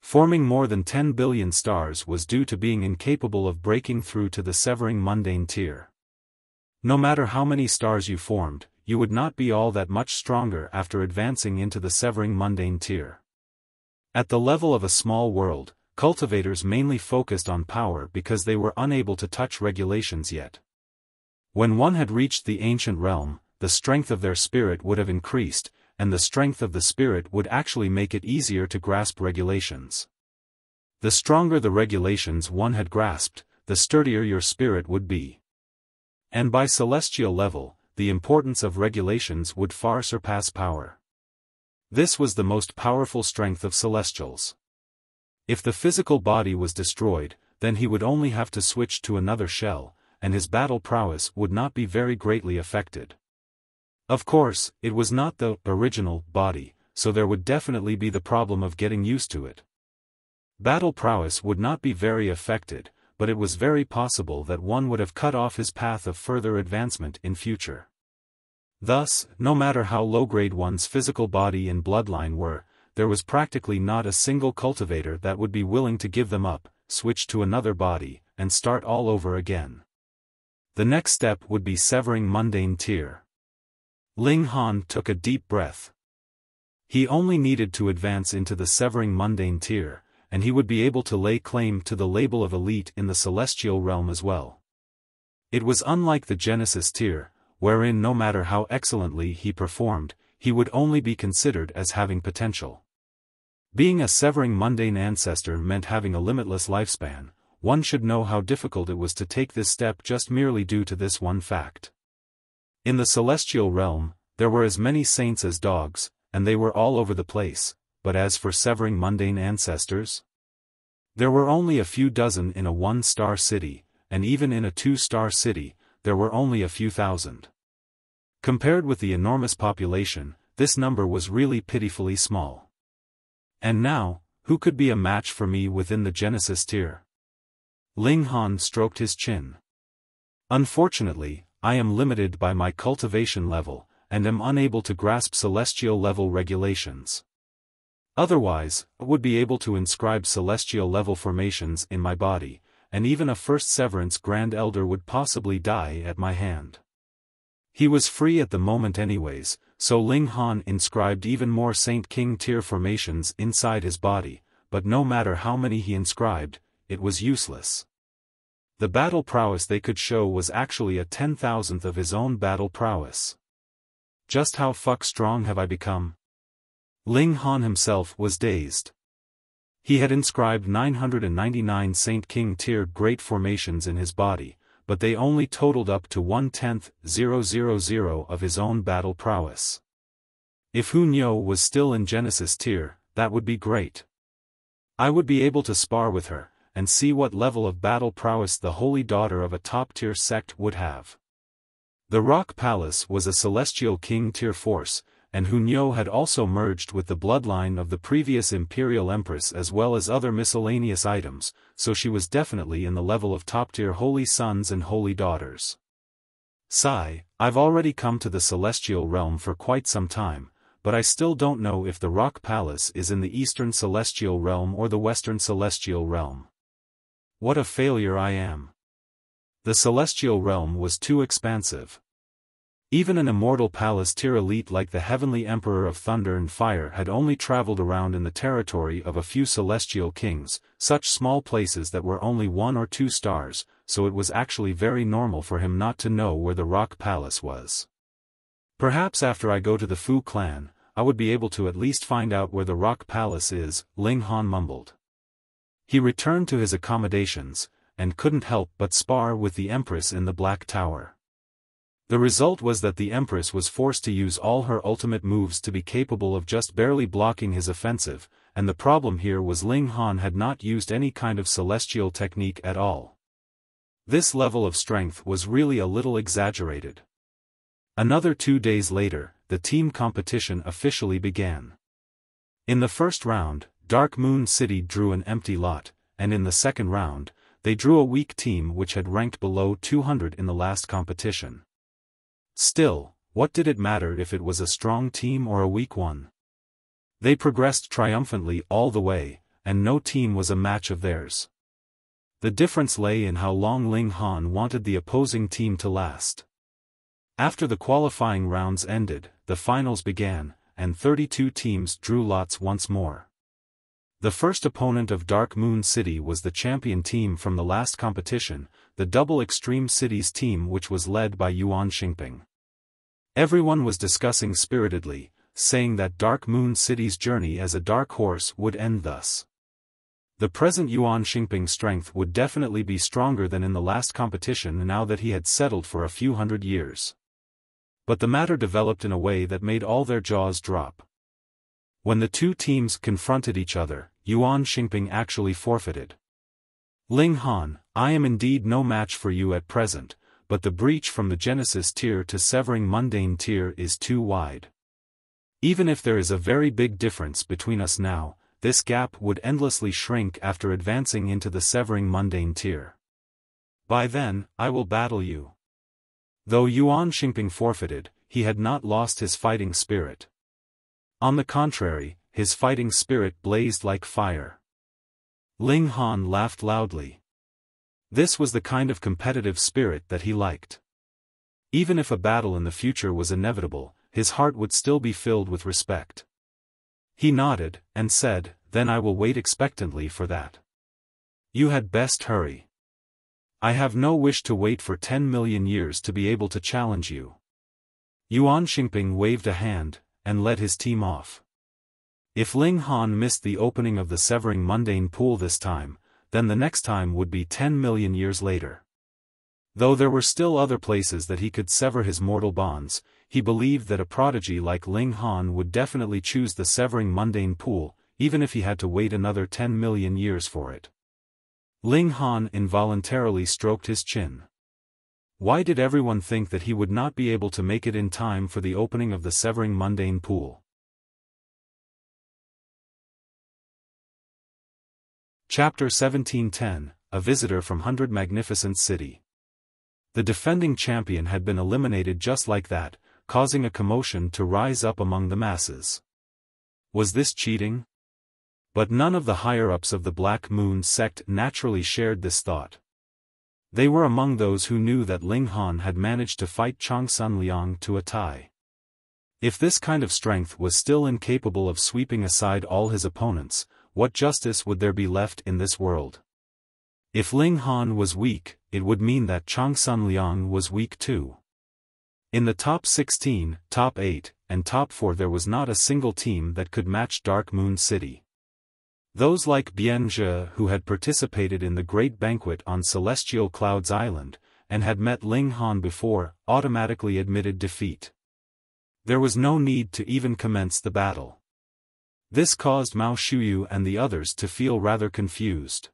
Forming more than 10 billion stars was due to being incapable of breaking through to the severing mundane tier. No matter how many stars you formed, you would not be all that much stronger after advancing into the severing mundane tier. At the level of a small world, cultivators mainly focused on power because they were unable to touch regulations yet. When one had reached the ancient realm, the strength of their spirit would have increased, and the strength of the spirit would actually make it easier to grasp regulations. The stronger the regulations one had grasped, the sturdier your spirit would be. And by celestial level, the importance of regulations would far surpass power. This was the most powerful strength of celestials. If the physical body was destroyed, then he would only have to switch to another shell, and his battle prowess would not be very greatly affected. Of course, it was not the original body, so there would definitely be the problem of getting used to it. Battle prowess would not be very affected, but it was very possible that one would have cut off his path of further advancement in future. Thus, no matter how low-grade one's physical body and bloodline were, there was practically not a single cultivator that would be willing to give them up, switch to another body, and start all over again. The next step would be severing mundane tier. Ling Han took a deep breath. He only needed to advance into the severing mundane tier, and he would be able to lay claim to the label of elite in the celestial realm as well. It was unlike the Genesis tier, wherein no matter how excellently he performed, he would only be considered as having potential. Being a severing mundane ancestor meant having a limitless lifespan. One should know how difficult it was to take this step just merely due to this one fact. In the celestial realm, there were as many saints as dogs, and they were all over the place, but as for severing mundane ancestors? There were only a few dozen in a 1-star city, and even in a 2-star city, there were only a few thousand. Compared with the enormous population, this number was really pitifully small. And now, who could be a match for me within the Genesis tier? Ling Han stroked his chin. Unfortunately, I am limited by my cultivation level, and am unable to grasp celestial level regulations. Otherwise, I would be able to inscribe celestial level formations in my body, and even a First Severance Grand Elder would possibly die at my hand. He was free at the moment anyways, so Ling Han inscribed even more Saint King tier formations inside his body, but no matter how many he inscribed, it was useless. The battle prowess they could show was actually a 10,000th of his own battle prowess. Just how strong have I become? Ling Han himself was dazed. He had inscribed 999 Saint King tier great formations in his body, but they only totaled up to 1/10,000 of his own battle prowess. If Hunyo was still in Genesis tier, that would be great. I would be able to spar with her, and see what level of battle prowess the holy daughter of a top-tier sect would have. The Rock Palace was a celestial king tier force, and Hunyo had also merged with the bloodline of the previous imperial empress as well as other miscellaneous items, so she was definitely in the level of top-tier holy sons and holy daughters. Sigh, I've already come to the celestial realm for quite some time, but I still don't know if the Rock Palace is in the Eastern Celestial Realm or the Western Celestial Realm. What a failure I am. The Celestial Realm was too expansive. Even an immortal palace tier elite like the Heavenly Emperor of Thunder and Fire had only traveled around in the territory of a few celestial kings, such small places that were only 1 or 2 stars, so it was actually very normal for him not to know where the Rock Palace was. Perhaps after I go to the Fu clan, I would be able to at least find out where the Rock Palace is, Ling Han mumbled. He returned to his accommodations, and couldn't help but spar with the Empress in the Black Tower. The result was that the Empress was forced to use all her ultimate moves to be capable of just barely blocking his offensive, and the problem here was Ling Han had not used any kind of celestial technique at all. This level of strength was really a little exaggerated. Another 2 days later, the team competition officially began. In the first round, Dark Moon City drew an empty lot, and in the second round, they drew a weak team which had ranked below 200 in the last competition. Still, what did it matter if it was a strong team or a weak one? They progressed triumphantly all the way, and no team was a match of theirs. The difference lay in how long Ling Han wanted the opposing team to last. After the qualifying rounds ended, the finals began, and 32 teams drew lots once more. The first opponent of Dark Moon City was the champion team from the last competition, the Double Extreme Cities team which was led by Yuan Xingping. Everyone was discussing spiritedly, saying that Dark Moon City's journey as a dark horse would end thus. The present Yuan Xingping's strength would definitely be stronger than in the last competition now that he had settled for a few hundred years. But the matter developed in a way that made all their jaws drop. When the two teams confronted each other, Yuan Xingping actually forfeited. Ling Han, I am indeed no match for you at present, but the breach from the Genesis tier to Severing Mundane tier is too wide. Even if there is a very big difference between us now, this gap would endlessly shrink after advancing into the Severing Mundane tier. By then, I will battle you. Though Yuan Xingping forfeited, he had not lost his fighting spirit. On the contrary, his fighting spirit blazed like fire. Ling Han laughed loudly. This was the kind of competitive spirit that he liked. Even if a battle in the future was inevitable, his heart would still be filled with respect. He nodded, and said, "Then I will wait expectantly for that. You had best hurry. I have no wish to wait for 10 million years to be able to challenge you." Yuan Xingping waved a hand, and led his team off. If Ling Han missed the opening of the Severing Mundane pool this time, then the next time would be 10 million years later. Though there were still other places that he could sever his mortal bonds, he believed that a prodigy like Ling Han would definitely choose the Severing Mundane pool, even if he had to wait another 10 million years for it. Ling Han involuntarily stroked his chin. Why did everyone think that he would not be able to make it in time for the opening of the Severing Mundane pool? Chapter 1710, A Visitor from Hundred Magnificence City. The defending champion had been eliminated just like that, causing a commotion to rise up among the masses. Was this cheating? But none of the higher-ups of the Black Moon sect naturally shared this thought. They were among those who knew that Ling Han had managed to fight Changsun Liang to a tie. If this kind of strength was still incapable of sweeping aside all his opponents, what justice would there be left in this world? If Ling Han was weak, it would mean that Changsun Liang was weak too. In the top 16, top 8, and top 4 there was not a single team that could match Dark Moon City. Those like Bianzhe who had participated in the Great Banquet on Celestial Clouds Island, and had met Ling Han before, automatically admitted defeat. There was no need to even commence the battle. This caused Mao Shuyu and the others to feel rather confused.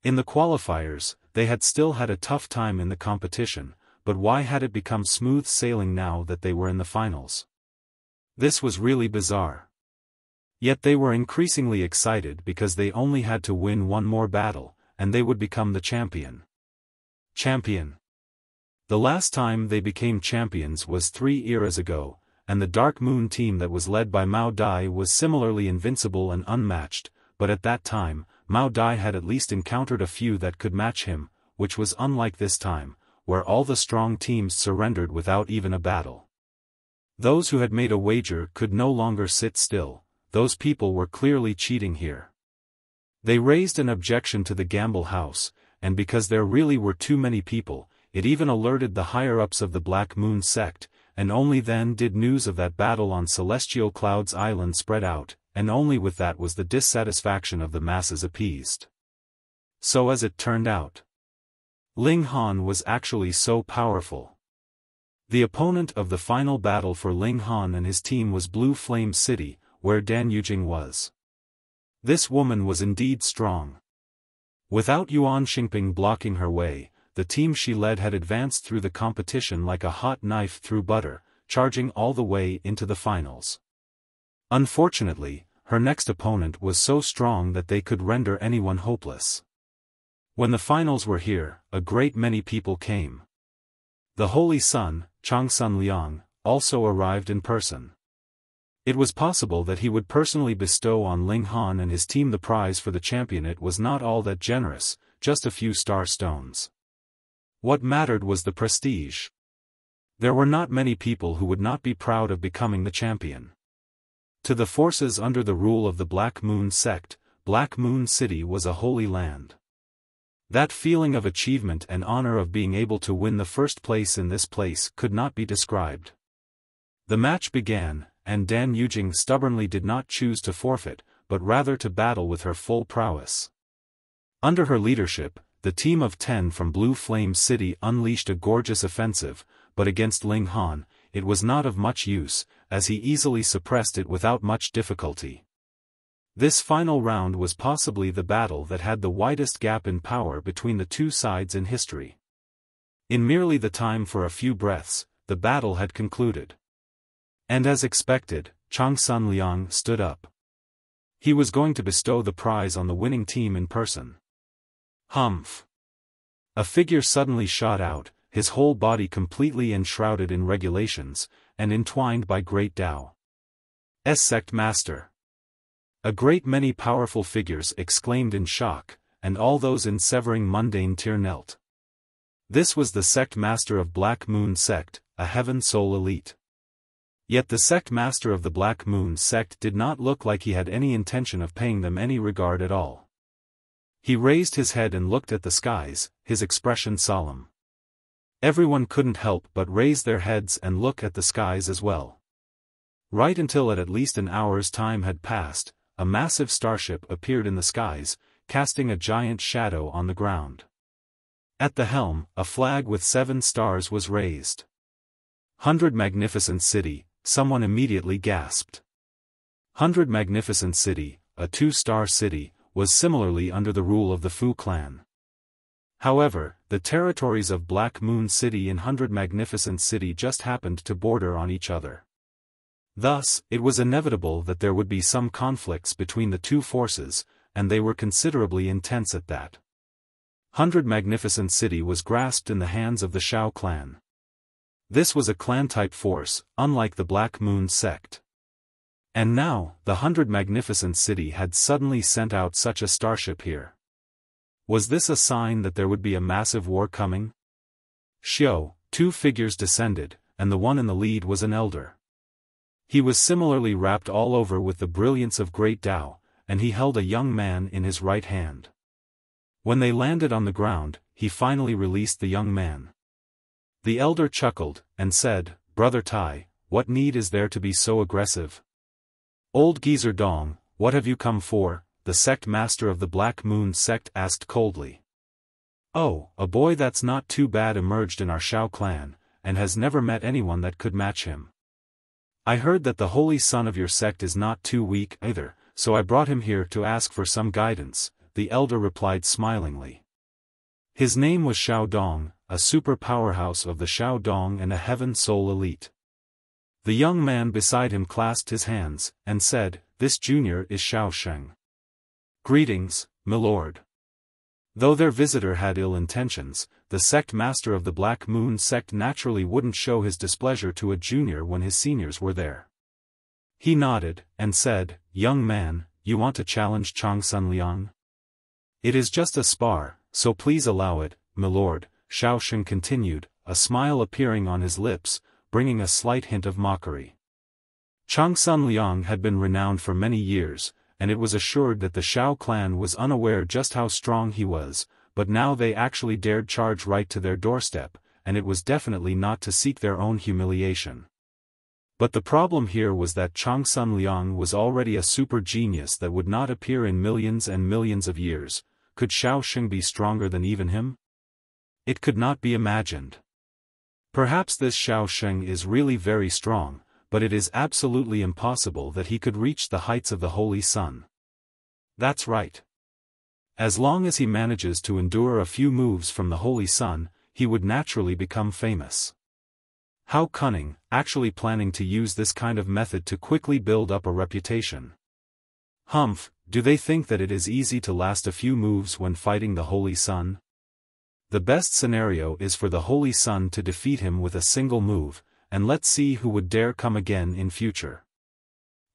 In the qualifiers, they had still had a tough time in the competition, but why had it become smooth sailing now that they were in the finals? This was really bizarre. Yet they were increasingly excited because they only had to win one more battle, and they would become the champion. Champion. The last time they became champions was 3 eras ago, and the Dark Moon team that was led by Mao Dai was similarly invincible and unmatched, but at that time, Mao Dai had at least encountered a few that could match him, which was unlike this time, where all the strong teams surrendered without even a battle. Those who had made a wager could no longer sit still. Those people were clearly cheating here. They raised an objection to the gamble house, and because there really were too many people, it even alerted the higher-ups of the Black Moon sect, and only then did news of that battle on Celestial Clouds Island spread out, and only with that was the dissatisfaction of the masses appeased. So as it turned out, Ling Han was actually so powerful. The opponent of the final battle for Ling Han and his team was Blue Flame City, where Dan Yujing was. This woman was indeed strong. Without Yuan Xingping blocking her way, the team she led had advanced through the competition like a hot knife through butter, charging all the way into the finals. Unfortunately, her next opponent was so strong that they could render anyone hopeless. When the finals were here, a great many people came. The Holy Sun, Changsun Liang, also arrived in person. It was possible that he would personally bestow on Ling Han and his team the prize for the championate was not all that generous, just a few star stones. What mattered was the prestige. There were not many people who would not be proud of becoming the champion. To the forces under the rule of the Black Moon sect, Black Moon City was a holy land. That feeling of achievement and honor of being able to win the first place in this place could not be described. The match began, and Dan Yujing stubbornly did not choose to forfeit, but rather to battle with her full prowess. Under her leadership, the team of 10 from Blue Flame City unleashed a gorgeous offensive, but against Ling Han, it was not of much use, as he easily suppressed it without much difficulty. This final round was possibly the battle that had the widest gap in power between the two sides in history. In merely the time for a few breaths, the battle had concluded. And as expected, Changsun Liang stood up. He was going to bestow the prize on the winning team in person. Humph! A figure suddenly shot out, his whole body completely enshrouded in regulations, and entwined by great Tao. Sect Master. A great many powerful figures exclaimed in shock, and all those in severing mundane tear knelt. This was the sect master of Black Moon sect, a heaven soul elite. Yet the sect master of the Black Moon sect did not look like he had any intention of paying them any regard at all. He raised his head and looked at the skies, his expression solemn. Everyone couldn't help but raise their heads and look at the skies as well. Right until at least an hour's time had passed, a massive starship appeared in the skies, casting a giant shadow on the ground. At the helm, a flag with 7 stars was raised. 100 Magnificence City, someone immediately gasped. 100 Magnificence City, a 2-star city, was similarly under the rule of the Fu clan. However, the territories of Black Moon City and 100 Magnificence City just happened to border on each other. Thus, it was inevitable that there would be some conflicts between the two forces, and they were considerably intense at that. 100 Magnificent City was grasped in the hands of the Xiao clan. This was a clan-type force, unlike the Black Moon sect. And now, the 100 Magnificent City had suddenly sent out such a starship here. Was this a sign that there would be a massive war coming? Xiao, 2 figures descended, and the one in the lead was an elder. He was similarly wrapped all over with the brilliance of great Tao, and he held a young man in his right hand. When they landed on the ground, he finally released the young man. The elder chuckled, and said, "Brother Tai, what need is there to be so aggressive?" "Old geezer Dong, what have you come for?" the sect master of the Black Moon sect asked coldly. "Oh, a boy that's not too bad emerged in our Xiao clan, and has never met anyone that could match him." I heard that the holy son of your sect is not too weak either, so I brought him here to ask for some guidance, the elder replied smilingly. His name was Xiao Dong, a super powerhouse of the Xiao Dong and a heaven soul elite. The young man beside him clasped his hands, and said, "This junior is Xiao Sheng." "Greetings, milord." Though their visitor had ill intentions, the sect master of the Black Moon sect naturally wouldn't show his displeasure to a junior when his seniors were there. He nodded, and said, "Young man, you want to challenge Changsun Liang? It is just a spar, so please allow it, milord," Xiaochen continued, a smile appearing on his lips, bringing a slight hint of mockery. Changsun Liang had been renowned for many years, and it was assured that the Xiao clan was unaware just how strong he was, but now they actually dared charge right to their doorstep, and it was definitely not to seek their own humiliation. But the problem here was that Changsun Liang was already a super genius that would not appear in millions and millions of years. Could Xiaosheng be stronger than even him? It could not be imagined. Perhaps this Xiaosheng is really very strong, but it is absolutely impossible that he could reach the heights of the Holy Sun. That's right. As long as he manages to endure a few moves from the Holy Sun, he would naturally become famous. How cunning, actually planning to use this kind of method to quickly build up a reputation. Humph, do they think that it is easy to last a few moves when fighting the Holy Sun? The best scenario is for the Holy Sun to defeat him with a single move, and let's see who would dare come again in future.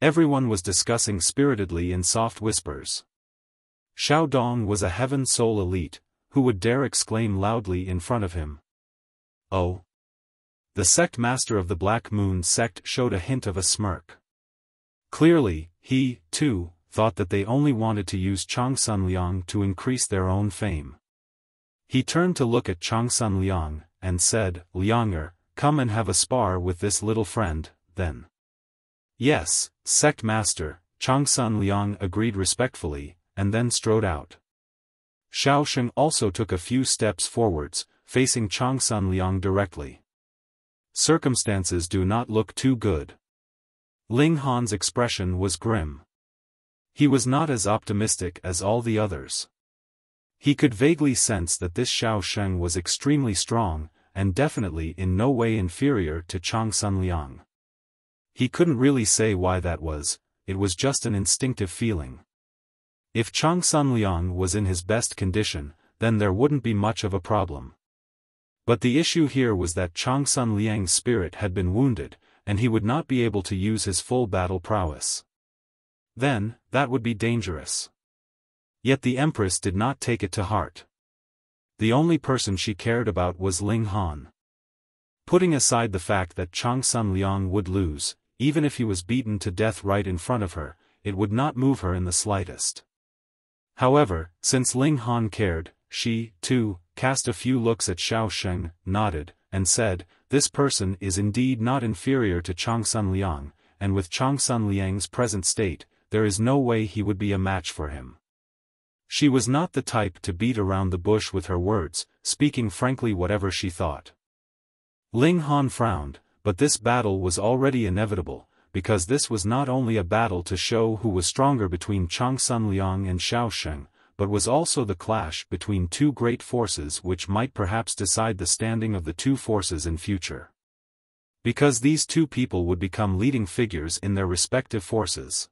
Everyone was discussing spiritedly in soft whispers. Xiao Dong was a heaven soul elite, who would dare exclaim loudly in front of him? Oh! The sect master of the Black Moon sect showed a hint of a smirk. Clearly, he, too, thought that they only wanted to use Changsun Liang to increase their own fame. He turned to look at Changsun Liang, and said, "Lianger, come and have a spar with this little friend, then." "Yes, sect master," Changsun Liang agreed respectfully, and then strode out. Xiaosheng also took a few steps forwards, facing Changsun Liang directly. Circumstances do not look too good. Ling Han's expression was grim. He was not as optimistic as all the others. He could vaguely sense that this Xiaosheng was extremely strong, and definitely in no way inferior to Changsun Liang. He couldn't really say why that was, it was just an instinctive feeling. If Changsun Liang was in his best condition, then there wouldn't be much of a problem. But the issue here was that Changsun Liang's spirit had been wounded, and he would not be able to use his full battle prowess. Then, that would be dangerous. Yet the Empress did not take it to heart. The only person she cared about was Ling Han. Putting aside the fact that Changsun Liang would lose, even if he was beaten to death right in front of her, it would not move her in the slightest. However, since Ling Han cared, she, too, cast a few looks at Xiaosheng, nodded, and said, "This person is indeed not inferior to Changsun Liang, and with Changsun Liang's present state, there is no way he would be a match for him." She was not the type to beat around the bush with her words, speaking frankly whatever she thought. Ling Han frowned, but this battle was already inevitable, because this was not only a battle to show who was stronger between Changsun Liang and Xiaosheng, but was also the clash between two great forces which might perhaps decide the standing of the two forces in future. Because these two people would become leading figures in their respective forces.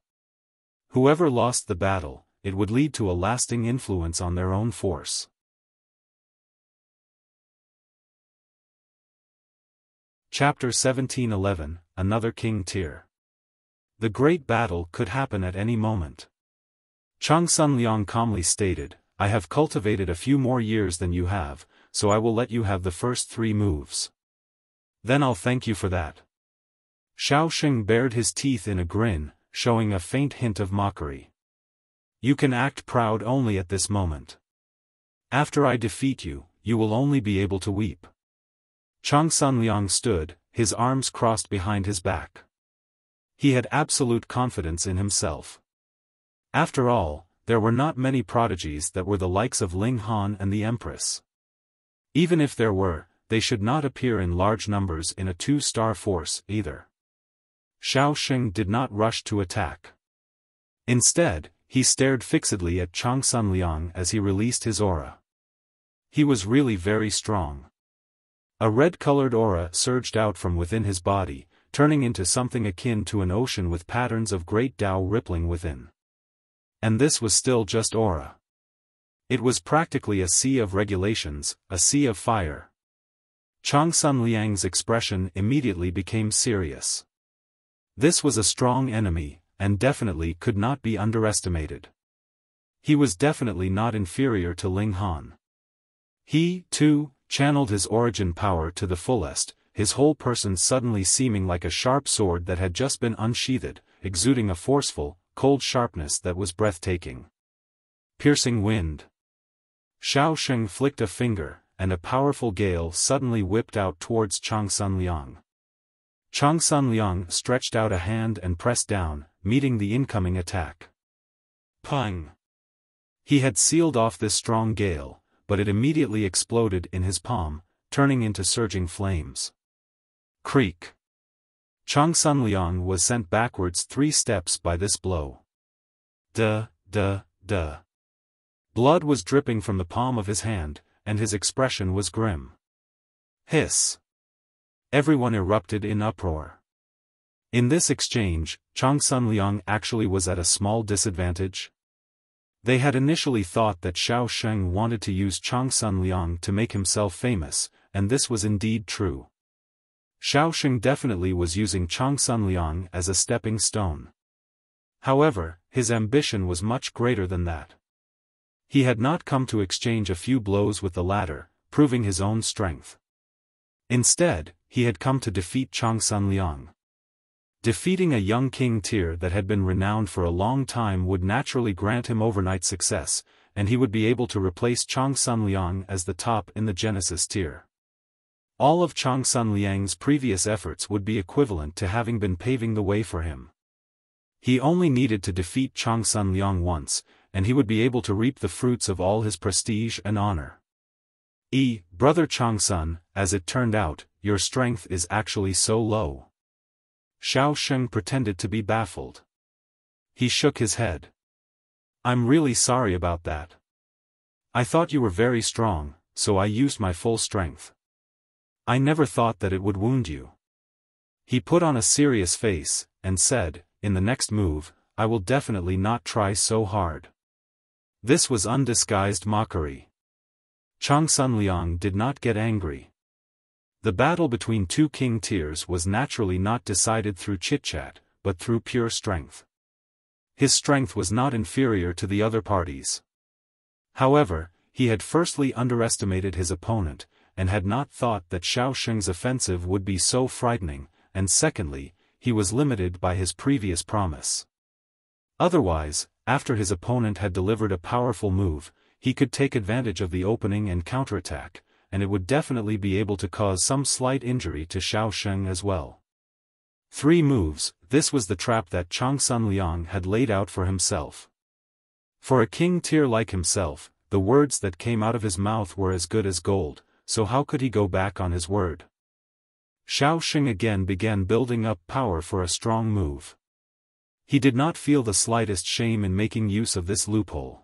Whoever lost the battle, it would lead to a lasting influence on their own force. Chapter 1711, Another King Tier. The great battle could happen at any moment. Changsun Liang calmly stated, "I have cultivated a few more years than you have, so I will let you have the first 3 moves. Then I'll thank you for that." Xiaosheng bared his teeth in a grin, showing a faint hint of mockery. "You can act proud only at this moment. After I defeat you, you will only be able to weep." Changsun Liang stood, his arms crossed behind his back. He had absolute confidence in himself. After all, there were not many prodigies that were the likes of Ling Han and the Empress. Even if there were, they should not appear in large numbers in a 2-star force either. Xiaochen did not rush to attack. Instead, he stared fixedly at Changsun Liang as he released his aura. He was really very strong. A red-colored aura surged out from within his body, turning into something akin to an ocean with patterns of great Tao rippling within. And this was still just aura. It was practically a sea of regulations, a sea of fire. Changsun Liang's expression immediately became serious. This was a strong enemy, and definitely could not be underestimated. He was definitely not inferior to Ling Han. He, too, channeled his origin power to the fullest, his whole person suddenly seeming like a sharp sword that had just been unsheathed, exuding a forceful, cold sharpness that was breathtaking. Piercing wind. Xiaochen flicked a finger, and a powerful gale suddenly whipped out towards Changsun Liang. Changsun Liang stretched out a hand and pressed down, meeting the incoming attack. Pang! He had sealed off this strong gale, but it immediately exploded in his palm, turning into surging flames. Creak! Changsun Liang was sent backwards 3 steps by this blow. Duh. Blood was dripping from the palm of his hand, and his expression was grim. Hiss! Everyone erupted in uproar. In this exchange, Changsun Liang actually was at a small disadvantage. They had initially thought that Xiaochen wanted to use Changsun Liang to make himself famous, and this was indeed true. Xiaochen definitely was using Changsun Liang as a stepping stone. However, his ambition was much greater than that. He had not come to exchange a few blows with the latter, proving his own strength. Instead, he had come to defeat Changsun Liang. Defeating a young king tier that had been renowned for a long time would naturally grant him overnight success, and he would be able to replace Changsun Liang as the top in the Genesis tier. All of Changsun Liang's previous efforts would be equivalent to having been paving the way for him. He only needed to defeat Changsun Liang once, and he would be able to reap the fruits of all his prestige and honor. Brother Changsun, as it turned out, your strength is actually so low. Xiaochen pretended to be baffled. He shook his head. I'm really sorry about that. I thought you were very strong, so I used my full strength. I never thought that it would wound you. He put on a serious face, and said, in the next move, I will definitely not try so hard. This was undisguised mockery. Changsun Liang did not get angry. The battle between 2 king tiers was naturally not decided through chit-chat, but through pure strength. His strength was not inferior to the other parties. However, he had firstly underestimated his opponent, and had not thought that Xiaocheng's offensive would be so frightening, and secondly, he was limited by his previous promise. Otherwise, after his opponent had delivered a powerful move, he could take advantage of the opening and counterattack, and it would definitely be able to cause some slight injury to Xiaochen as well. 3 moves, this was the trap that Changsun Liang had laid out for himself. For a king tier like himself, the words that came out of his mouth were as good as gold, so how could he go back on his word? Xiaochen again began building up power for a strong move. He did not feel the slightest shame in making use of this loophole.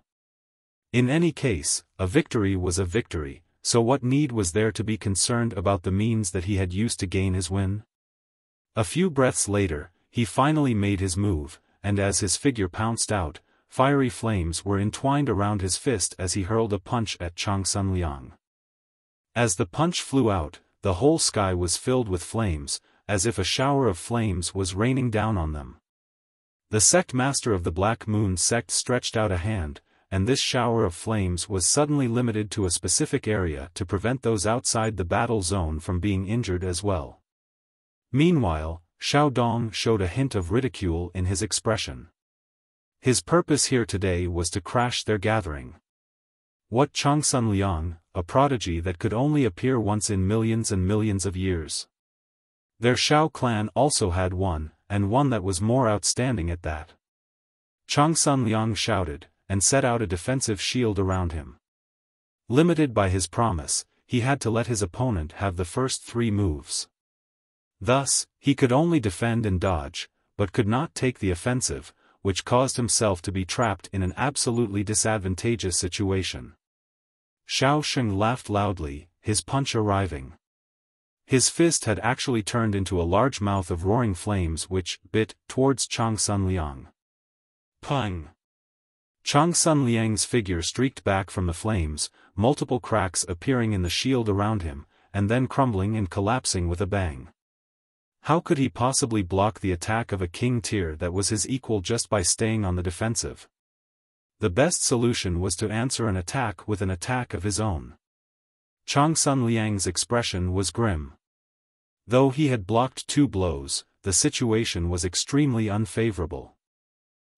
In any case, a victory was a victory, so what need was there to be concerned about the means that he had used to gain his win? A few breaths later, he finally made his move, and as his figure pounced out, fiery flames were entwined around his fist as he hurled a punch at Changsun Liang. As the punch flew out, the whole sky was filled with flames, as if a shower of flames was raining down on them. The sect master of the Black Moon sect stretched out a hand, and this shower of flames was suddenly limited to a specific area to prevent those outside the battle zone from being injured as well. Meanwhile, Xiao Dong showed a hint of ridicule in his expression. His purpose here today was to crash their gathering. What Changsun Liang, a prodigy that could only appear once in millions and millions of years. Their Xiao clan also had one, and one that was more outstanding at that. Changsun Liang shouted, and set out a defensive shield around him. Limited by his promise, he had to let his opponent have the first 3 moves. Thus, he could only defend and dodge, but could not take the offensive, which caused himself to be trapped in an absolutely disadvantageous situation. Xiaofan laughed loudly, his punch arriving. His fist had actually turned into a large mouth of roaring flames which bit towards Changsun Liang. Pung! Changsun Liang's figure streaked back from the flames, multiple cracks appearing in the shield around him, and then crumbling and collapsing with a bang. How could he possibly block the attack of a king tier that was his equal just by staying on the defensive? The best solution was to answer an attack with an attack of his own. Changsun Liang's expression was grim. Though he had blocked 2 blows, the situation was extremely unfavorable.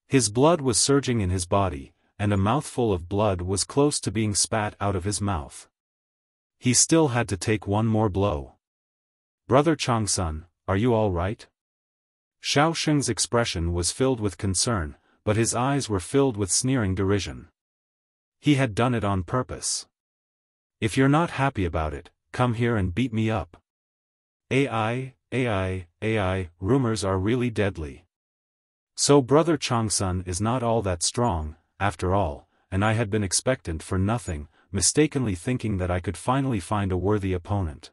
His blood was surging in his body, and a mouthful of blood was close to being spat out of his mouth. He still had to take one more blow. "Brother Changsun, are you all right?" Xiaofan's expression was filled with concern, but his eyes were filled with sneering derision. He had done it on purpose. "If you're not happy about it, come here and beat me up." AI, rumors are really deadly. So Brother Changsun is not all that strong, after all, and I had been expectant for nothing, mistakenly thinking that I could finally find a worthy opponent.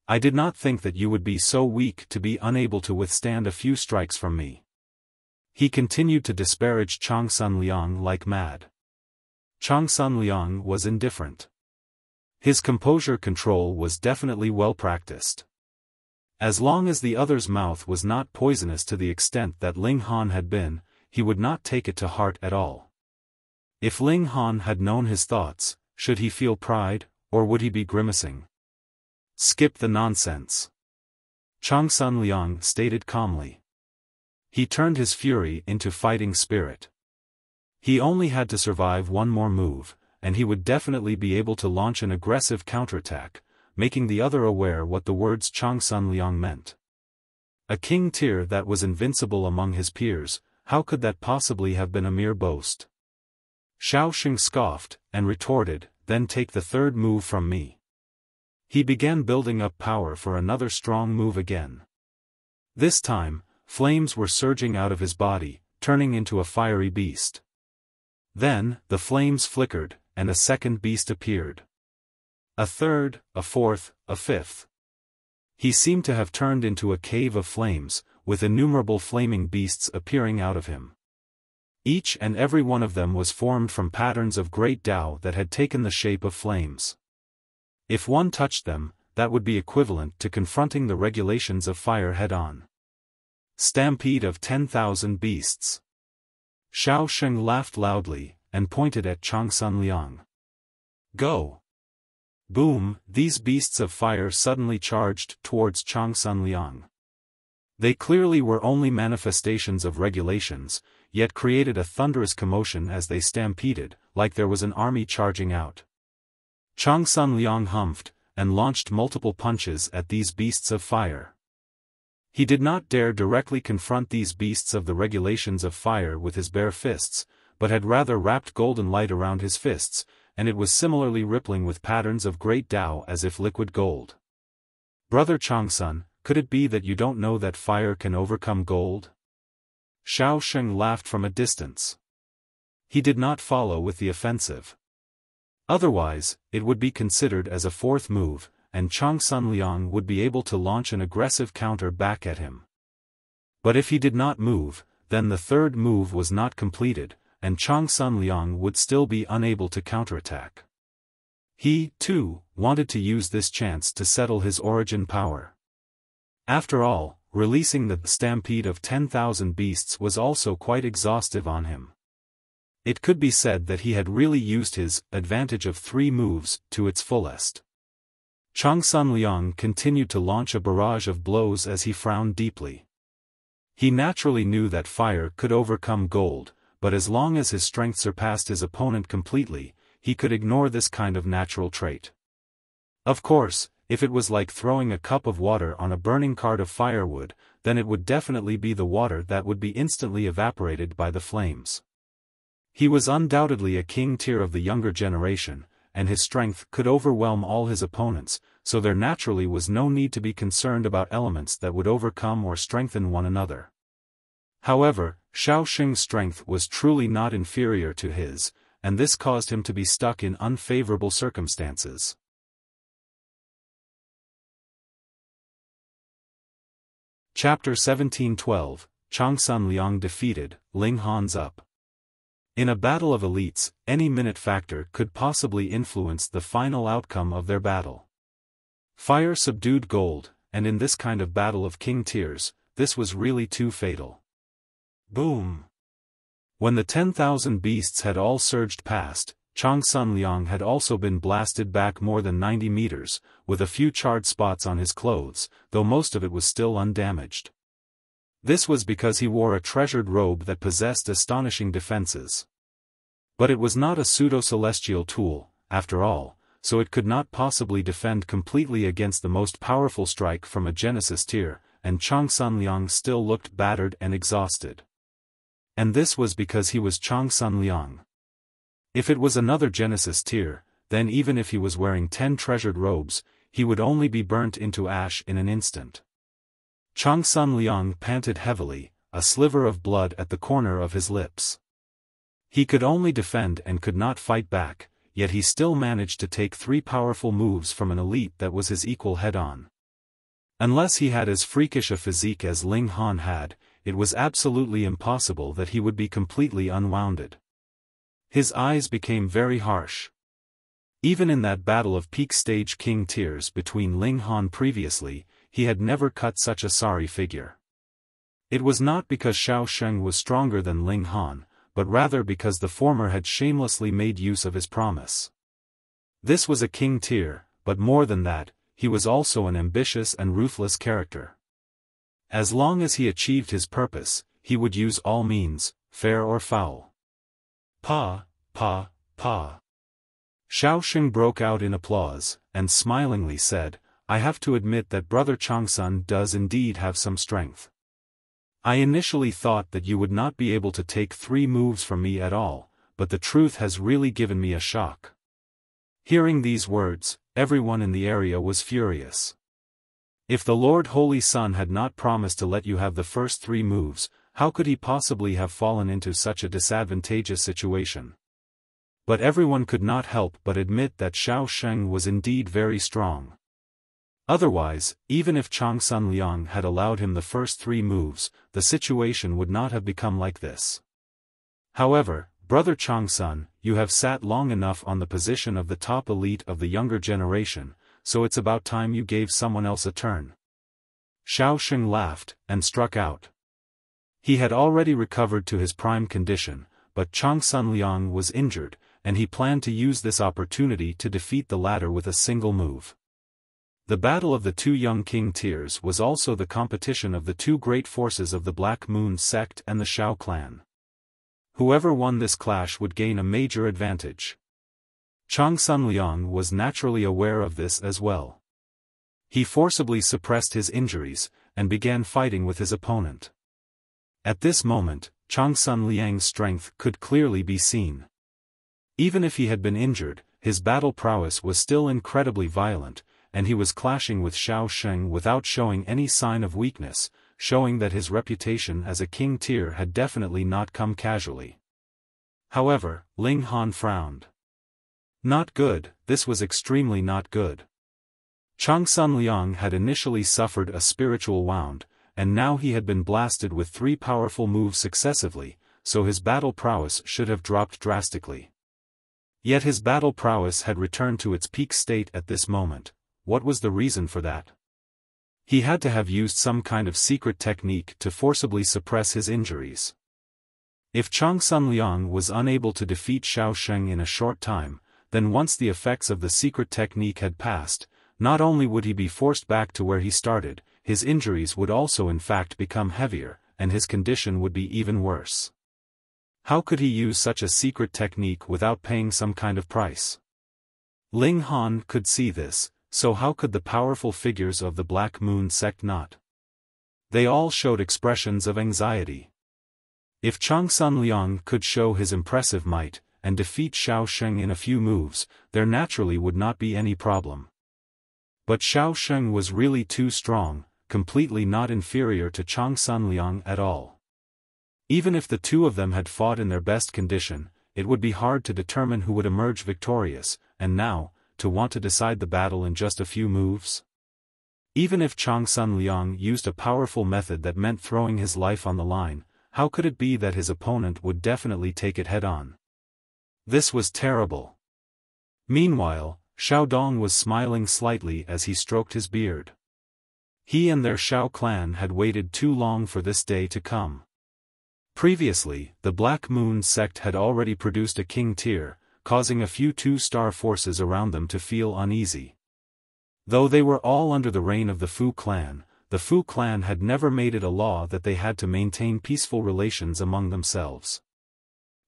I did not think that you would be so weak to be unable to withstand a few strikes from me. He continued to disparage Changsun Liang like mad. Changsun Liang was indifferent. His composure control was definitely well practiced. As long as the other's mouth was not poisonous to the extent that Ling Han had been, he would not take it to heart at all. If Ling Han had known his thoughts, should he feel pride, or would he be grimacing? "Skip the nonsense," Changsun Liang stated calmly. He turned his fury into fighting spirit. He only had to survive one more move, and he would definitely be able to launch an aggressive counterattack, making the other aware what the words Changsun Liang meant. A king tier that was invincible among his peers, how could that possibly have been a mere boast? Xiaofan scoffed, and retorted, "Then take the 3rd move from me." He began building up power for another strong move again. This time, flames were surging out of his body, turning into a fiery beast. Then, the flames flickered, and a second beast appeared. A third, a fourth, a fifth. He seemed to have turned into a cave of flames, with innumerable flaming beasts appearing out of him. Each and every one of them was formed from patterns of great Tao that had taken the shape of flames. If one touched them, that would be equivalent to confronting the regulations of fire head-on. Stampede of 10,000 beasts. Xiaofan laughed loudly, and pointed at Changsun Liang. "Go!" Boom! These beasts of fire suddenly charged towards Changsun Liang. They clearly were only manifestations of regulations, yet created a thunderous commotion as they stampeded, like there was an army charging out. Changsun Liang humphed, and launched multiple punches at these beasts of fire. He did not dare directly confront these beasts of the regulations of fire with his bare fists, but had rather wrapped golden light around his fists, and it was similarly rippling with patterns of great Tao as if liquid gold. "Brother Changsun, could it be that you don't know that fire can overcome gold?" Xiaofan laughed from a distance. He did not follow with the offensive. Otherwise, it would be considered as a 4th move, and Changsun Liang would be able to launch an aggressive counter back at him. But if he did not move, then the 3rd move was not completed, and Changsun Liang would still be unable to counterattack. He, too, wanted to use this chance to settle his origin power. After all, releasing the stampede of 10,000 beasts was also quite exhaustive on him. It could be said that he had really used his advantage of 3 moves to its fullest. Changsun Liang continued to launch a barrage of blows as he frowned deeply. He naturally knew that fire could overcome gold, but as long as his strength surpassed his opponent completely, he could ignore this kind of natural trait. Of course, if it was like throwing a cup of water on a burning cart of firewood, then it would definitely be the water that would be instantly evaporated by the flames. He was undoubtedly a king tier of the younger generation, and his strength could overwhelm all his opponents, so there naturally was no need to be concerned about elements that would overcome or strengthen one another. However, Xiaoxing's strength was truly not inferior to his, and this caused him to be stuck in unfavorable circumstances. Chapter 1712, Changsun Liang defeated, Ling Han's up. In a battle of elites, any minute factor could possibly influence the final outcome of their battle. Fire subdued gold, and in this kind of battle of king tiers, this was really too fatal. Boom! When the 10,000 beasts had all surged past, Changsun Liang had also been blasted back more than 90 meters, with a few charred spots on his clothes, though most of it was still undamaged. This was because he wore a treasured robe that possessed astonishing defenses. But it was not a pseudo-celestial tool, after all, so it could not possibly defend completely against the most powerful strike from a Genesis tier, and Changsun Liang still looked battered and exhausted. And this was because he was Changsun Liang. If it was another Genesis tier, then even if he was wearing 10 treasured robes, he would only be burnt into ash in an instant. Changsun Liang panted heavily, a sliver of blood at the corner of his lips. He could only defend and could not fight back, yet he still managed to take 3 powerful moves from an elite that was his equal head-on. Unless he had as freakish a physique as Ling Han had, it was absolutely impossible that he would be completely unwounded. His eyes became very harsh. Even in that battle of peak stage king tiers between Ling Han previously, he had never cut such a sorry figure. It was not because Xiaoxing was stronger than Ling Han, but rather because the former had shamelessly made use of his promise. This was a king tier, but more than that, he was also an ambitious and ruthless character. As long as he achieved his purpose, he would use all means, fair or foul. Pa. Xiaoxing broke out in applause, and smilingly said, "I have to admit that Brother Changsun does indeed have some strength. I initially thought that you would not be able to take 3 moves from me at all, but the truth has really given me a shock." Hearing these words, everyone in the area was furious. If the Lord Holy Sun had not promised to let you have the first 3 moves, how could he possibly have fallen into such a disadvantageous situation? But everyone could not help but admit that Xiaoxing was indeed very strong. Otherwise, even if Changsun Liang had allowed him the first 3 moves, the situation would not have become like this. However, Brother Changsun, you have sat long enough on the position of the top elite of the younger generation, so it's about time you gave someone else a turn. Xiaoxing laughed, and struck out. He had already recovered to his prime condition, but Changsun Liang was injured, and he planned to use this opportunity to defeat the latter with a single move. The battle of the 2 young king tiers was also the competition of the 2 great forces of the Black Moon sect and the Xiao clan. Whoever won this clash would gain a major advantage. Changsun Liang was naturally aware of this as well. He forcibly suppressed his injuries, and began fighting with his opponent. At this moment, Changsun Liang's strength could clearly be seen. Even if he had been injured, his battle prowess was still incredibly violent, and he was clashing with Xiaoxing without showing any sign of weakness, showing that his reputation as a king tier had definitely not come casually. However, Ling Han frowned. Not good, this was extremely not good. Changsun Liang had initially suffered a spiritual wound, and now he had been blasted with 3 powerful moves successively, so his battle prowess should have dropped drastically. Yet his battle prowess had returned to its peak state at this moment. What was the reason for that? He had to have used some kind of secret technique to forcibly suppress his injuries. If Changsun Liang was unable to defeat Xiaoxing in a short time, then once the effects of the secret technique had passed, not only would he be forced back to where he started, his injuries would also in fact become heavier, and his condition would be even worse. How could he use such a secret technique without paying some kind of price? Ling Han could see this, so how could the powerful figures of the Black Moon sect not? They all showed expressions of anxiety. If Changsun Liang could show his impressive might, and defeat Xiaosheng in a few moves, there naturally would not be any problem. But Xiaosheng was really too strong, completely not inferior to Changsun Liang at all. Even if the two of them had fought in their best condition, it would be hard to determine who would emerge victorious, and now, to want to decide the battle in just a few moves? Even if Changsun Liang used a powerful method that meant throwing his life on the line, how could it be that his opponent would definitely take it head-on? This was terrible. Meanwhile, Xiao Dong was smiling slightly as he stroked his beard. He and their Xiao clan had waited too long for this day to come. Previously, the Black Moon sect had already produced a king tier, causing a few two-star forces around them to feel uneasy. Though they were all under the reign of the Fu clan, the Fu clan had never made it a law that they had to maintain peaceful relations among themselves.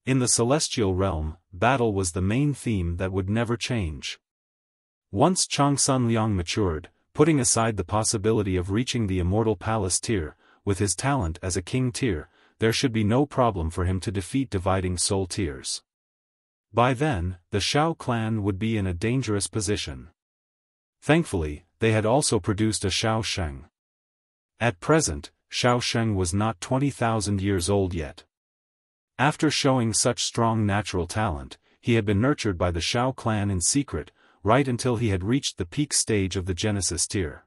In the celestial realm, battle was the main theme that would never change. Once Changsun Liang matured, putting aside the possibility of reaching the immortal palace tier, with his talent as a king tier, there should be no problem for him to defeat dividing soul tiers. By then, the Xiao clan would be in a dangerous position. Thankfully, they had also produced a Xiaosheng. At present, Xiaosheng was not 20,000 years old yet. After showing such strong natural talent, he had been nurtured by the Xiao clan in secret, right until he had reached the peak stage of the Genesis tier.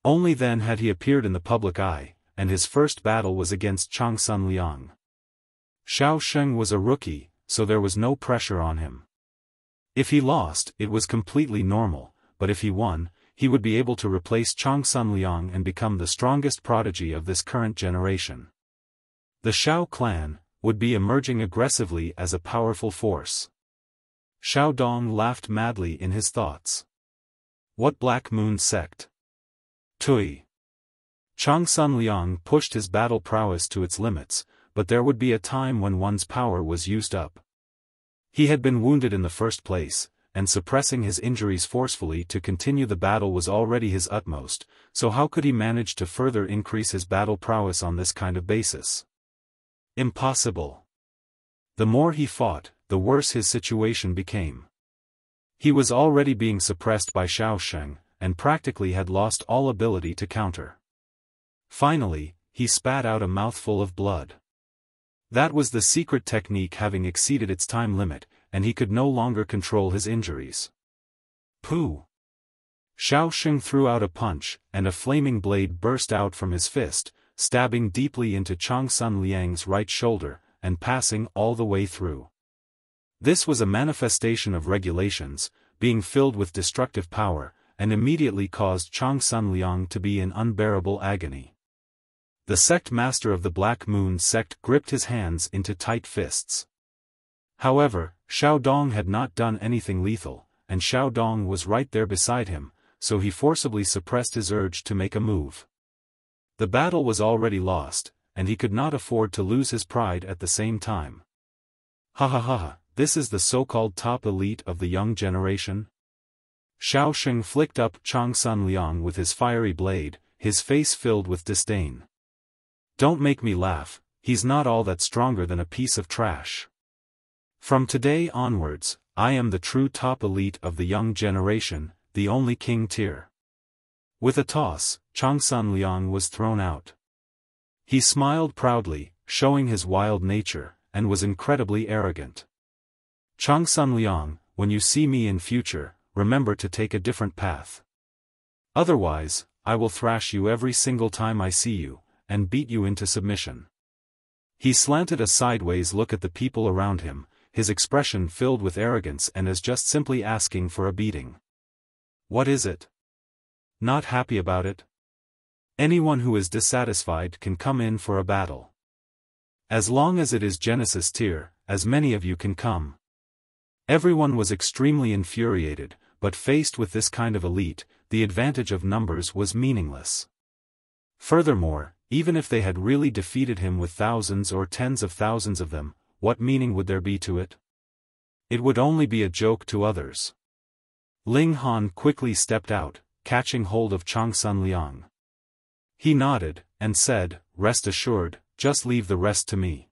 Only then had he appeared in the public eye, and his first battle was against Changsun Liang. Xiaosheng was a rookie, so there was no pressure on him. If he lost, it was completely normal, but if he won, he would be able to replace Changsun Liang and become the strongest prodigy of this current generation. The Xiao clan would be emerging aggressively as a powerful force. Xiao Dong laughed madly in his thoughts. What Black Moon sect? Tui. Changsun Liang pushed his battle prowess to its limits, but there would be a time when one's power was used up. He had been wounded in the first place, and suppressing his injuries forcefully to continue the battle was already his utmost, so how could he manage to further increase his battle prowess on this kind of basis? Impossible. The more he fought, the worse his situation became. He was already being suppressed by Xiaosheng, and practically had lost all ability to counter. Finally, he spat out a mouthful of blood. That was the secret technique having exceeded its time limit, and he could no longer control his injuries. Pooh! Xiaosheng threw out a punch, and a flaming blade burst out from his fist, stabbing deeply into Changsun Liang's right shoulder, and passing all the way through. This was a manifestation of regulations, being filled with destructive power, and immediately caused Changsun Liang to be in unbearable agony. The sect master of the Black Moon sect gripped his hands into tight fists. However, Xiao Dong had not done anything lethal, and Xiao Dong was right there beside him, so he forcibly suppressed his urge to make a move. The battle was already lost, and he could not afford to lose his pride at the same time. Ha ha ha, this is the so-called top elite of the young generation? Xiaosheng flicked up Changsun Liang with his fiery blade, his face filled with disdain. Don't make me laugh, he's not all that stronger than a piece of trash. From today onwards, I am the true top elite of the young generation, the only king tier. With a toss, Changsun Liang was thrown out. He smiled proudly, showing his wild nature, and was incredibly arrogant. Changsun Liang, when you see me in future, remember to take a different path. Otherwise, I will thrash you every single time I see you, and beat you into submission. He slanted a sideways look at the people around him, his expression filled with arrogance and as just simply asking for a beating. What is it? Not happy about it? Anyone who is dissatisfied can come in for a battle. As long as it is Genesis tier, as many of you can come. Everyone was extremely infuriated, but faced with this kind of elite, the advantage of numbers was meaningless. Furthermore, even if they had really defeated him with thousands or tens of thousands of them, what meaning would there be to it? It would only be a joke to others. Ling Han quickly stepped out, catching hold of Changsun Liang. He nodded, and said, "Rest assured, just leave the rest to me."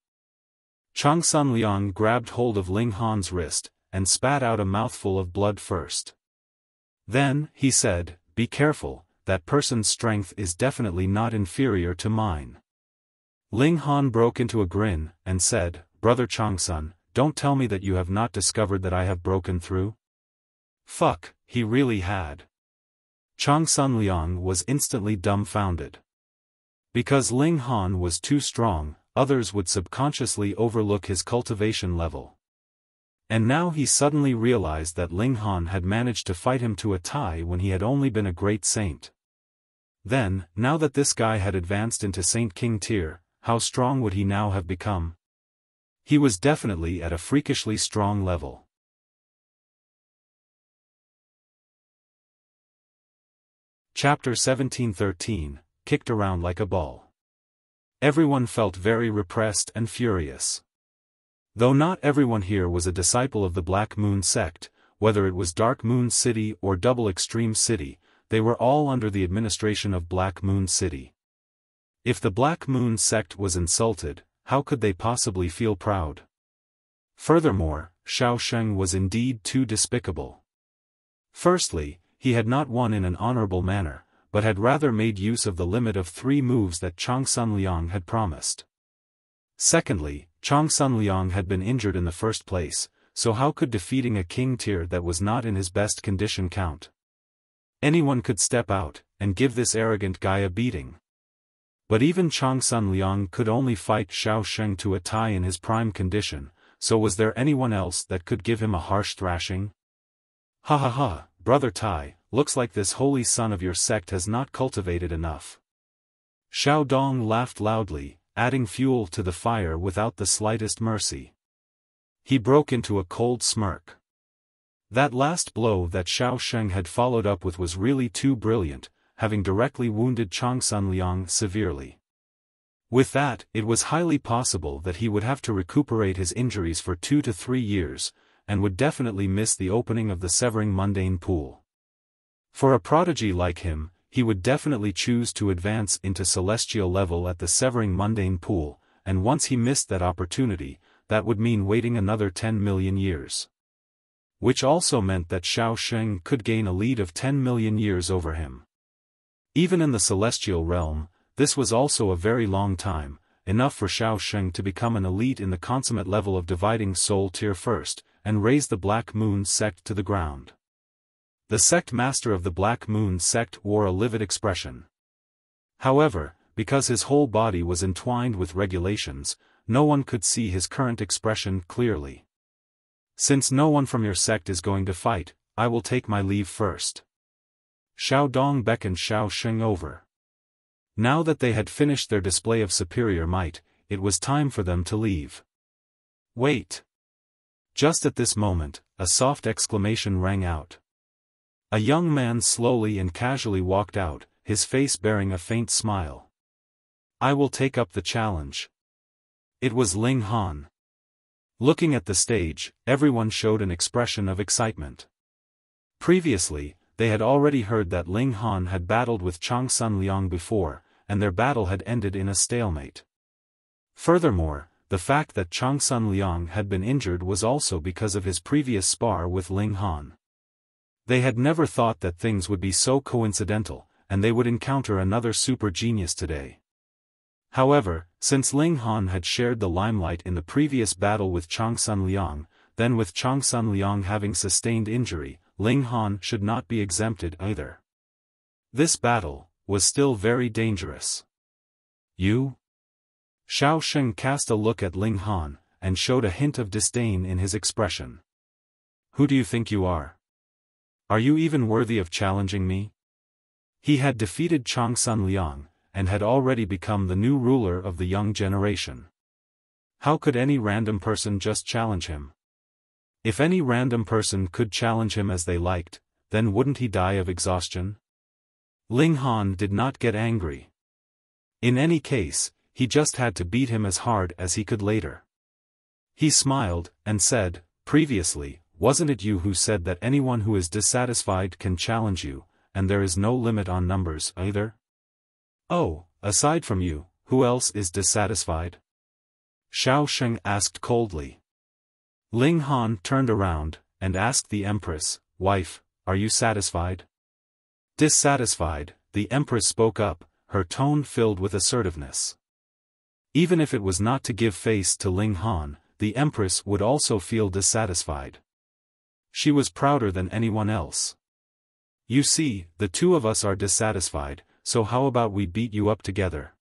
Changsun Liang grabbed hold of Ling Han's wrist, and spat out a mouthful of blood first. Then, he said, "Be careful, that person's strength is definitely not inferior to mine." Ling Han broke into a grin, and said, "Brother Changsun, don't tell me that you have not discovered that I have broken through?" Fuck, he really had. Changsun Liang was instantly dumbfounded. Because Ling Han was too strong, others would subconsciously overlook his cultivation level. And now he suddenly realized that Ling Han had managed to fight him to a tie when he had only been a great saint. Then, now that this guy had advanced into Saint King tier, how strong would he now have become? He was definitely at a freakishly strong level. Chapter 1713, Kicked Around Like a Ball. Everyone felt very repressed and furious. Though not everyone here was a disciple of the Black Moon sect, whether it was Dark Moon City or Double Extreme City, they were all under the administration of Black Moon City. If the Black Moon sect was insulted, how could they possibly feel proud? Furthermore, Xiaochen was indeed too despicable. Firstly, he had not won in an honorable manner, but had rather made use of the limit of 3 moves that Changsun Liang had promised. Secondly, Changsun Liang had been injured in the first place, so how could defeating a king tier that was not in his best condition count? Anyone could step out, and give this arrogant guy a beating. But even Changsun Liang could only fight Xiaochen to a tie in his prime condition, so was there anyone else that could give him a harsh thrashing? Ha ha ha, brother Tai, looks like this holy son of your sect has not cultivated enough. Xiao Dong laughed loudly, adding fuel to the fire without the slightest mercy. He broke into a cold smirk. That last blow that Xiaochen had followed up with was really too brilliant, having directly wounded Changsun Liang severely. With that, it was highly possible that he would have to recuperate his injuries for 2 to 3 years, and would definitely miss the opening of the Severing Mundane Pool. For a prodigy like him, he would definitely choose to advance into celestial level at the Severing Mundane Pool, and once he missed that opportunity, that would mean waiting another 10 million years. Which also meant that Xiaochen could gain a lead of 10 million years over him. Even in the celestial realm, this was also a very long time, enough for Xiaochen to become an elite in the consummate level of dividing soul tier first, and raise the Black Moon sect to the ground. The sect master of the Black Moon sect wore a livid expression. However, because his whole body was entwined with regulations, no one could see his current expression clearly. "Since no one from your sect is going to fight, I will take my leave first." Xiao Dong beckoned Xiaochen over. Now that they had finished their display of superior might, it was time for them to leave. "Wait!" Just at this moment, a soft exclamation rang out. A young man slowly and casually walked out, his face bearing a faint smile. "I will take up the challenge." It was Ling Han. Looking at the stage, everyone showed an expression of excitement. Previously, they had already heard that Ling Han had battled with Changsun Liang before, and their battle had ended in a stalemate. Furthermore, the fact that Changsun Liang had been injured was also because of his previous spar with Ling Han. They had never thought that things would be so coincidental, and they would encounter another super genius today. However, since Ling Han had shared the limelight in the previous battle with Changsun Liang, then with Changsun Liang having sustained injury, Ling Han should not be exempted either. This battle was still very dangerous. "You?" Xiaochen cast a look at Ling Han, and showed a hint of disdain in his expression. "Who do you think you are? Are you even worthy of challenging me?" He had defeated Changsun Liang, and had already become the new ruler of the young generation. How could any random person just challenge him? If any random person could challenge him as they liked, then wouldn't he die of exhaustion? Ling Han did not get angry. In any case, he just had to beat him as hard as he could later. He smiled, and said, "Previously, wasn't it you who said that anyone who is dissatisfied can challenge you, and there is no limit on numbers either? Oh, aside from you, who else is dissatisfied?" Xiaochen asked coldly. Ling Han turned around, and asked the Empress, "Wife, are you satisfied?" Dissatisfied, the Empress spoke up, her tone filled with assertiveness. Even if it was not to give face to Ling Han, the Empress would also feel dissatisfied. She was prouder than anyone else. "You see, the two of us are dissatisfied, so how about we beat you up together?"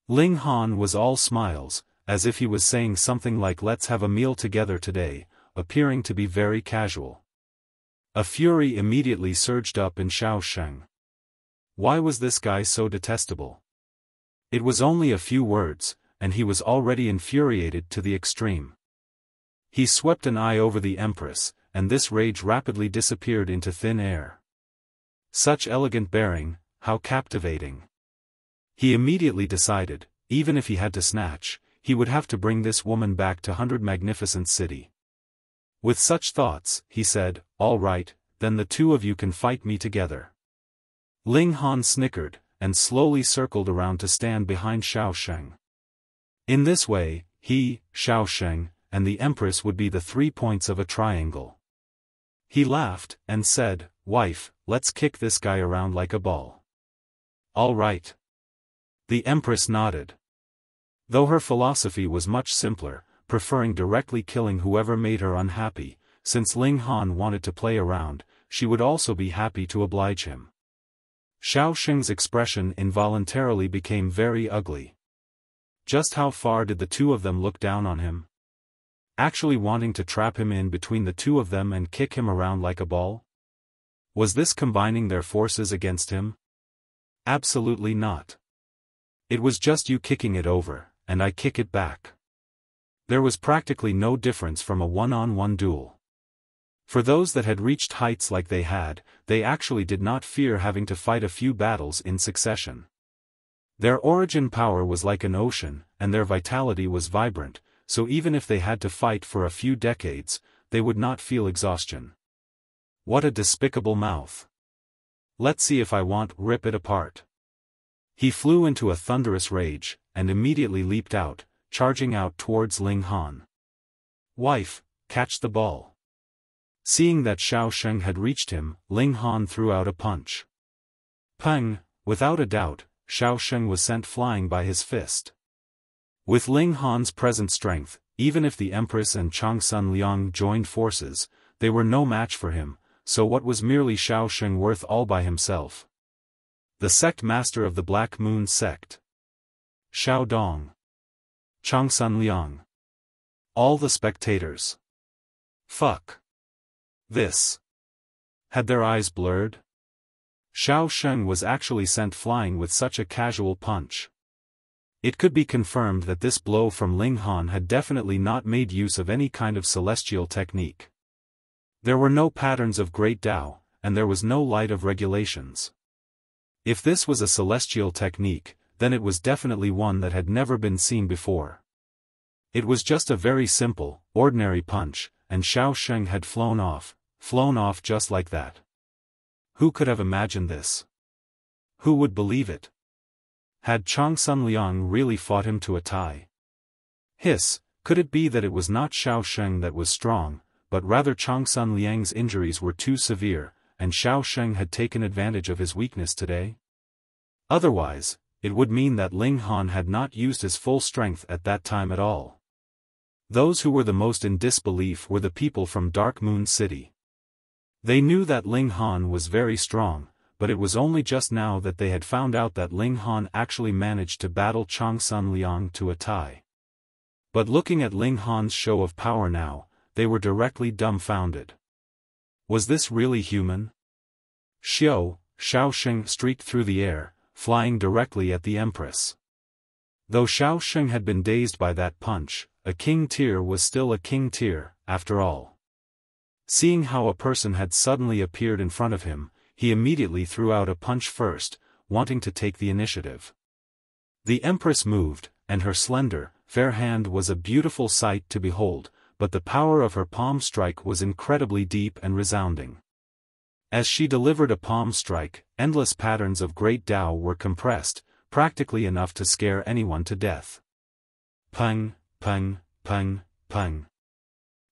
Ling Han was all smiles, as if he was saying something like "let's have a meal together today," appearing to be very casual. A fury immediately surged up in Xiaochen. Why was this guy so detestable? It was only a few words, and he was already infuriated to the extreme. He swept an eye over the Empress, and this rage rapidly disappeared into thin air. Such elegant bearing, how captivating. He immediately decided, even if he had to snatch, he would have to bring this woman back to Hundred Magnificence City. With such thoughts, he said, "All right, then the two of you can fight me together." Ling Han snickered, and slowly circled around to stand behind Xiaochen. In this way, he, Xiaochen, and the Empress would be the 3 points of a triangle. He laughed, and said, "Wife, let's kick this guy around like a ball." "All right." The Empress nodded. Though her philosophy was much simpler, preferring directly killing whoever made her unhappy, since Ling Han wanted to play around, she would also be happy to oblige him. Xiaoxing's expression involuntarily became very ugly. Just how far did the two of them look down on him? Actually wanting to trap him in between the two of them and kick him around like a ball? Was this combining their forces against him? Absolutely not. It was just you kicking it over, and I kick it back. There was practically no difference from a one-on-one duel. For those that had reached heights like they had, they actually did not fear having to fight a few battles in succession. Their origin power was like an ocean, and their vitality was vibrant, so even if they had to fight for a few decades, they would not feel exhaustion. What a despicable mouth. Let's see if I want rip it apart. He flew into a thunderous rage, and immediately leaped out, charging out towards Ling Han. "Wife, catch the ball." Seeing that Xiaochen had reached him, Ling Han threw out a punch. Pang! Without a doubt, Xiaochen was sent flying by his fist. With Ling Han's present strength, even if the Empress and Changsun Liang joined forces, they were no match for him, so what was merely Xiaochen worth all by himself? The sect master of the Black Moon sect. Xiao Dong. Changsun Liang. All the spectators. Fuck. This. Had their eyes blurred? Xiaochen was actually sent flying with such a casual punch. It could be confirmed that this blow from Ling Han had definitely not made use of any kind of celestial technique. There were no patterns of great Tao, and there was no light of regulations. If this was a celestial technique, then it was definitely one that had never been seen before. It was just a very simple, ordinary punch, and Xiaochen had flown off just like that. Who could have imagined this? Who would believe it? Had Changsun Liang really fought him to a tie? Hiss, could it be that it was not Xiaochen that was strong, but rather Changsun Liang's injuries were too severe, and Xiaochen had taken advantage of his weakness today? Otherwise, it would mean that Ling Han had not used his full strength at that time at all. Those who were the most in disbelief were the people from Dark Moon City. They knew that Ling Han was very strong, but it was only just now that they had found out that Ling Han actually managed to battle Changsun Liang to a tie. But looking at Ling Han's show of power now, they were directly dumbfounded. Was this really human? Xiaoxing streaked through the air, flying directly at the Empress. Though Xiaoxing had been dazed by that punch, a king tier was still a king tier, after all. Seeing how a person had suddenly appeared in front of him, he immediately threw out a punch first, wanting to take the initiative. The Empress moved, and her slender, fair hand was a beautiful sight to behold, but the power of her palm strike was incredibly deep and resounding. As she delivered a palm strike, endless patterns of great Tao were compressed, practically enough to scare anyone to death. Pang, peng, peng, peng.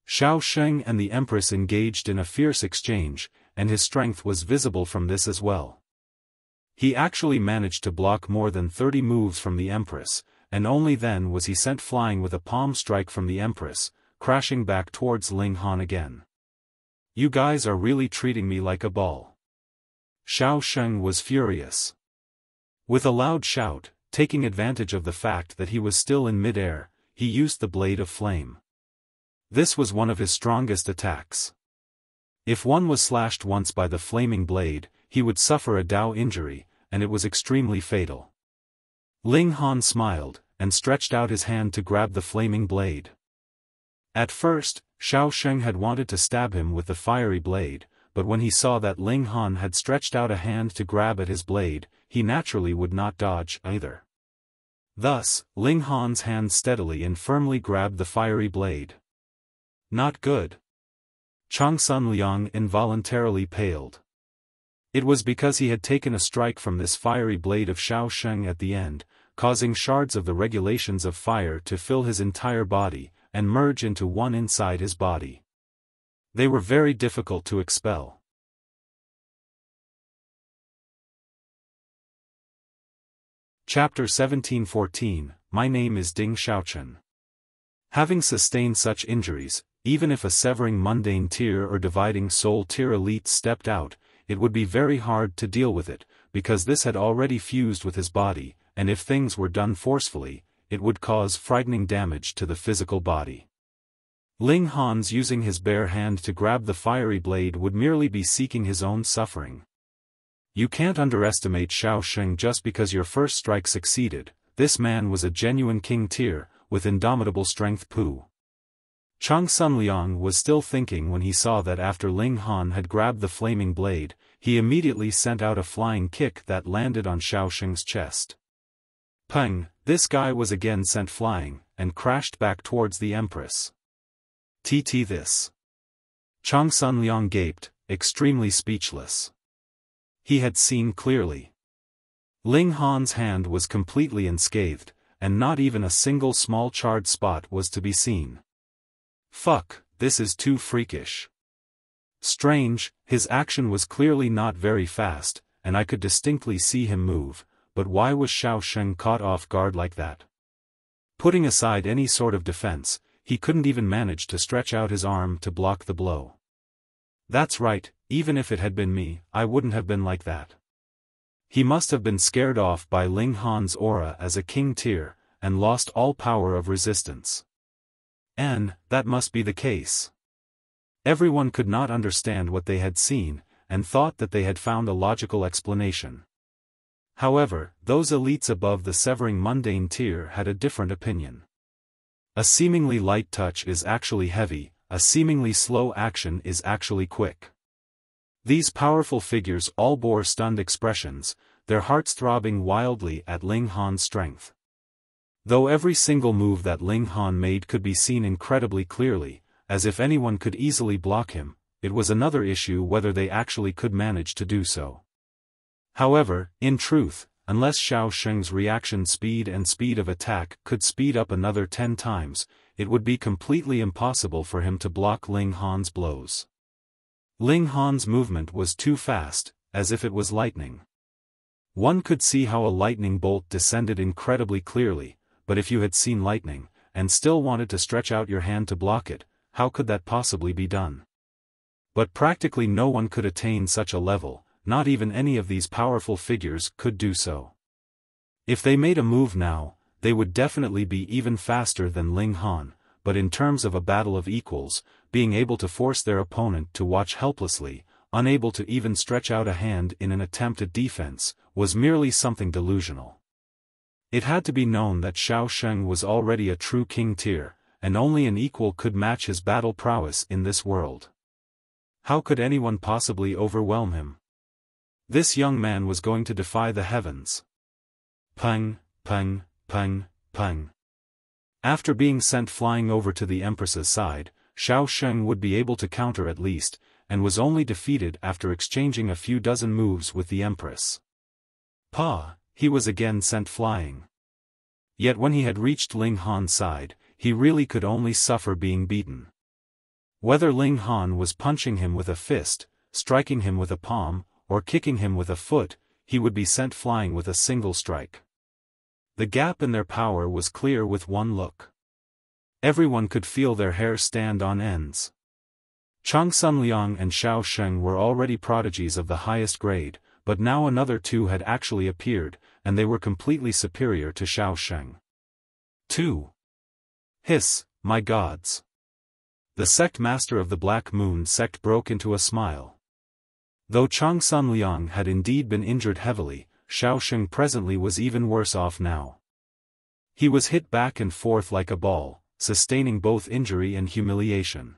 Xiaosheng and the Empress engaged in a fierce exchange, and his strength was visible from this as well. He actually managed to block more than 30 moves from the Empress, and only then was he sent flying with a palm strike from the Empress, crashing back towards Ling Han again. You guys are really treating me like a ball. Xiaosheng was furious. With a loud shout, taking advantage of the fact that he was still in mid-air, he used the Blade of Flame. This was one of his strongest attacks. If one was slashed once by the flaming blade, he would suffer a Dao injury, and it was extremely fatal. Ling Han smiled, and stretched out his hand to grab the flaming blade. At first, Xiaosheng had wanted to stab him with the fiery blade, but when he saw that Ling Han had stretched out a hand to grab at his blade, he naturally would not dodge either. Thus, Ling Han's hand steadily and firmly grabbed the fiery blade. Not good. Changsun Liang involuntarily paled. It was because he had taken a strike from this fiery blade of Xiaosheng at the end, causing shards of the regulations of fire to fill his entire body, and merge into one inside his body. They were very difficult to expel. Chapter 1714, My name is Ding Xiaochen. Having sustained such injuries, even if a severing mundane tier or dividing soul tier elite stepped out, it would be very hard to deal with it, because this had already fused with his body, and if things were done forcefully, it would cause frightening damage to the physical body. Ling Han's using his bare hand to grab the fiery blade would merely be seeking his own suffering. You can't underestimate Xiaosheng just because your first strike succeeded. This man was a genuine king tier, with indomitable strength. Changsun Liang was still thinking when he saw that after Ling Han had grabbed the flaming blade, he immediately sent out a flying kick that landed on Xiaosheng's chest. Peng, this guy was again sent flying, and crashed back towards the Empress. This. Changsun Liang gaped, extremely speechless. He had seen clearly. Ling Han's hand was completely unscathed, and not even a single small charred spot was to be seen. Fuck, this is too freakish. Strange, his action was clearly not very fast, and I could distinctly see him move, but why was Xiaosheng caught off guard like that? Putting aside any sort of defense, he couldn't even manage to stretch out his arm to block the blow. That's right, even if it had been me, I wouldn't have been like that. He must have been scared off by Ling Han's aura as a king tier, and lost all power of resistance. And that must be the case. Everyone could not understand what they had seen, and thought that they had found a logical explanation. However, those elites above the severing mundane tier had a different opinion. A seemingly light touch is actually heavy, a seemingly slow action is actually quick. These powerful figures all bore stunned expressions, their hearts throbbing wildly at Ling Han's strength. Though every single move that Ling Han made could be seen incredibly clearly, as if anyone could easily block him, it was another issue whether they actually could manage to do so. However, in truth, unless Xiaosheng's reaction speed and speed of attack could speed up another 10 times, it would be completely impossible for him to block Ling Han's blows. Ling Han's movement was too fast, as if it was lightning. One could see how a lightning bolt descended incredibly clearly, but if you had seen lightning, and still wanted to stretch out your hand to block it, how could that possibly be done? But practically no one could attain such a level, not even any of these powerful figures could do so. If they made a move now, they would definitely be even faster than Ling Han, but in terms of a battle of equals, being able to force their opponent to watch helplessly, unable to even stretch out a hand in an attempt at defense, was merely something delusional. It had to be known that Xiaosheng was already a true king tier, and only an equal could match his battle prowess in this world. How could anyone possibly overwhelm him? This young man was going to defy the heavens. Peng, peng, peng, peng. After being sent flying over to the Empress's side, Xiaosheng would be able to counter at least, and was only defeated after exchanging a few dozen moves with the Empress. He was again sent flying. Yet when he had reached Ling Han's side, he really could only suffer being beaten. Whether Ling Han was punching him with a fist, striking him with a palm, or kicking him with a foot, he would be sent flying with a single strike. The gap in their power was clear with one look. Everyone could feel their hair stand on ends. Changsun Liang and Xiaofan were already prodigies of the highest grade, but now another two had actually appeared, and they were completely superior to Xiaofan. 2. Hiss, my gods! The sect master of the Black Moon sect broke into a smile. Though Changsun Liang had indeed been injured heavily, Xiaofan presently was even worse off now. He was hit back and forth like a ball, sustaining both injury and humiliation.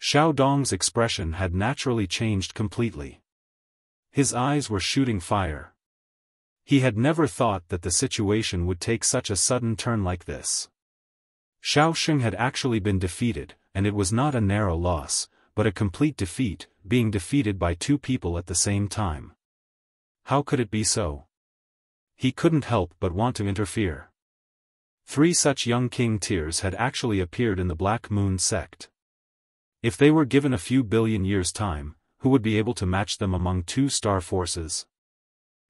Xiao Dong's expression had naturally changed completely. His eyes were shooting fire. He had never thought that the situation would take such a sudden turn like this. Xiaofan had actually been defeated, and it was not a narrow loss, but a complete defeat, being defeated by two people at the same time. How could it be so? He couldn't help but want to interfere. 3 such young king tiers had actually appeared in the Black Moon sect. If they were given a few billion years' time, who would be able to match them among 2 star forces?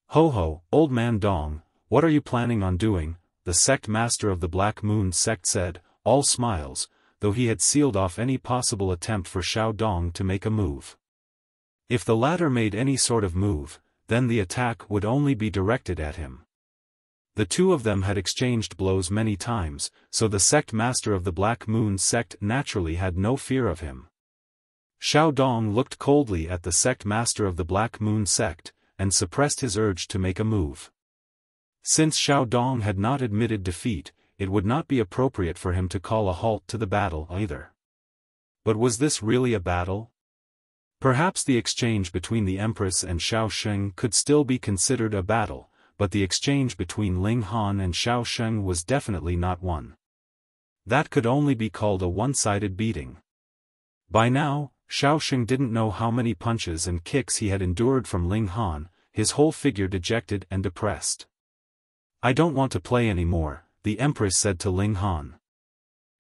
Ho ho, old man Dong, what are you planning on doing? The sect master of the Black Moon sect said, all smiles, though he had sealed off any possible attempt for Xiao Dong to make a move. If the latter made any sort of move, then the attack would only be directed at him. The two of them had exchanged blows many times, so the sect master of the Black Moon sect naturally had no fear of him. Xiao Dong looked coldly at the sect master of the Black Moon sect, and suppressed his urge to make a move. Since Xiao Dong had not admitted defeat, it would not be appropriate for him to call a halt to the battle either. But was this really a battle? Perhaps the exchange between the Empress and Xiaofan could still be considered a battle, but the exchange between Ling Han and Xiaofan was definitely not one. That could only be called a one-sided beating. By now, Xiaofan didn't know how many punches and kicks he had endured from Ling Han, his whole figure dejected and depressed. I don't want to play anymore, the Empress said to Ling Han.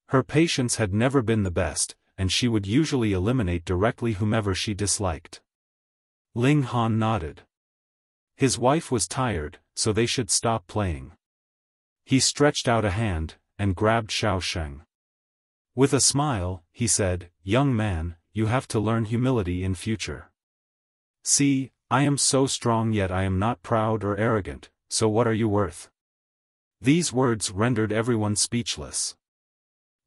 Her patience had never been the best, and she would usually eliminate directly whomever she disliked. Ling Han nodded. His wife was tired, so they should stop playing. He stretched out a hand, and grabbed Xiaofan. With a smile, he said, young man, you have to learn humility in future. See, I am so strong yet I am not proud or arrogant, so what are you worth? These words rendered everyone speechless.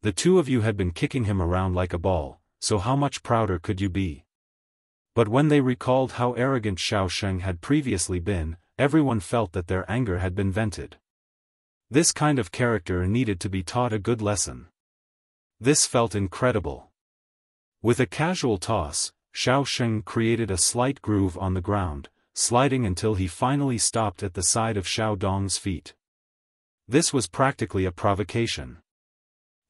The two of you had been kicking him around like a ball, so how much prouder could you be? But when they recalled how arrogant Xiaofan had previously been, everyone felt that their anger had been vented. This kind of character needed to be taught a good lesson. This felt incredible. With a casual toss, Xiaofan created a slight groove on the ground, sliding until he finally stopped at the side of Xiao Dong's feet. This was practically a provocation.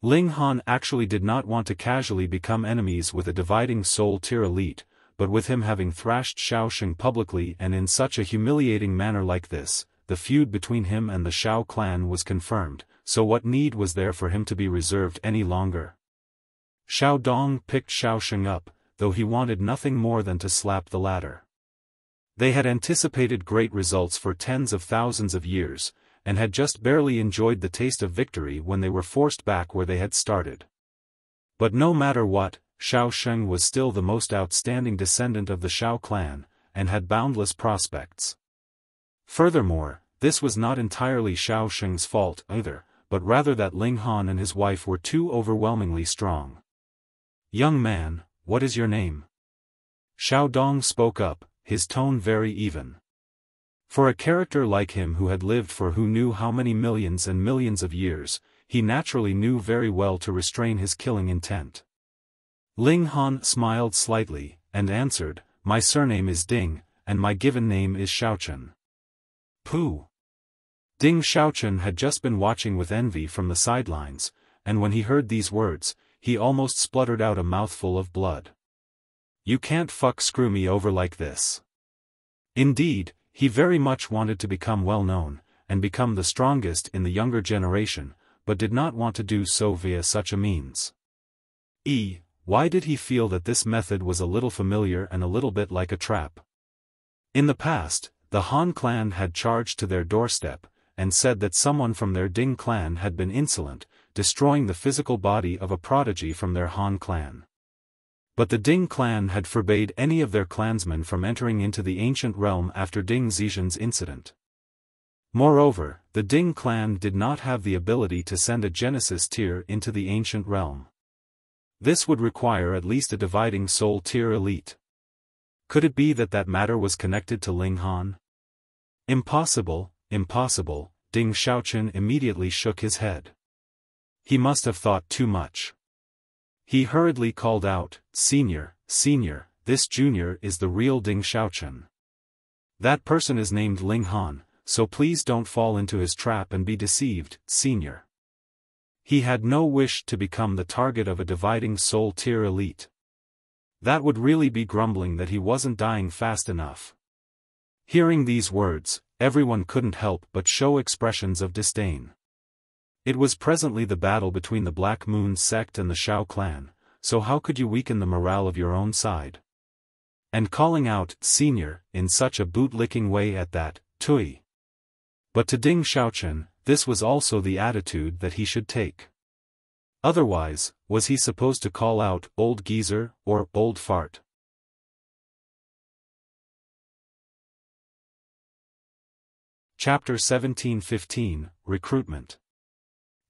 Ling Han actually did not want to casually become enemies with a dividing soul tier elite, but with him having thrashed Xiaofan publicly and in such a humiliating manner like this, the feud between him and the Xiao clan was confirmed, so what need was there for him to be reserved any longer? Xiao Dong picked Xiaofan up, though he wanted nothing more than to slap the latter. They had anticipated great results for tens of thousands of years, and had just barely enjoyed the taste of victory when they were forced back where they had started. But no matter what, Xiaofan was still the most outstanding descendant of the Xiao clan, and had boundless prospects. Furthermore, this was not entirely Xiaofan's fault either, but rather that Ling Han and his wife were too overwhelmingly strong. Young man, what is your name? Xiao Dong spoke up, his tone very even. For a character like him who had lived for who knew how many millions and millions of years, he naturally knew very well to restrain his killing intent. Ling Han smiled slightly, and answered, my surname is Ding, and my given name is Xiaochen. Pooh! Ding Xiaochen had just been watching with envy from the sidelines, and when he heard these words, he almost spluttered out a mouthful of blood. You can't screw me over like this. Indeed, he very much wanted to become well known, and become the strongest in the younger generation, but did not want to do so via such a means. Why did he feel that this method was a little familiar and a little bit like a trap? In the past, the Han clan had charged to their doorstep, and said that someone from their Ding clan had been insolent, destroying the physical body of a prodigy from their Han clan. But the Ding clan had forbade any of their clansmen from entering into the ancient realm after Ding Xiaochen's incident. Moreover, the Ding clan did not have the ability to send a Genesis tier into the ancient realm. This would require at least a dividing soul tier elite. Could it be that that matter was connected to Ling Han? Impossible, impossible, Ding Xiaochen immediately shook his head. He must have thought too much. He hurriedly called out, Senior, this junior is the real Ding Xiaochen. That person is named Ling Han, so please don't fall into his trap and be deceived, Senior. He had no wish to become the target of a dividing soul tier elite. That would really be grumbling that he wasn't dying fast enough. Hearing these words, everyone couldn't help but show expressions of disdain. It was presently the battle between the Black Moon sect and the Xiao clan, so how could you weaken the morale of your own side? And calling out, Senior, in such a boot-licking way at that, Tui. But to Ding Xiaochen, this was also the attitude that he should take. Otherwise, was he supposed to call out, Old Geezer, or Old Fart? Chapter 1715, Recruitment.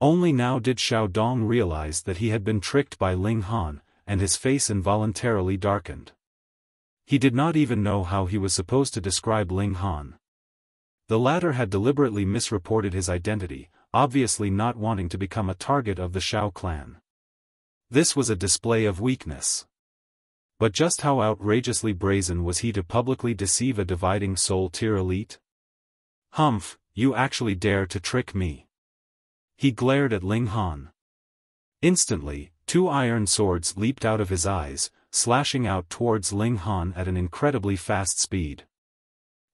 Only now did Xiao Dong realize that he had been tricked by Ling Han, and his face involuntarily darkened. He did not even know how he was supposed to describe Ling Han. The latter had deliberately misreported his identity, obviously not wanting to become a target of the Xiao clan. This was a display of weakness. But just how outrageously brazen was he to publicly deceive a dividing soul tier elite? Humph, you actually dare to trick me. He glared at Ling Han. Instantly, two iron swords leaped out of his eyes, slashing out towards Ling Han at an incredibly fast speed.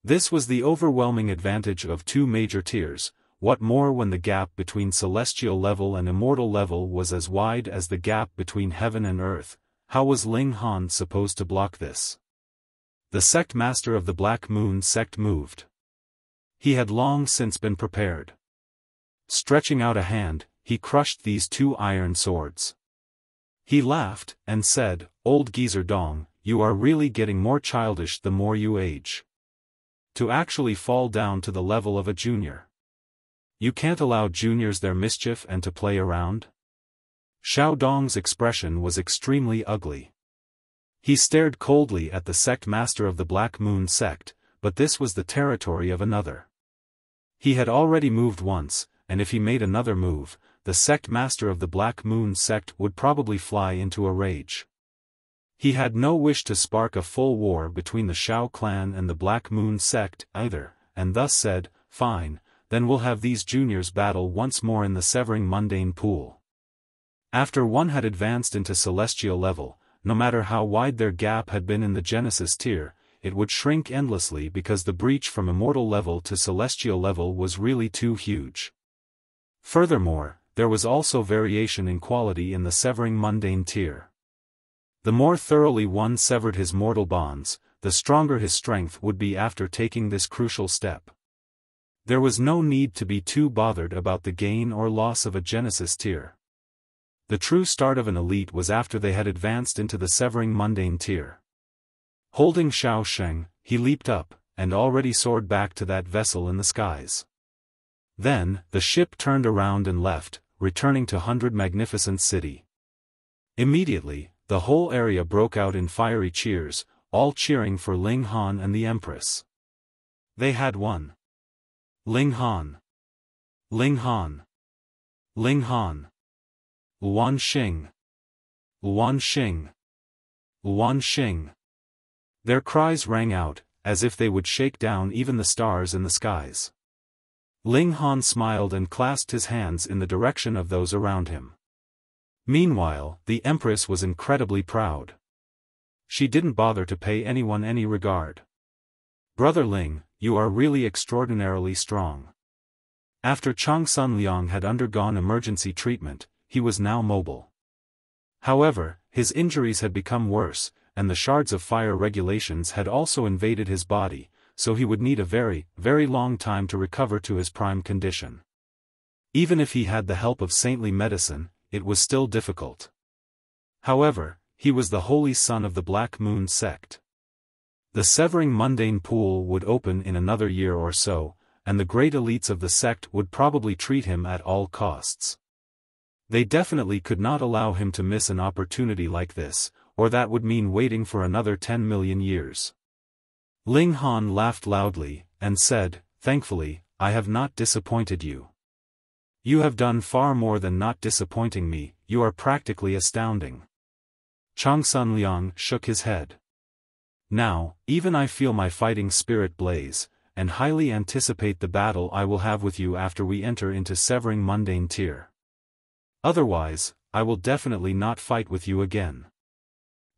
This was the overwhelming advantage of two major tiers. What more when the gap between celestial level and immortal level was as wide as the gap between heaven and earth? How was Ling Han supposed to block this? The sect master of the Black Moon sect moved. He had long since been prepared. Stretching out a hand, he crushed these two iron swords. He laughed, and said, Old Geezer Dong, you are really getting more childish the more you age. To actually fall down to the level of a junior. You can't allow juniors their mischief and to play around? Xiao Dong's expression was extremely ugly. He stared coldly at the sect master of the Black Moon sect, but this was the territory of another. He had already moved once, and if he made another move, the sect master of the Black Moon sect would probably fly into a rage. He had no wish to spark a full war between the Xiao clan and the Black Moon sect either, and thus said, Fine, then we'll have these juniors battle once more in the severing mundane pool. After one had advanced into celestial level, no matter how wide their gap had been in the Genesis tier, it would shrink endlessly because the breach from immortal level to celestial level was really too huge. Furthermore, there was also variation in quality in the severing mundane tier. The more thoroughly one severed his mortal bonds, the stronger his strength would be after taking this crucial step. There was no need to be too bothered about the gain or loss of a Genesis tier. The true start of an elite was after they had advanced into the severing mundane tier. Holding Xiao Sheng, he leaped up, and already soared back to that vessel in the skies. Then, the ship turned around and left, returning to Hundred Magnificence City. Immediately, the whole area broke out in fiery cheers, all cheering for Ling Han and the Empress. They had won. Ling Han! Ling Han! Ling Han! Luan Xing! Luan Xing! Luan Xing! Their cries rang out, as if they would shake down even the stars in the skies. Ling Han smiled and clasped his hands in the direction of those around him. Meanwhile, the Empress was incredibly proud. She didn't bother to pay anyone any regard. Brother Ling, you are really extraordinarily strong. After Changsun Liang had undergone emergency treatment, he was now mobile. However, his injuries had become worse, and the shards of fire regulations had also invaded his body, so he would need a very, very long time to recover to his prime condition. Even if he had the help of saintly medicine, it was still difficult. However, he was the holy son of the Black Moon sect. The Severing Mundane Pool would open in another year or so, and the great elites of the sect would probably treat him at all costs. They definitely could not allow him to miss an opportunity like this, or that would mean waiting for another 10 million years. Ling Han laughed loudly, and said, "Thankfully, I have not disappointed you. You have done far more than not disappointing me, you are practically astounding." Changsun Liang shook his head. "Now, even I feel my fighting spirit blaze, and highly anticipate the battle I will have with you after we enter into Severing Mundane Tier. Otherwise, I will definitely not fight with you again.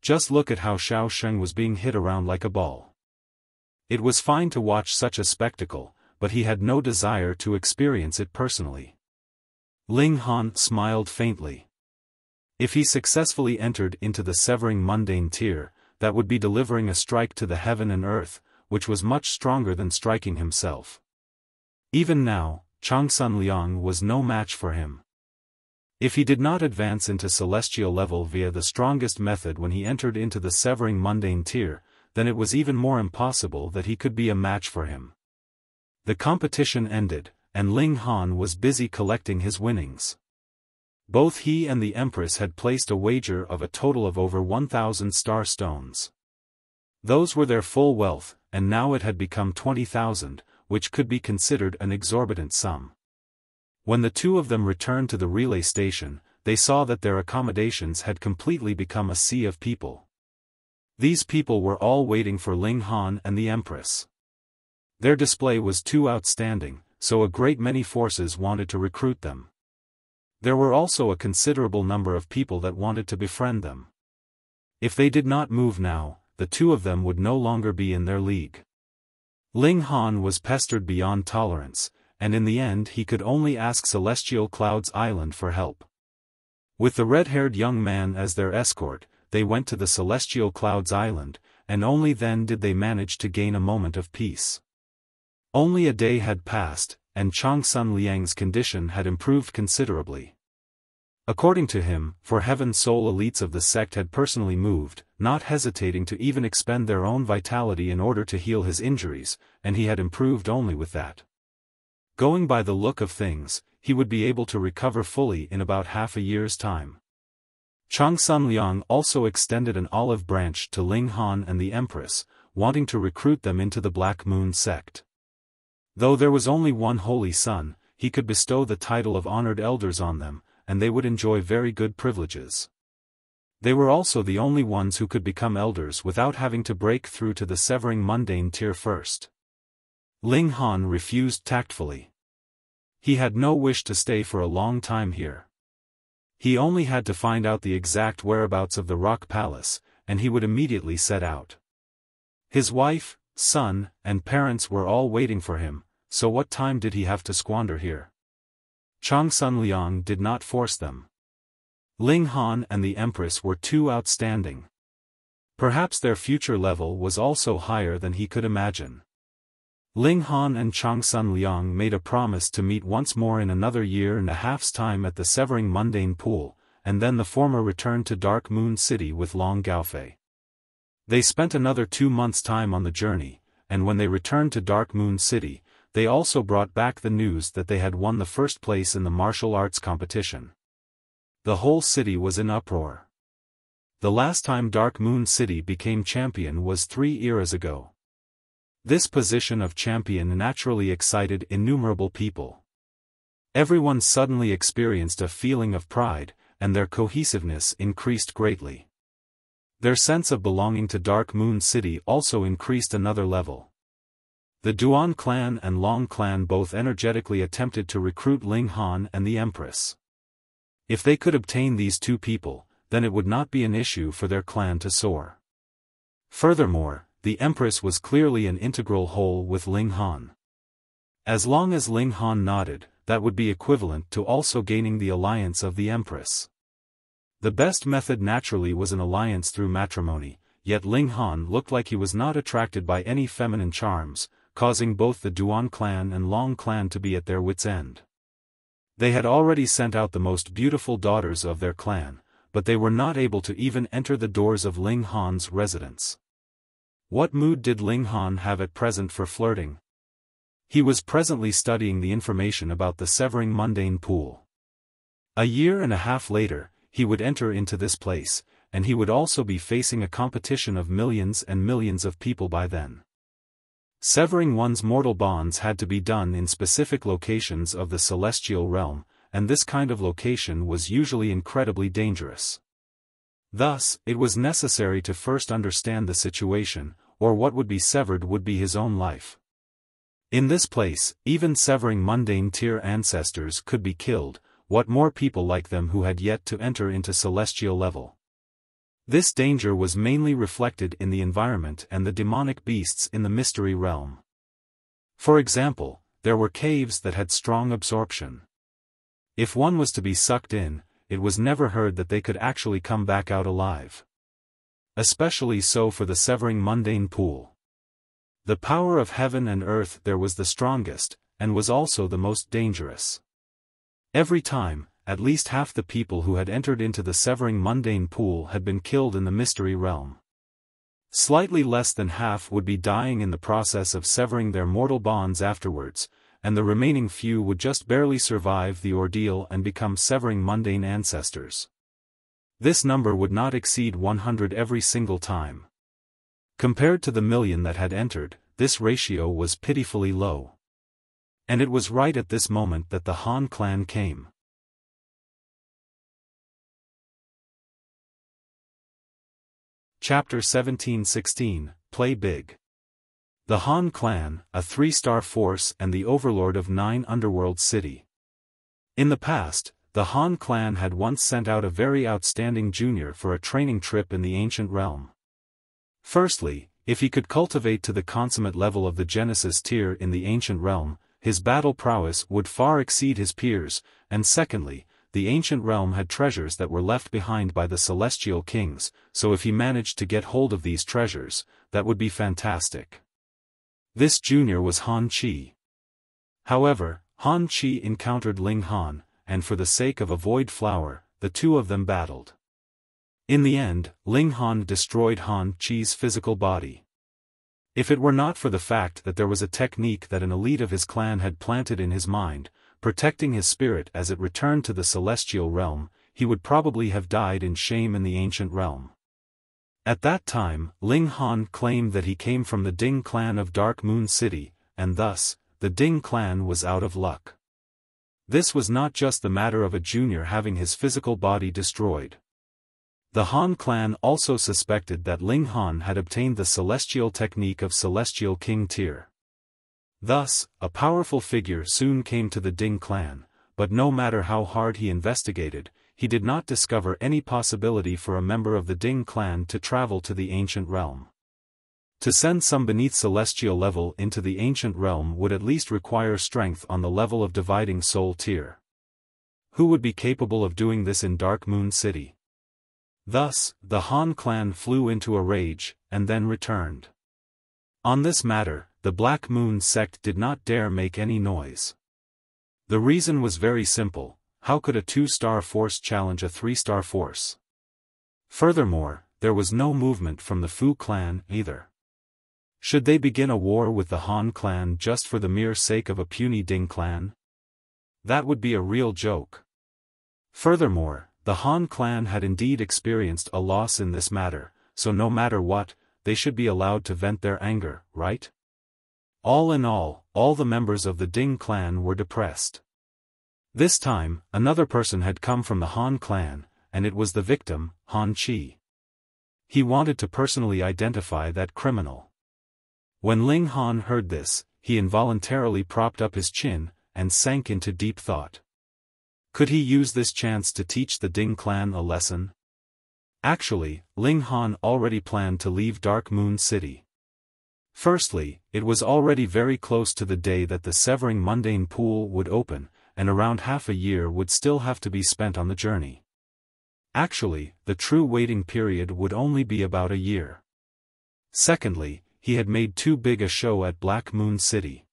Just look at how Xiaofan was being hit around like a ball." It was fine to watch such a spectacle, but he had no desire to experience it personally. Ling Han smiled faintly. If he successfully entered into the Severing Mundane Tier, that would be delivering a strike to the heaven and earth, which was much stronger than striking himself. Even now, Changsun Liang was no match for him. If he did not advance into celestial level via the strongest method when he entered into the Severing Mundane Tier, then it was even more impossible that he could be a match for him. The competition ended, and Ling Han was busy collecting his winnings. Both he and the Empress had placed a wager of a total of over 1,000 star stones. Those were their full wealth, and now it had become 20,000, which could be considered an exorbitant sum. When the two of them returned to the relay station, they saw that their accommodations had completely become a sea of people. These people were all waiting for Ling Han and the Empress. Their display was too outstanding, so a great many forces wanted to recruit them. There were also a considerable number of people that wanted to befriend them. If they did not move now, the two of them would no longer be in their league. Ling Han was pestered beyond tolerance, and in the end he could only ask Celestial Clouds Island for help. With the red-haired young man as their escort, they went to the Celestial Clouds Island, and only then did they manage to gain a moment of peace. Only a day had passed, and Changsun Liang's condition had improved considerably. According to him, for heaven soul elites of the sect had personally moved, not hesitating to even expend their own vitality in order to heal his injuries, and he had improved only with that. Going by the look of things, he would be able to recover fully in about half a year's time. Changsun Liang also extended an olive branch to Ling Han and the Empress, wanting to recruit them into the Black Moon sect. Though there was only one holy son, he could bestow the title of honored elders on them, and they would enjoy very good privileges. They were also the only ones who could become elders without having to break through to the Severing Mundane Tier first. Ling Han refused tactfully. He had no wish to stay for a long time here. He only had to find out the exact whereabouts of the Rock Palace, and he would immediately set out. His wife, son, and parents were all waiting for him, so what time did he have to squander here? Changsun Liang did not force them. Ling Han and the Empress were too outstanding. Perhaps their future level was also higher than he could imagine. Ling Han and Changsun Liang made a promise to meet once more in another year and a half's time at the Severing Mundane Pool, and then the former returned to Dark Moon City with Long Gaofei. They spent another 2 months' time on the journey, and when they returned to Dark Moon City, they also brought back the news that they had won the first place in the martial arts competition. The whole city was in uproar. The last time Dark Moon City became champion was 3 eras ago. This position of champion naturally excited innumerable people. Everyone suddenly experienced a feeling of pride, and their cohesiveness increased greatly. Their sense of belonging to Dark Moon City also increased another level. The Duan clan and Long clan both energetically attempted to recruit Ling Han and the Empress. If they could obtain these two people, then it would not be an issue for their clan to soar. Furthermore, the Empress was clearly an integral whole with Ling Han. As long as Ling Han nodded, that would be equivalent to also gaining the alliance of the Empress. The best method naturally was an alliance through matrimony, yet Ling Han looked like he was not attracted by any feminine charms, causing both the Duan clan and Long clan to be at their wits' end. They had already sent out the most beautiful daughters of their clan, but they were not able to even enter the doors of Ling Han's residence. What mood did Ling Han have at present for flirting? He was presently studying the information about the Severing Mundane Pool. A year and a half later, he would enter into this place, and he would also be facing a competition of millions and millions of people by then. Severing one's mortal bonds had to be done in specific locations of the celestial realm, and this kind of location was usually incredibly dangerous. Thus, it was necessary to first understand the situation, or what would be severed would be his own life. In this place, even severing mundane tier ancestors could be killed, what more people like them who had yet to enter into celestial level. This danger was mainly reflected in the environment and the demonic beasts in the mystery realm. For example, there were caves that had strong absorption. If one was to be sucked in, it was never heard that they could actually come back out alive. Especially so for the Severing Mundane Pool. The power of heaven and earth there was the strongest, and was also the most dangerous. Every time, at least half the people who had entered into the Severing Mundane Pool had been killed in the mystery realm. Slightly less than half would be dying in the process of severing their mortal bonds afterwards, and the remaining few would just barely survive the ordeal and become severing mundane ancestors. This number would not exceed 100 every single time. Compared to the million that had entered, this ratio was pitifully low. And it was right at this moment that the Han clan came. Chapter 17-16, Play Big. The Han clan, a 3-star force and the overlord of 9 underworld city. In the past, the Han clan had once sent out a very outstanding junior for a training trip in the ancient realm. Firstly, if he could cultivate to the consummate level of the Genesis tier in the ancient realm, his battle prowess would far exceed his peers, and secondly, the ancient realm had treasures that were left behind by the celestial kings, so if he managed to get hold of these treasures, that would be fantastic. This junior was Han Chi. However, Han Chi encountered Ling Han, and for the sake of a void flower, the two of them battled. In the end, Ling Han destroyed Han Chi's physical body. If it were not for the fact that there was a technique that an elite of his clan had planted in his mind, protecting his spirit as it returned to the celestial realm, he would probably have died in shame in the ancient realm. At that time, Ling Han claimed that he came from the Ding clan of Dark Moon City, and thus, the Ding clan was out of luck. This was not just the matter of a junior having his physical body destroyed. The Han clan also suspected that Ling Han had obtained the celestial technique of Celestial King tier. Thus, a powerful figure soon came to the Ding clan, but no matter how hard he investigated, he did not discover any possibility for a member of the Ding clan to travel to the ancient realm. To send some beneath celestial level into the ancient realm would at least require strength on the level of dividing soul tier. Who would be capable of doing this in Dark Moon City? Thus, the Han clan flew into a rage, and then returned. On this matter, the Black Moon sect did not dare make any noise. The reason was very simple: how could a 2-star force challenge a 3-star force? Furthermore, there was no movement from the Fu clan either. Should they begin a war with the Han clan just for the mere sake of a puny Ding clan? That would be a real joke. Furthermore, the Han clan had indeed experienced a loss in this matter, so no matter what, they should be allowed to vent their anger, right? All in all the members of the Ding clan were depressed. This time, another person had come from the Han clan, and it was the victim, Han Chi. He wanted to personally identify that criminal. When Ling Han heard this, he involuntarily propped up his chin, and sank into deep thought. Could he use this chance to teach the Ding clan a lesson? Actually, Ling Han already planned to leave Dark Moon City. Firstly, it was already very close to the day that the Severing Mundane Pool would open, and around half a year would still have to be spent on the journey. Actually, the true waiting period would only be about a year. Secondly, he had made too big a show at Black Moon City.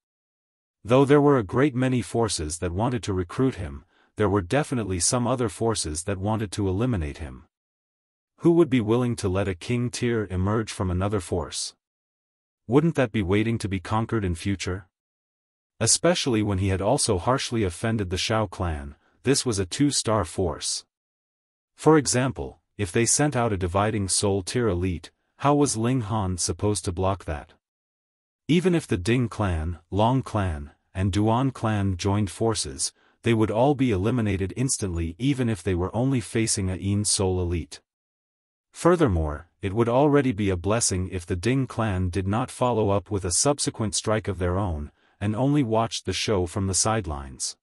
Though there were a great many forces that wanted to recruit him, there were definitely some other forces that wanted to eliminate him. Who would be willing to let a king tier emerge from another force? Wouldn't that be waiting to be conquered in future? Especially when he had also harshly offended the Xiao clan, this was a 2-star force. For example, if they sent out a dividing soul tier elite, how was Ling Han supposed to block that? Even if the Ding clan, Long clan, and Duan clan joined forces, they would all be eliminated instantly even if they were only facing a Yin soul elite. Furthermore, it would already be a blessing if the Ding clan did not follow up with a subsequent strike of their own, and only watched the show from the sidelines.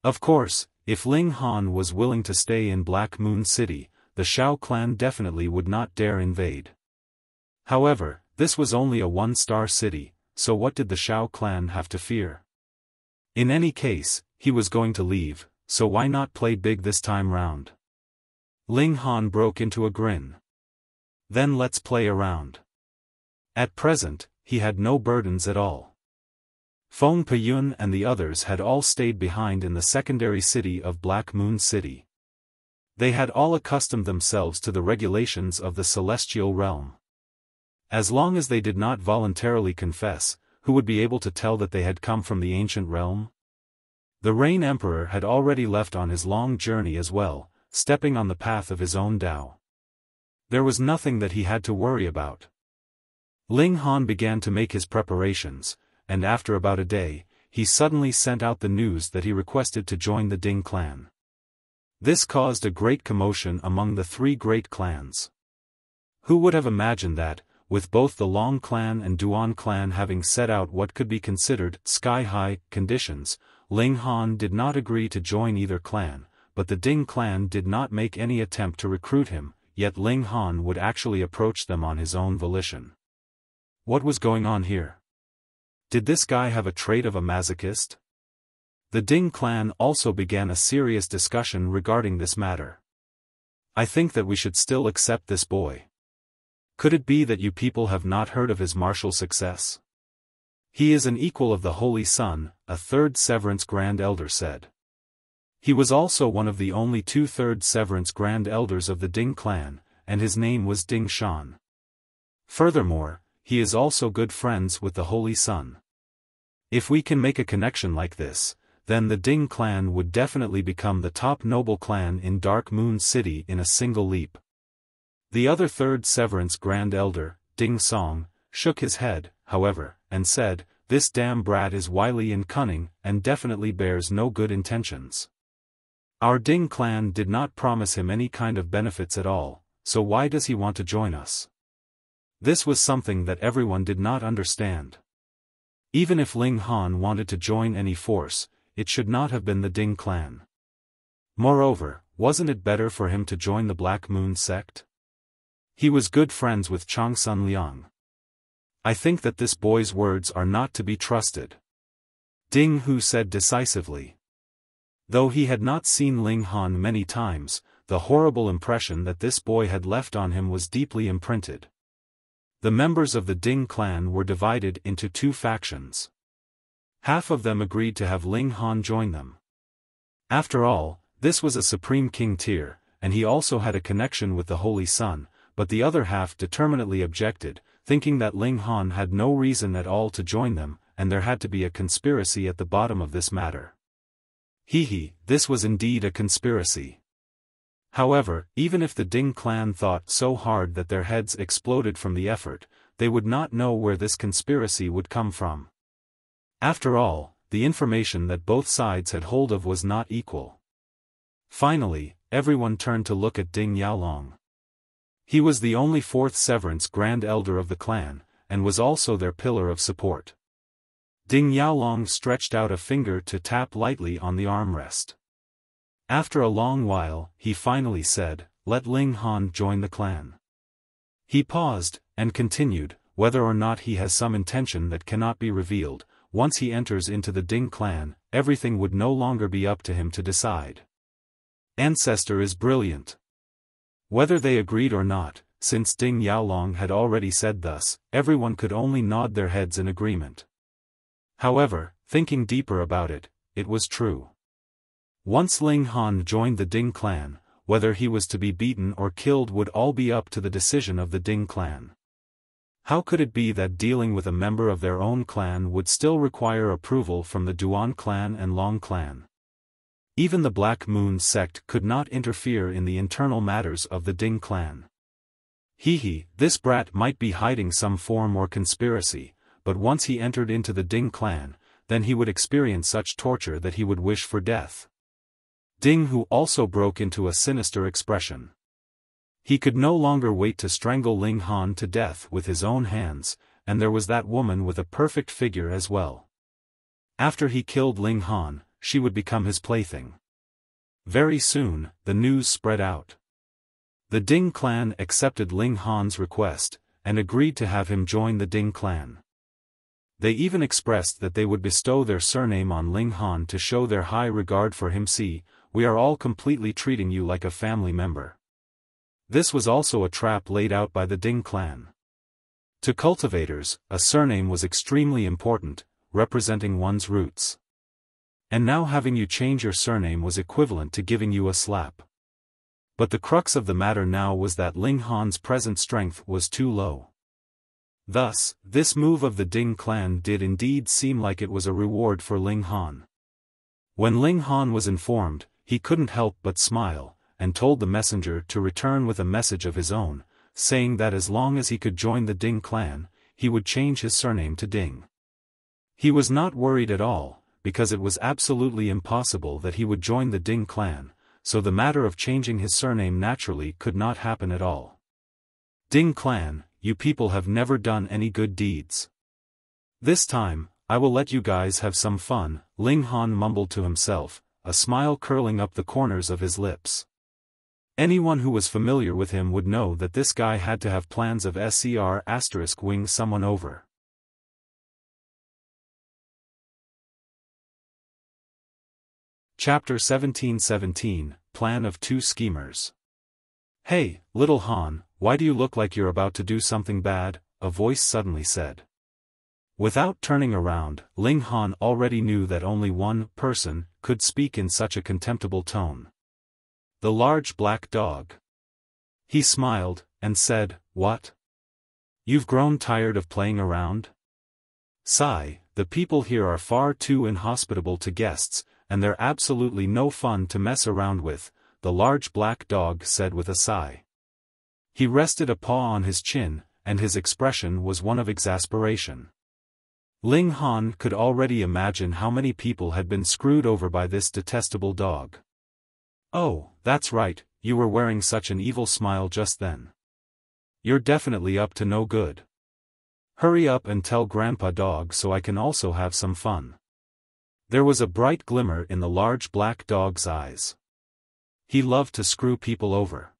Of course, if Ling Han was willing to stay in Black Moon City, the Xiao clan definitely would not dare invade. However, this was only a 1-star city, so what did the Xiao clan have to fear? In any case, he was going to leave, so why not play big this time round? Ling Han broke into a grin. Then let's play around. At present, he had no burdens at all. Feng Peyun and the others had all stayed behind in the secondary city of Black Moon City. They had all accustomed themselves to the regulations of the celestial realm. As long as they did not voluntarily confess, who would be able to tell that they had come from the ancient realm? The Rain Emperor had already left on his long journey as well, stepping on the path of his own Tao. There was nothing that he had to worry about. Ling Han began to make his preparations, and after about a day, he suddenly sent out the news that he requested to join the Ding clan. This caused a great commotion among the 3 great clans. Who would have imagined that, with both the Long clan and Duan clan having set out what could be considered sky-high conditions, Ling Han did not agree to join either clan, but the Ding clan did not make any attempt to recruit him, yet Ling Han would actually approach them on his own volition. What was going on here? Did this guy have a trait of a masochist? The Ding clan also began a serious discussion regarding this matter. I think that we should still accept this boy. Could it be that you people have not heard of his martial success? He is an equal of the Holy Sun, a 3rd Severance Grand Elder said. He was also one of the only 2/3 Severance Grand Elders of the Ding clan, and his name was Ding Xiaochen. Furthermore, he is also good friends with the Holy Sun. If we can make a connection like this, then the Ding clan would definitely become the top noble clan in Dark Moon City in a single leap. The other 3rd Severance Grand Elder, Ding Song, shook his head, however, and said, "This damn brat is wily and cunning, and definitely bears no good intentions. Our Ding clan did not promise him any kind of benefits at all, so why does he want to join us?" This was something that everyone did not understand. Even if Ling Han wanted to join any force, it should not have been the Ding clan. Moreover, wasn't it better for him to join the Black Moon sect? He was good friends with Changsun Liang. I think that this boy's words are not to be trusted. Ding Hu said decisively. Though he had not seen Ling Han many times, the horrible impression that this boy had left on him was deeply imprinted. The members of the Ding clan were divided into 2 factions. Half of them agreed to have Ling Han join them. After all, this was a Supreme King tier, and he also had a connection with the Holy Sun, but the other half determinedly objected, thinking that Ling Han had no reason at all to join them, and there had to be a conspiracy at the bottom of this matter. This was indeed a conspiracy. However, even if the Ding clan thought so hard that their heads exploded from the effort, they would not know where this conspiracy would come from. After all, the information that both sides had hold of was not equal. Finally, everyone turned to look at Ding Xiaolong. He was the only 4th Severance Grand Elder of the clan, and was also their pillar of support. Ding Xiaolong stretched out a finger to tap lightly on the armrest. After a long while, he finally said, "Let Ling Han join the clan." He paused, and continued, "Whether or not he has some intention that cannot be revealed, once he enters into the Ding clan, everything would no longer be up to him to decide. Ancestor is brilliant. Whether they agreed or not, since Ding Xiaolong had already said thus, everyone could only nod their heads in agreement. However, thinking deeper about it, it was true. Once Ling Han joined the Ding clan, whether he was to be beaten or killed would all be up to the decision of the Ding clan. How could it be that dealing with a member of their own clan would still require approval from the Duan clan and Long clan? Even the Black Moon sect could not interfere in the internal matters of the Ding clan. This brat might be hiding some form or conspiracy, but once he entered into the Ding clan, then he would experience such torture that he would wish for death. Ding Hu also broke into a sinister expression. He could no longer wait to strangle Ling Han to death with his own hands, and there was that woman with a perfect figure as well. After he killed Ling Han, she would become his plaything. Very soon, the news spread out. The Ding clan accepted Ling Han's request, and agreed to have him join the Ding clan. They even expressed that they would bestow their surname on Ling Han to show their high regard for him. See, we are all completely treating you like a family member. This was also a trap laid out by the Ding clan. To cultivators, a surname was extremely important, representing one's roots. And now having you change your surname was equivalent to giving you a slap. But the crux of the matter now was that Ling Han's present strength was too low. Thus, this move of the Ding clan did indeed seem like it was a reward for Ling Han. When Ling Han was informed, he couldn't help but smile, and told the messenger to return with a message of his own, saying that as long as he could join the Ding clan, he would change his surname to Ding. He was not worried at all, because it was absolutely impossible that he would join the Ding clan, so the matter of changing his surname naturally could not happen at all. Ding clan, you people have never done any good deeds. This time, I will let you guys have some fun, Ling Han mumbled to himself, a smile curling up the corners of his lips. Anyone who was familiar with him would know that this guy had to have plans of wing someone over. Chapter 1717, Plan of Two Schemers. Hey, little Han, why do you look like you're about to do something bad? A voice suddenly said. Without turning around, Ling Han already knew that only one person could speak in such a contemptible tone. The large black dog. He smiled, and said, "What? You've grown tired of playing around? Sigh, the people here are far too inhospitable to guests, and they're absolutely no fun to mess around with," the large black dog said with a sigh. He rested a paw on his chin, and his expression was one of exasperation. Ling Han could already imagine how many people had been screwed over by this detestable dog. "Oh, that's right, you were wearing such an evil smile just then. You're definitely up to no good. Hurry up and tell Grandpa Dog so I can also have some fun." There was a bright glimmer in the large black dog's eyes. He loved to screw people over.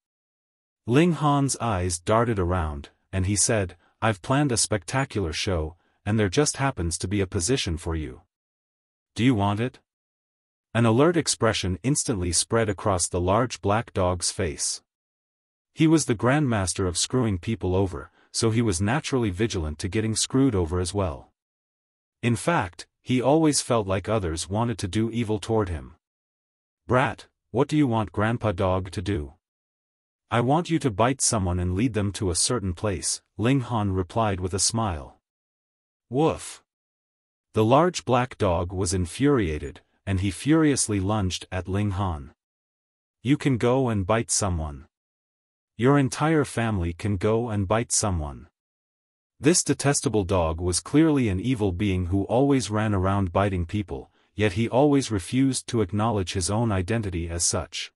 Ling Han's eyes darted around, and he said, "I've planned a spectacular show, and there just happens to be a position for you. Do you want it?" An alert expression instantly spread across the large black dog's face. He was the grandmaster of screwing people over, so he was naturally vigilant to getting screwed over as well. In fact, he always felt like others wanted to do evil toward him. "Brat, what do you want Grandpa Dog to do?" "I want you to bite someone and lead them to a certain place," Ling Han replied with a smile. Woof! The large black dog was infuriated, and he furiously lunged at Ling Han. "You can go and bite someone. Your entire family can go and bite someone." This detestable dog was clearly an evil being who always ran around biting people, yet he always refused to acknowledge his own identity as such.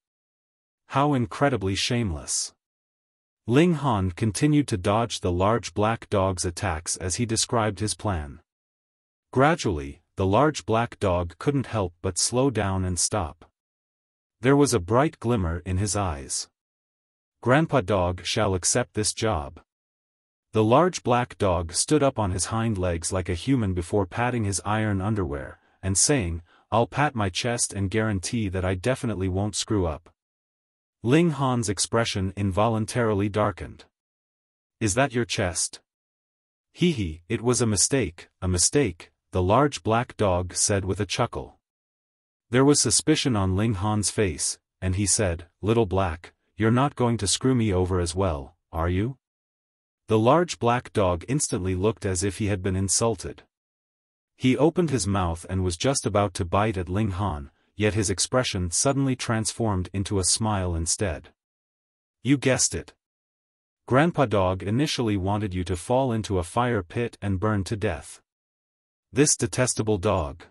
How incredibly shameless. Ling Han continued to dodge the large black dog's attacks as he described his plan. Gradually, the large black dog couldn't help but slow down and stop. There was a bright glimmer in his eyes. "Grandpa Dog shall accept this job." The large black dog stood up on his hind legs like a human before patting his iron underwear, and saying, "I'll pat my chest and guarantee that I definitely won't screw up." Ling Han's expression involuntarily darkened. "Is that your chest?" "Hee, it was a mistake, the large black dog said with a chuckle. There was suspicion on Ling Han's face, and he said, "Little Black, you're not going to screw me over as well, are you?" The large black dog instantly looked as if he had been insulted. He opened his mouth and was just about to bite at Ling Han, yet his expression suddenly transformed into a smile instead. "You guessed it. Grandpa Dog initially wanted you to fall into a fire pit and burn to death. This detestable dog."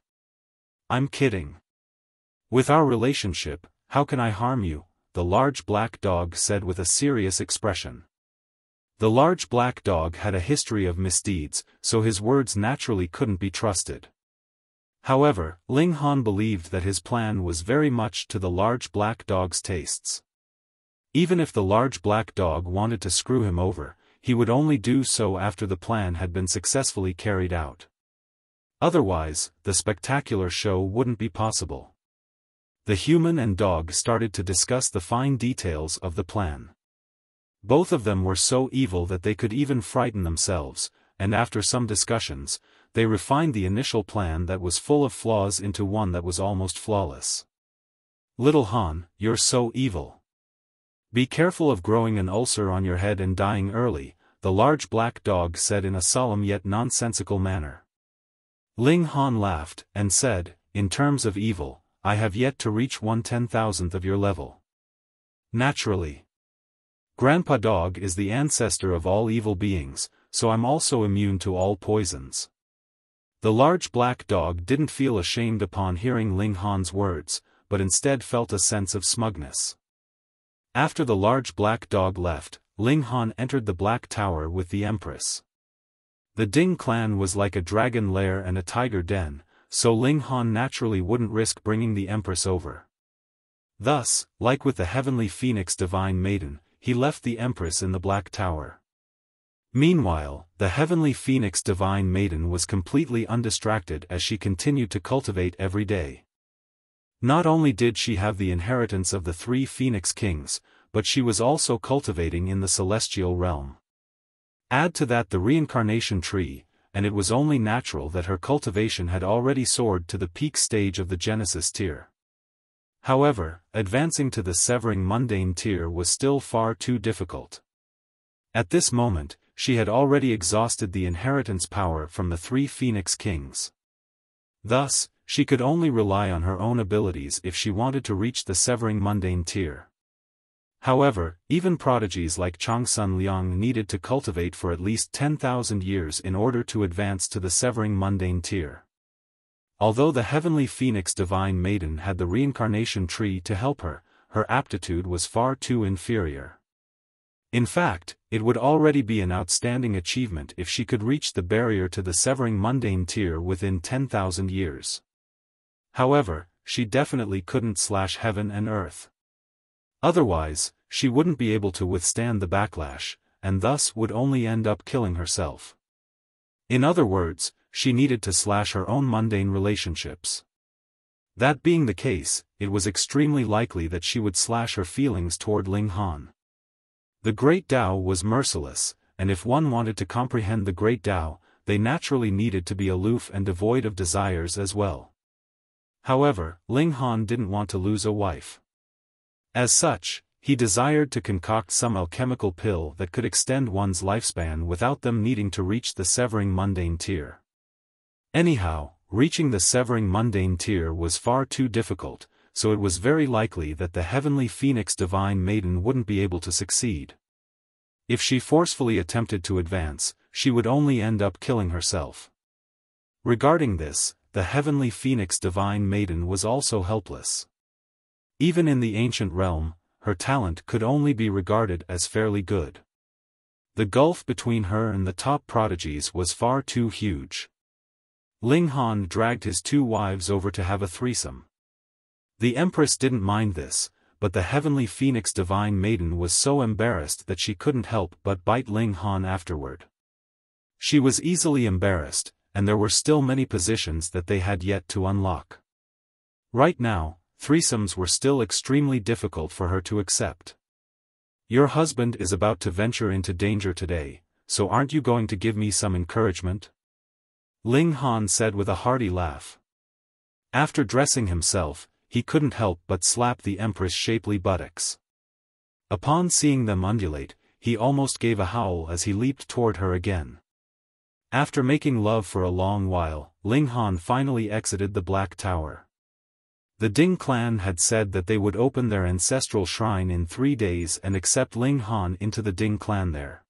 "I'm kidding. With our relationship, how can I harm you?" the large black dog said with a serious expression. The large black dog had a history of misdeeds, so his words naturally couldn't be trusted. However, Ling Han believed that his plan was very much to the large black dog's tastes. Even if the large black dog wanted to screw him over, he would only do so after the plan had been successfully carried out. Otherwise, the spectacular show wouldn't be possible. The human and dog started to discuss the fine details of the plan. Both of them were so evil that they could even frighten themselves, and after some discussions, they refined the initial plan that was full of flaws into one that was almost flawless. "Little Han, you're so evil. Be careful of growing an ulcer on your head and dying early," the large black dog said in a solemn yet nonsensical manner. Ling Han laughed, and said, "In terms of evil, I have yet to reach 1/10,000th of your level. Naturally. Grandpa Dog is the ancestor of all evil beings, so I'm also immune to all poisons." The large black dog didn't feel ashamed upon hearing Ling Han's words, but instead felt a sense of smugness. After the large black dog left, Ling Han entered the Black Tower with the Empress. The Ding Clan was like a dragon lair and a tiger den, so Ling Han naturally wouldn't risk bringing the Empress over. Thus, like with the Heavenly Phoenix Divine Maiden, he left the Empress in the Black Tower. Meanwhile, the Heavenly Phoenix Divine Maiden was completely undistracted as she continued to cultivate every day. Not only did she have the inheritance of the 3 Phoenix Kings, but she was also cultivating in the celestial realm. Add to that the reincarnation tree, and it was only natural that her cultivation had already soared to the peak stage of the Genesis tier. However, advancing to the Severing Mundane tier was still far too difficult. At this moment, she had already exhausted the inheritance power from the 3 Phoenix Kings. Thus, she could only rely on her own abilities if she wanted to reach the Severing Mundane tier. However, even prodigies like Changsun Liang needed to cultivate for at least 10,000 years in order to advance to the Severing Mundane tier. Although the Heavenly Phoenix Divine Maiden had the reincarnation tree to help her, her aptitude was far too inferior. In fact, it would already be an outstanding achievement if she could reach the barrier to the Severing Mundane tier within 10,000 years. However, she definitely couldn't slash heaven and earth. Otherwise, she wouldn't be able to withstand the backlash, and thus would only end up killing herself. In other words, she needed to slash her own mundane relationships. That being the case, it was extremely likely that she would slash her feelings toward Ling Han. The Great Tao was merciless, and if one wanted to comprehend the Great Tao, they naturally needed to be aloof and devoid of desires as well. However, Ling Han didn't want to lose a wife. As such, he desired to concoct some alchemical pill that could extend one's lifespan without them needing to reach the Severing Mundane tier. Anyhow, reaching the Severing Mundane tier was far too difficult, so it was very likely that the Heavenly Phoenix Divine Maiden wouldn't be able to succeed. If she forcefully attempted to advance, she would only end up killing herself. Regarding this, the Heavenly Phoenix Divine Maiden was also helpless. Even in the ancient realm, her talent could only be regarded as fairly good. The gulf between her and the top prodigies was far too huge. Ling Han dragged his 2 wives over to have a threesome. The Empress didn't mind this, but the heavenly phoenix divine maiden was so embarrassed that she couldn't help but bite Ling Han afterward. She was easily embarrassed, and there were still many positions that they had yet to unlock. Right now, threesomes were still extremely difficult for her to accept. Your husband is about to venture into danger today, so aren't you going to give me some encouragement? Ling Han said with a hearty laugh. After dressing himself, he couldn't help but slap the Empress' shapely buttocks. Upon seeing them undulate, he almost gave a howl as he leaped toward her again. After making love for a long while, Ling Han finally exited the Black Tower. The Ding clan had said that they would open their ancestral shrine in 3 days and accept Ling Han into the Ding clan there.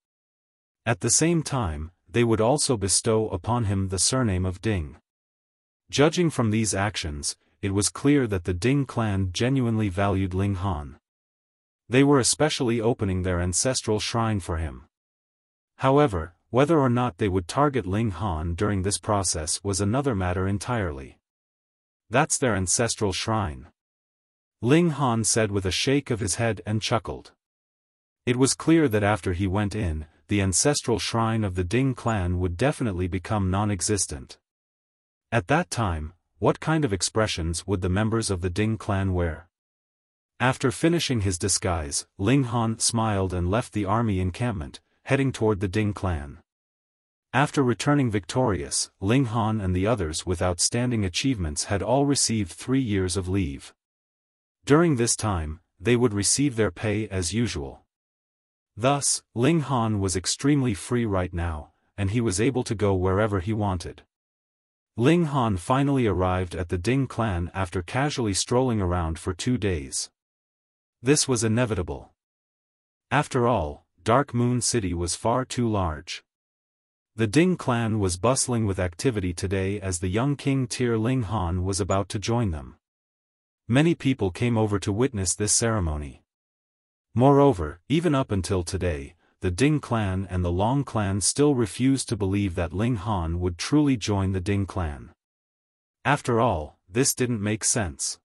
At the same time, they would also bestow upon him the surname of Ding. Judging from these actions, it was clear that the Ding clan genuinely valued Ling Han. They were especially opening their ancestral shrine for him. However, whether or not they would target Ling Han during this process was another matter entirely. That's their ancestral shrine. Ling Han said with a shake of his head and chuckled. It was clear that after he went in, the ancestral shrine of the Ding clan would definitely become non-existent. At that time, what kind of expressions would the members of the Ding clan wear? After finishing his disguise, Ling Han smiled and left the army encampment, heading toward the Ding clan. After returning victorious, Ling Han and the others with outstanding achievements had all received 3 years of leave. During this time, they would receive their pay as usual. Thus, Ling Han was extremely free right now, and he was able to go wherever he wanted. Ling Han finally arrived at the Ding clan after casually strolling around for 2 days. This was inevitable. After all, Dark Moon City was far too large. The Ding clan was bustling with activity today as the young King Tier Ling Han was about to join them. Many people came over to witness this ceremony. Moreover, even up until today, the Ding clan and the Long clan still refused to believe that Ling Han would truly join the Ding clan. After all, this didn't make sense.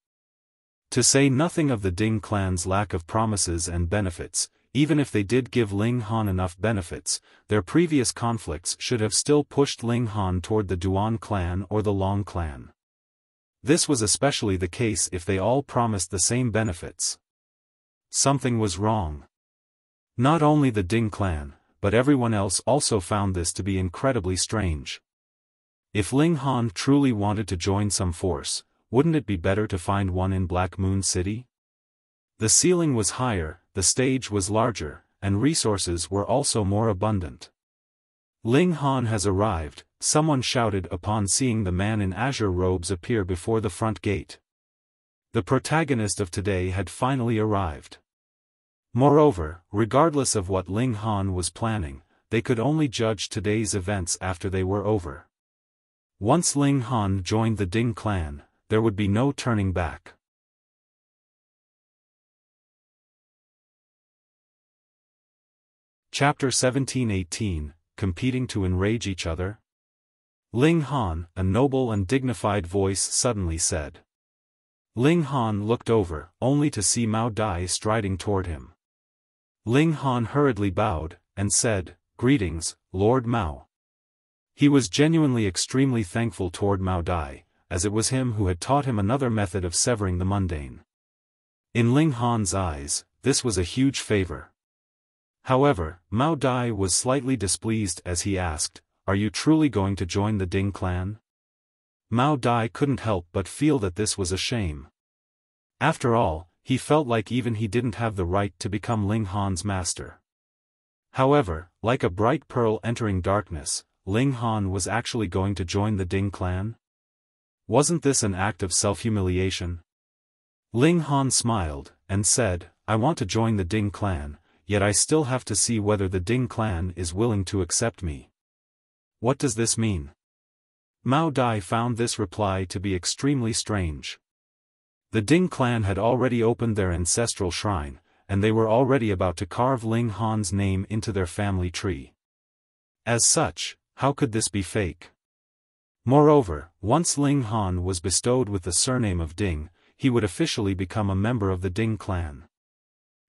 To say nothing of the Ding clan's lack of promises and benefits, even if they did give Ling Han enough benefits, their previous conflicts should have still pushed Ling Han toward the Duan clan or the Long clan. This was especially the case if they all promised the same benefits. Something was wrong. Not only the Ding clan, but everyone else also found this to be incredibly strange. If Ling Han truly wanted to join some force, wouldn't it be better to find one in Black Moon City? The ceiling was higher, the stage was larger, and resources were also more abundant. Ling Han has arrived, someone shouted upon seeing the man in azure robes appear before the front gate. The protagonist of today had finally arrived. Moreover, regardless of what Ling Han was planning, they could only judge today's events after they were over. Once Ling Han joined the Ding clan, there would be no turning back. Chapter 17-18, Competing to Enrage Each Other? Ling Han, a noble and dignified voice suddenly said. Ling Han looked over, only to see Mao Dai striding toward him. Ling Han hurriedly bowed, and said, "Greetings, Lord Mao." He was genuinely extremely thankful toward Mao Dai, as it was him who had taught him another method of severing the mundane. In Ling Han's eyes, this was a huge favor. However, Mao Dai was slightly displeased as he asked, "Are you truly going to join the Ding clan?" Mao Dai couldn't help but feel that this was a shame. After all, he felt like even he didn't have the right to become Ling Han's master. However, like a bright pearl entering darkness, Ling Han was actually going to join the Ding clan? Wasn't this an act of self-humiliation? Ling Han smiled, and said, "I want to join the Ding clan, yet I still have to see whether the Ding clan is willing to accept me." What does this mean? Mao Dai found this reply to be extremely strange. The Ding clan had already opened their ancestral shrine, and they were already about to carve Ling Han's name into their family tree. As such, how could this be fake? Moreover, once Ling Han was bestowed with the surname of Ding, he would officially become a member of the Ding clan.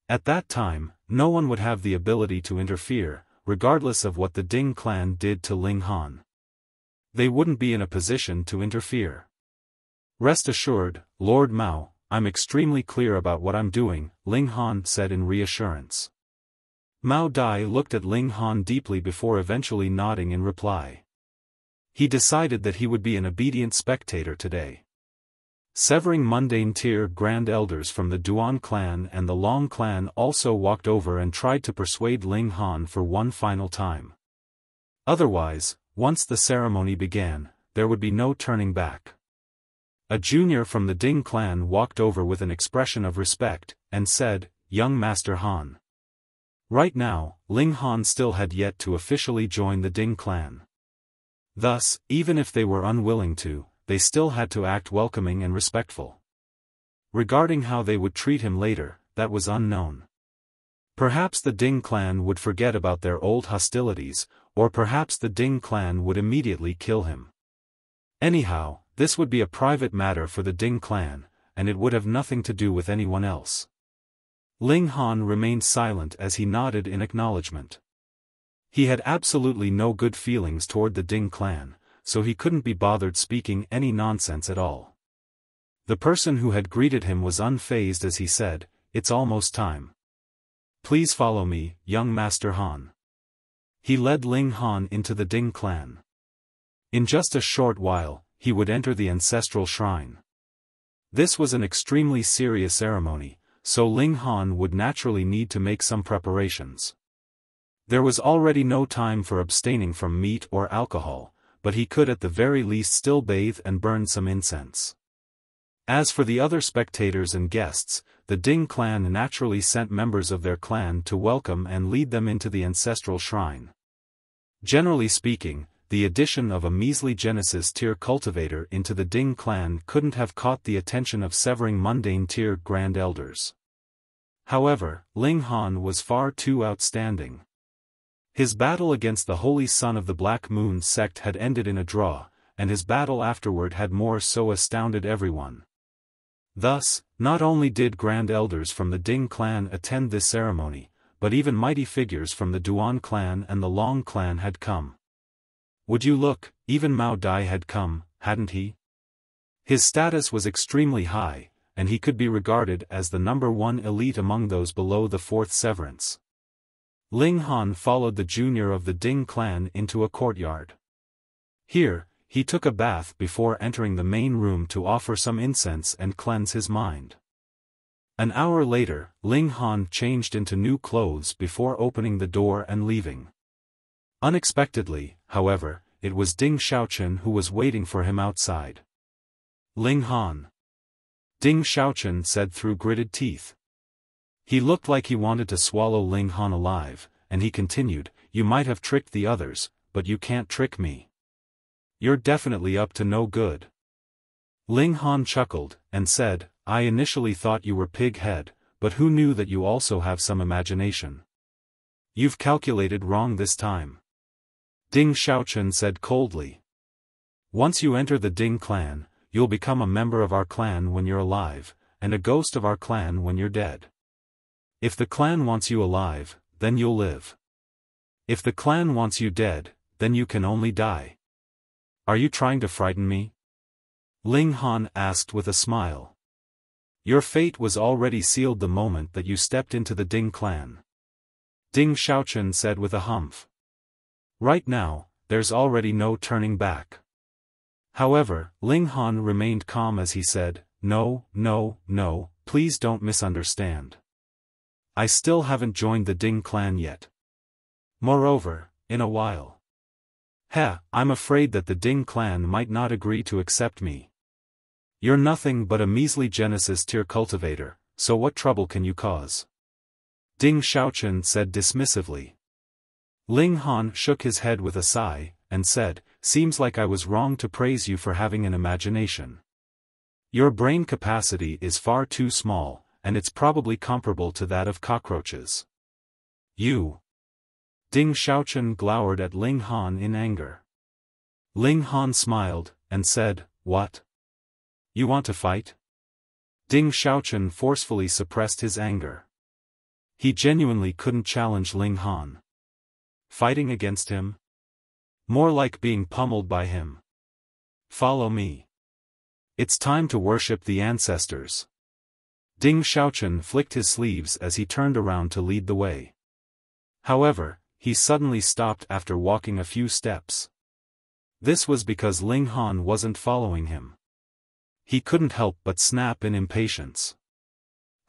At that time, no one would have the ability to interfere, regardless of what the Ding clan did to Ling Han. They wouldn't be in a position to interfere. Rest assured, Lord Mao, I'm extremely clear about what I'm doing, Ling Han said in reassurance. Mao Dai looked at Ling Han deeply before eventually nodding in reply. He decided that he would be an obedient spectator today. Severing mundane tier grand elders from the Duan clan and the Long clan also walked over and tried to persuade Ling Han for one final time. Otherwise, once the ceremony began, there would be no turning back. A junior from the Ding clan walked over with an expression of respect, and said, "Young Master Han." Right now, Ling Han still had yet to officially join the Ding clan. Thus, even if they were unwilling to, they still had to act welcoming and respectful. Regarding how they would treat him later, that was unknown. Perhaps the Ding clan would forget about their old hostilities, or perhaps the Ding clan would immediately kill him. Anyhow, this would be a private matter for the Ding clan, and it would have nothing to do with anyone else. Ling Han remained silent as he nodded in acknowledgement. He had absolutely no good feelings toward the Ding clan, so he couldn't be bothered speaking any nonsense at all. The person who had greeted him was unfazed as he said, "It's almost time. Please follow me, young Master Han." He led Ling Han into the Ding clan. In just a short while, he would enter the ancestral shrine. This was an extremely serious ceremony, so Ling Han would naturally need to make some preparations. There was already no time for abstaining from meat or alcohol, but he could at the very least still bathe and burn some incense. As for the other spectators and guests, the Ding clan naturally sent members of their clan to welcome and lead them into the ancestral shrine. Generally speaking, the addition of a measly Genesis tier cultivator into the Ding clan couldn't have caught the attention of severing mundane tier grand elders. However, Ling Han was far too outstanding. His battle against the Holy Son of the Black Moon sect had ended in a draw, and his battle afterward had more so astounded everyone. Thus, not only did grand elders from the Ding clan attend this ceremony, but even mighty figures from the Duan clan and the Long clan had come. Would you look, even Mao Dai had come, hadn't he? His status was extremely high, and he could be regarded as the #1 elite among those below the fourth severance. Ling Han followed the junior of the Ding clan into a courtyard. Here, he took a bath before entering the main room to offer some incense and cleanse his mind. An hour later, Ling Han changed into new clothes before opening the door and leaving. Unexpectedly, however, it was Ding Xiaochen who was waiting for him outside. "Ling Han." Ding Xiaochen said through gritted teeth. He looked like he wanted to swallow Ling Han alive, and he continued, "You might have tricked the others, but you can't trick me. You're definitely up to no good." Ling Han chuckled, and said, "I initially thought you were pig-head, but who knew that you also have some imagination? You've calculated wrong this time." Ding Xiaochen said coldly. "Once you enter the Ding clan, you'll become a member of our clan when you're alive, and a ghost of our clan when you're dead. If the clan wants you alive, then you'll live. If the clan wants you dead, then you can only die. Are you trying to frighten me?" Ling Han asked with a smile. "Your fate was already sealed the moment that you stepped into the Ding clan," Ding Xiaochen said with a humph. "Right now, there's already no turning back." However, Ling Han remained calm as he said, "No, no, no, please don't misunderstand. I still haven't joined the Ding clan yet. Moreover, in a while. I'm afraid that the Ding clan might not agree to accept me. You're nothing but a measly Genesis tier cultivator, so what trouble can you cause?" Ding Xiaochen said dismissively. Ling Han shook his head with a sigh, and said, "Seems like I was wrong to praise you for having an imagination. Your brain capacity is far too small, and it's probably comparable to that of cockroaches. You." Ding Xiaochen glowered at Ling Han in anger. Ling Han smiled, and said, "What? You want to fight?" Ding Xiaochen forcefully suppressed his anger. He genuinely couldn't challenge Ling Han. Fighting against him? More like being pummeled by him. Follow me. It's time to worship the ancestors. Ding Xiaochen flicked his sleeves as he turned around to lead the way. However, he suddenly stopped after walking a few steps. This was because Ling Han wasn't following him. He couldn't help but snap in impatience.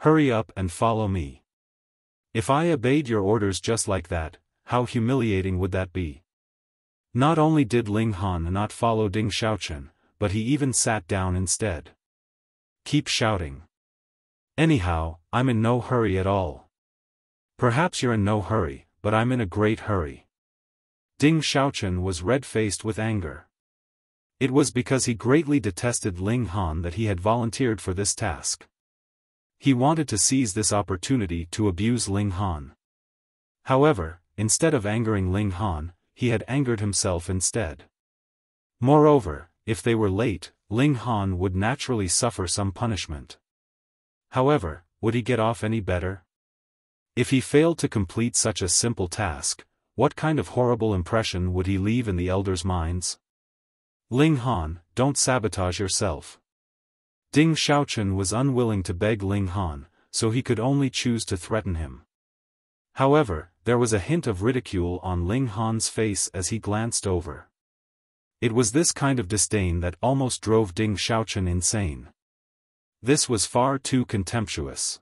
Hurry up and follow me. If I obeyed your orders just like that, how humiliating would that be? Not only did Ling Han not follow Ding Xiaochen, but he even sat down instead. Keep shouting. Anyhow, I'm in no hurry at all. Perhaps you're in no hurry, but I'm in a great hurry. Ding Xiaochen was red-faced with anger. It was because he greatly detested Ling Han that he had volunteered for this task. He wanted to seize this opportunity to abuse Ling Han. However, instead of angering Ling Han, he had angered himself instead. Moreover, if they were late, Ling Han would naturally suffer some punishment. However, would he get off any better? If he failed to complete such a simple task, what kind of horrible impression would he leave in the elders' minds? Ling Han, don't sabotage yourself. Ding Xiaochen was unwilling to beg Ling Han, so he could only choose to threaten him. However, there was a hint of ridicule on Ling Han's face as he glanced over. It was this kind of disdain that almost drove Ding Xiaochen insane. This was far too contemptuous.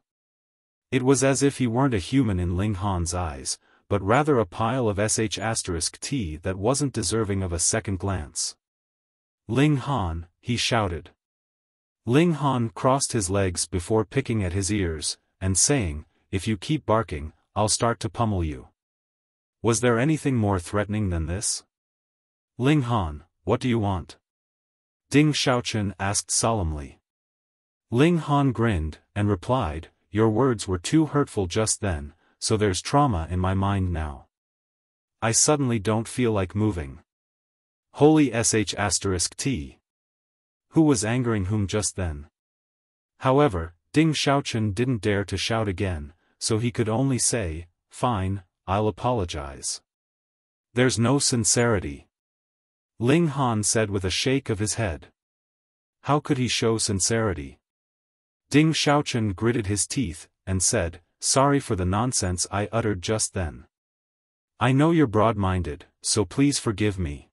It was as if he weren't a human in Ling Han's eyes, but rather a pile of *T that wasn't deserving of a second glance. Ling Han, he shouted. Ling Han crossed his legs before picking at his ears, and saying, if you keep barking, I'll start to pummel you. Was there anything more threatening than this? Ling Han, what do you want? Ding Xiaochen asked solemnly. Ling Han grinned, and replied, your words were too hurtful just then, so there's trauma in my mind now. I suddenly don't feel like moving. Holy *T. Who was angering whom just then? However, Ding Xiaochen didn't dare to shout again, so he could only say, fine, I'll apologize. There's no sincerity. Ling Han said with a shake of his head. How could he show sincerity? Ding Xiaochen gritted his teeth, and said, sorry for the nonsense I uttered just then. I know you're broad-minded, so please forgive me.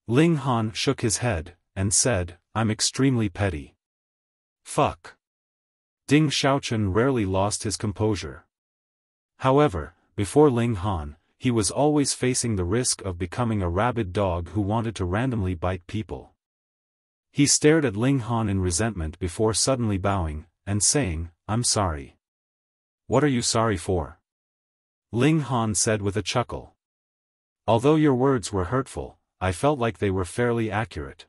Ling Han shook his head, and said, I'm extremely petty. Fuck. Ding Xiaochen rarely lost his composure. However, before Ling Han, he was always facing the risk of becoming a rabid dog who wanted to randomly bite people. He stared at Ling Han in resentment before suddenly bowing, and saying, I'm sorry. What are you sorry for? Ling Han said with a chuckle. Although your words were hurtful, I felt like they were fairly accurate.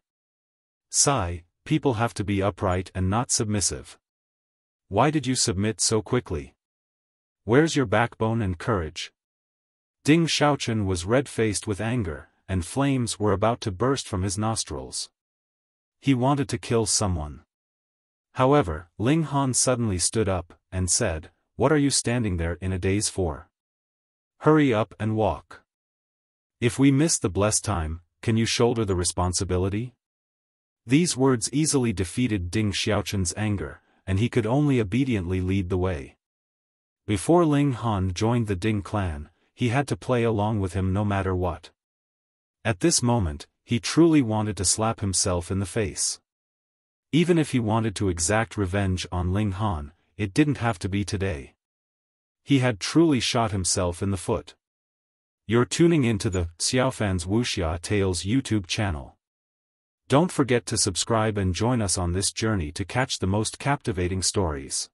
Sigh, people have to be upright and not submissive. Why did you submit so quickly? Where's your backbone and courage? Ding Xiaochen was red-faced with anger, and flames were about to burst from his nostrils. He wanted to kill someone. However, Ling Han suddenly stood up, and said, what are you standing there in a daze for? Hurry up and walk. If we miss the blessed time, can you shoulder the responsibility? These words easily defeated Ding Xiaochen's anger, and he could only obediently lead the way. Before Ling Han joined the Ding clan, he had to play along with him no matter what. At this moment, he truly wanted to slap himself in the face. Even if he wanted to exact revenge on Ling Han, it didn't have to be today. He had truly shot himself in the foot. You're tuning into the Xiaofan's Wuxia Tales YouTube channel. Don't forget to subscribe and join us on this journey to catch the most captivating stories.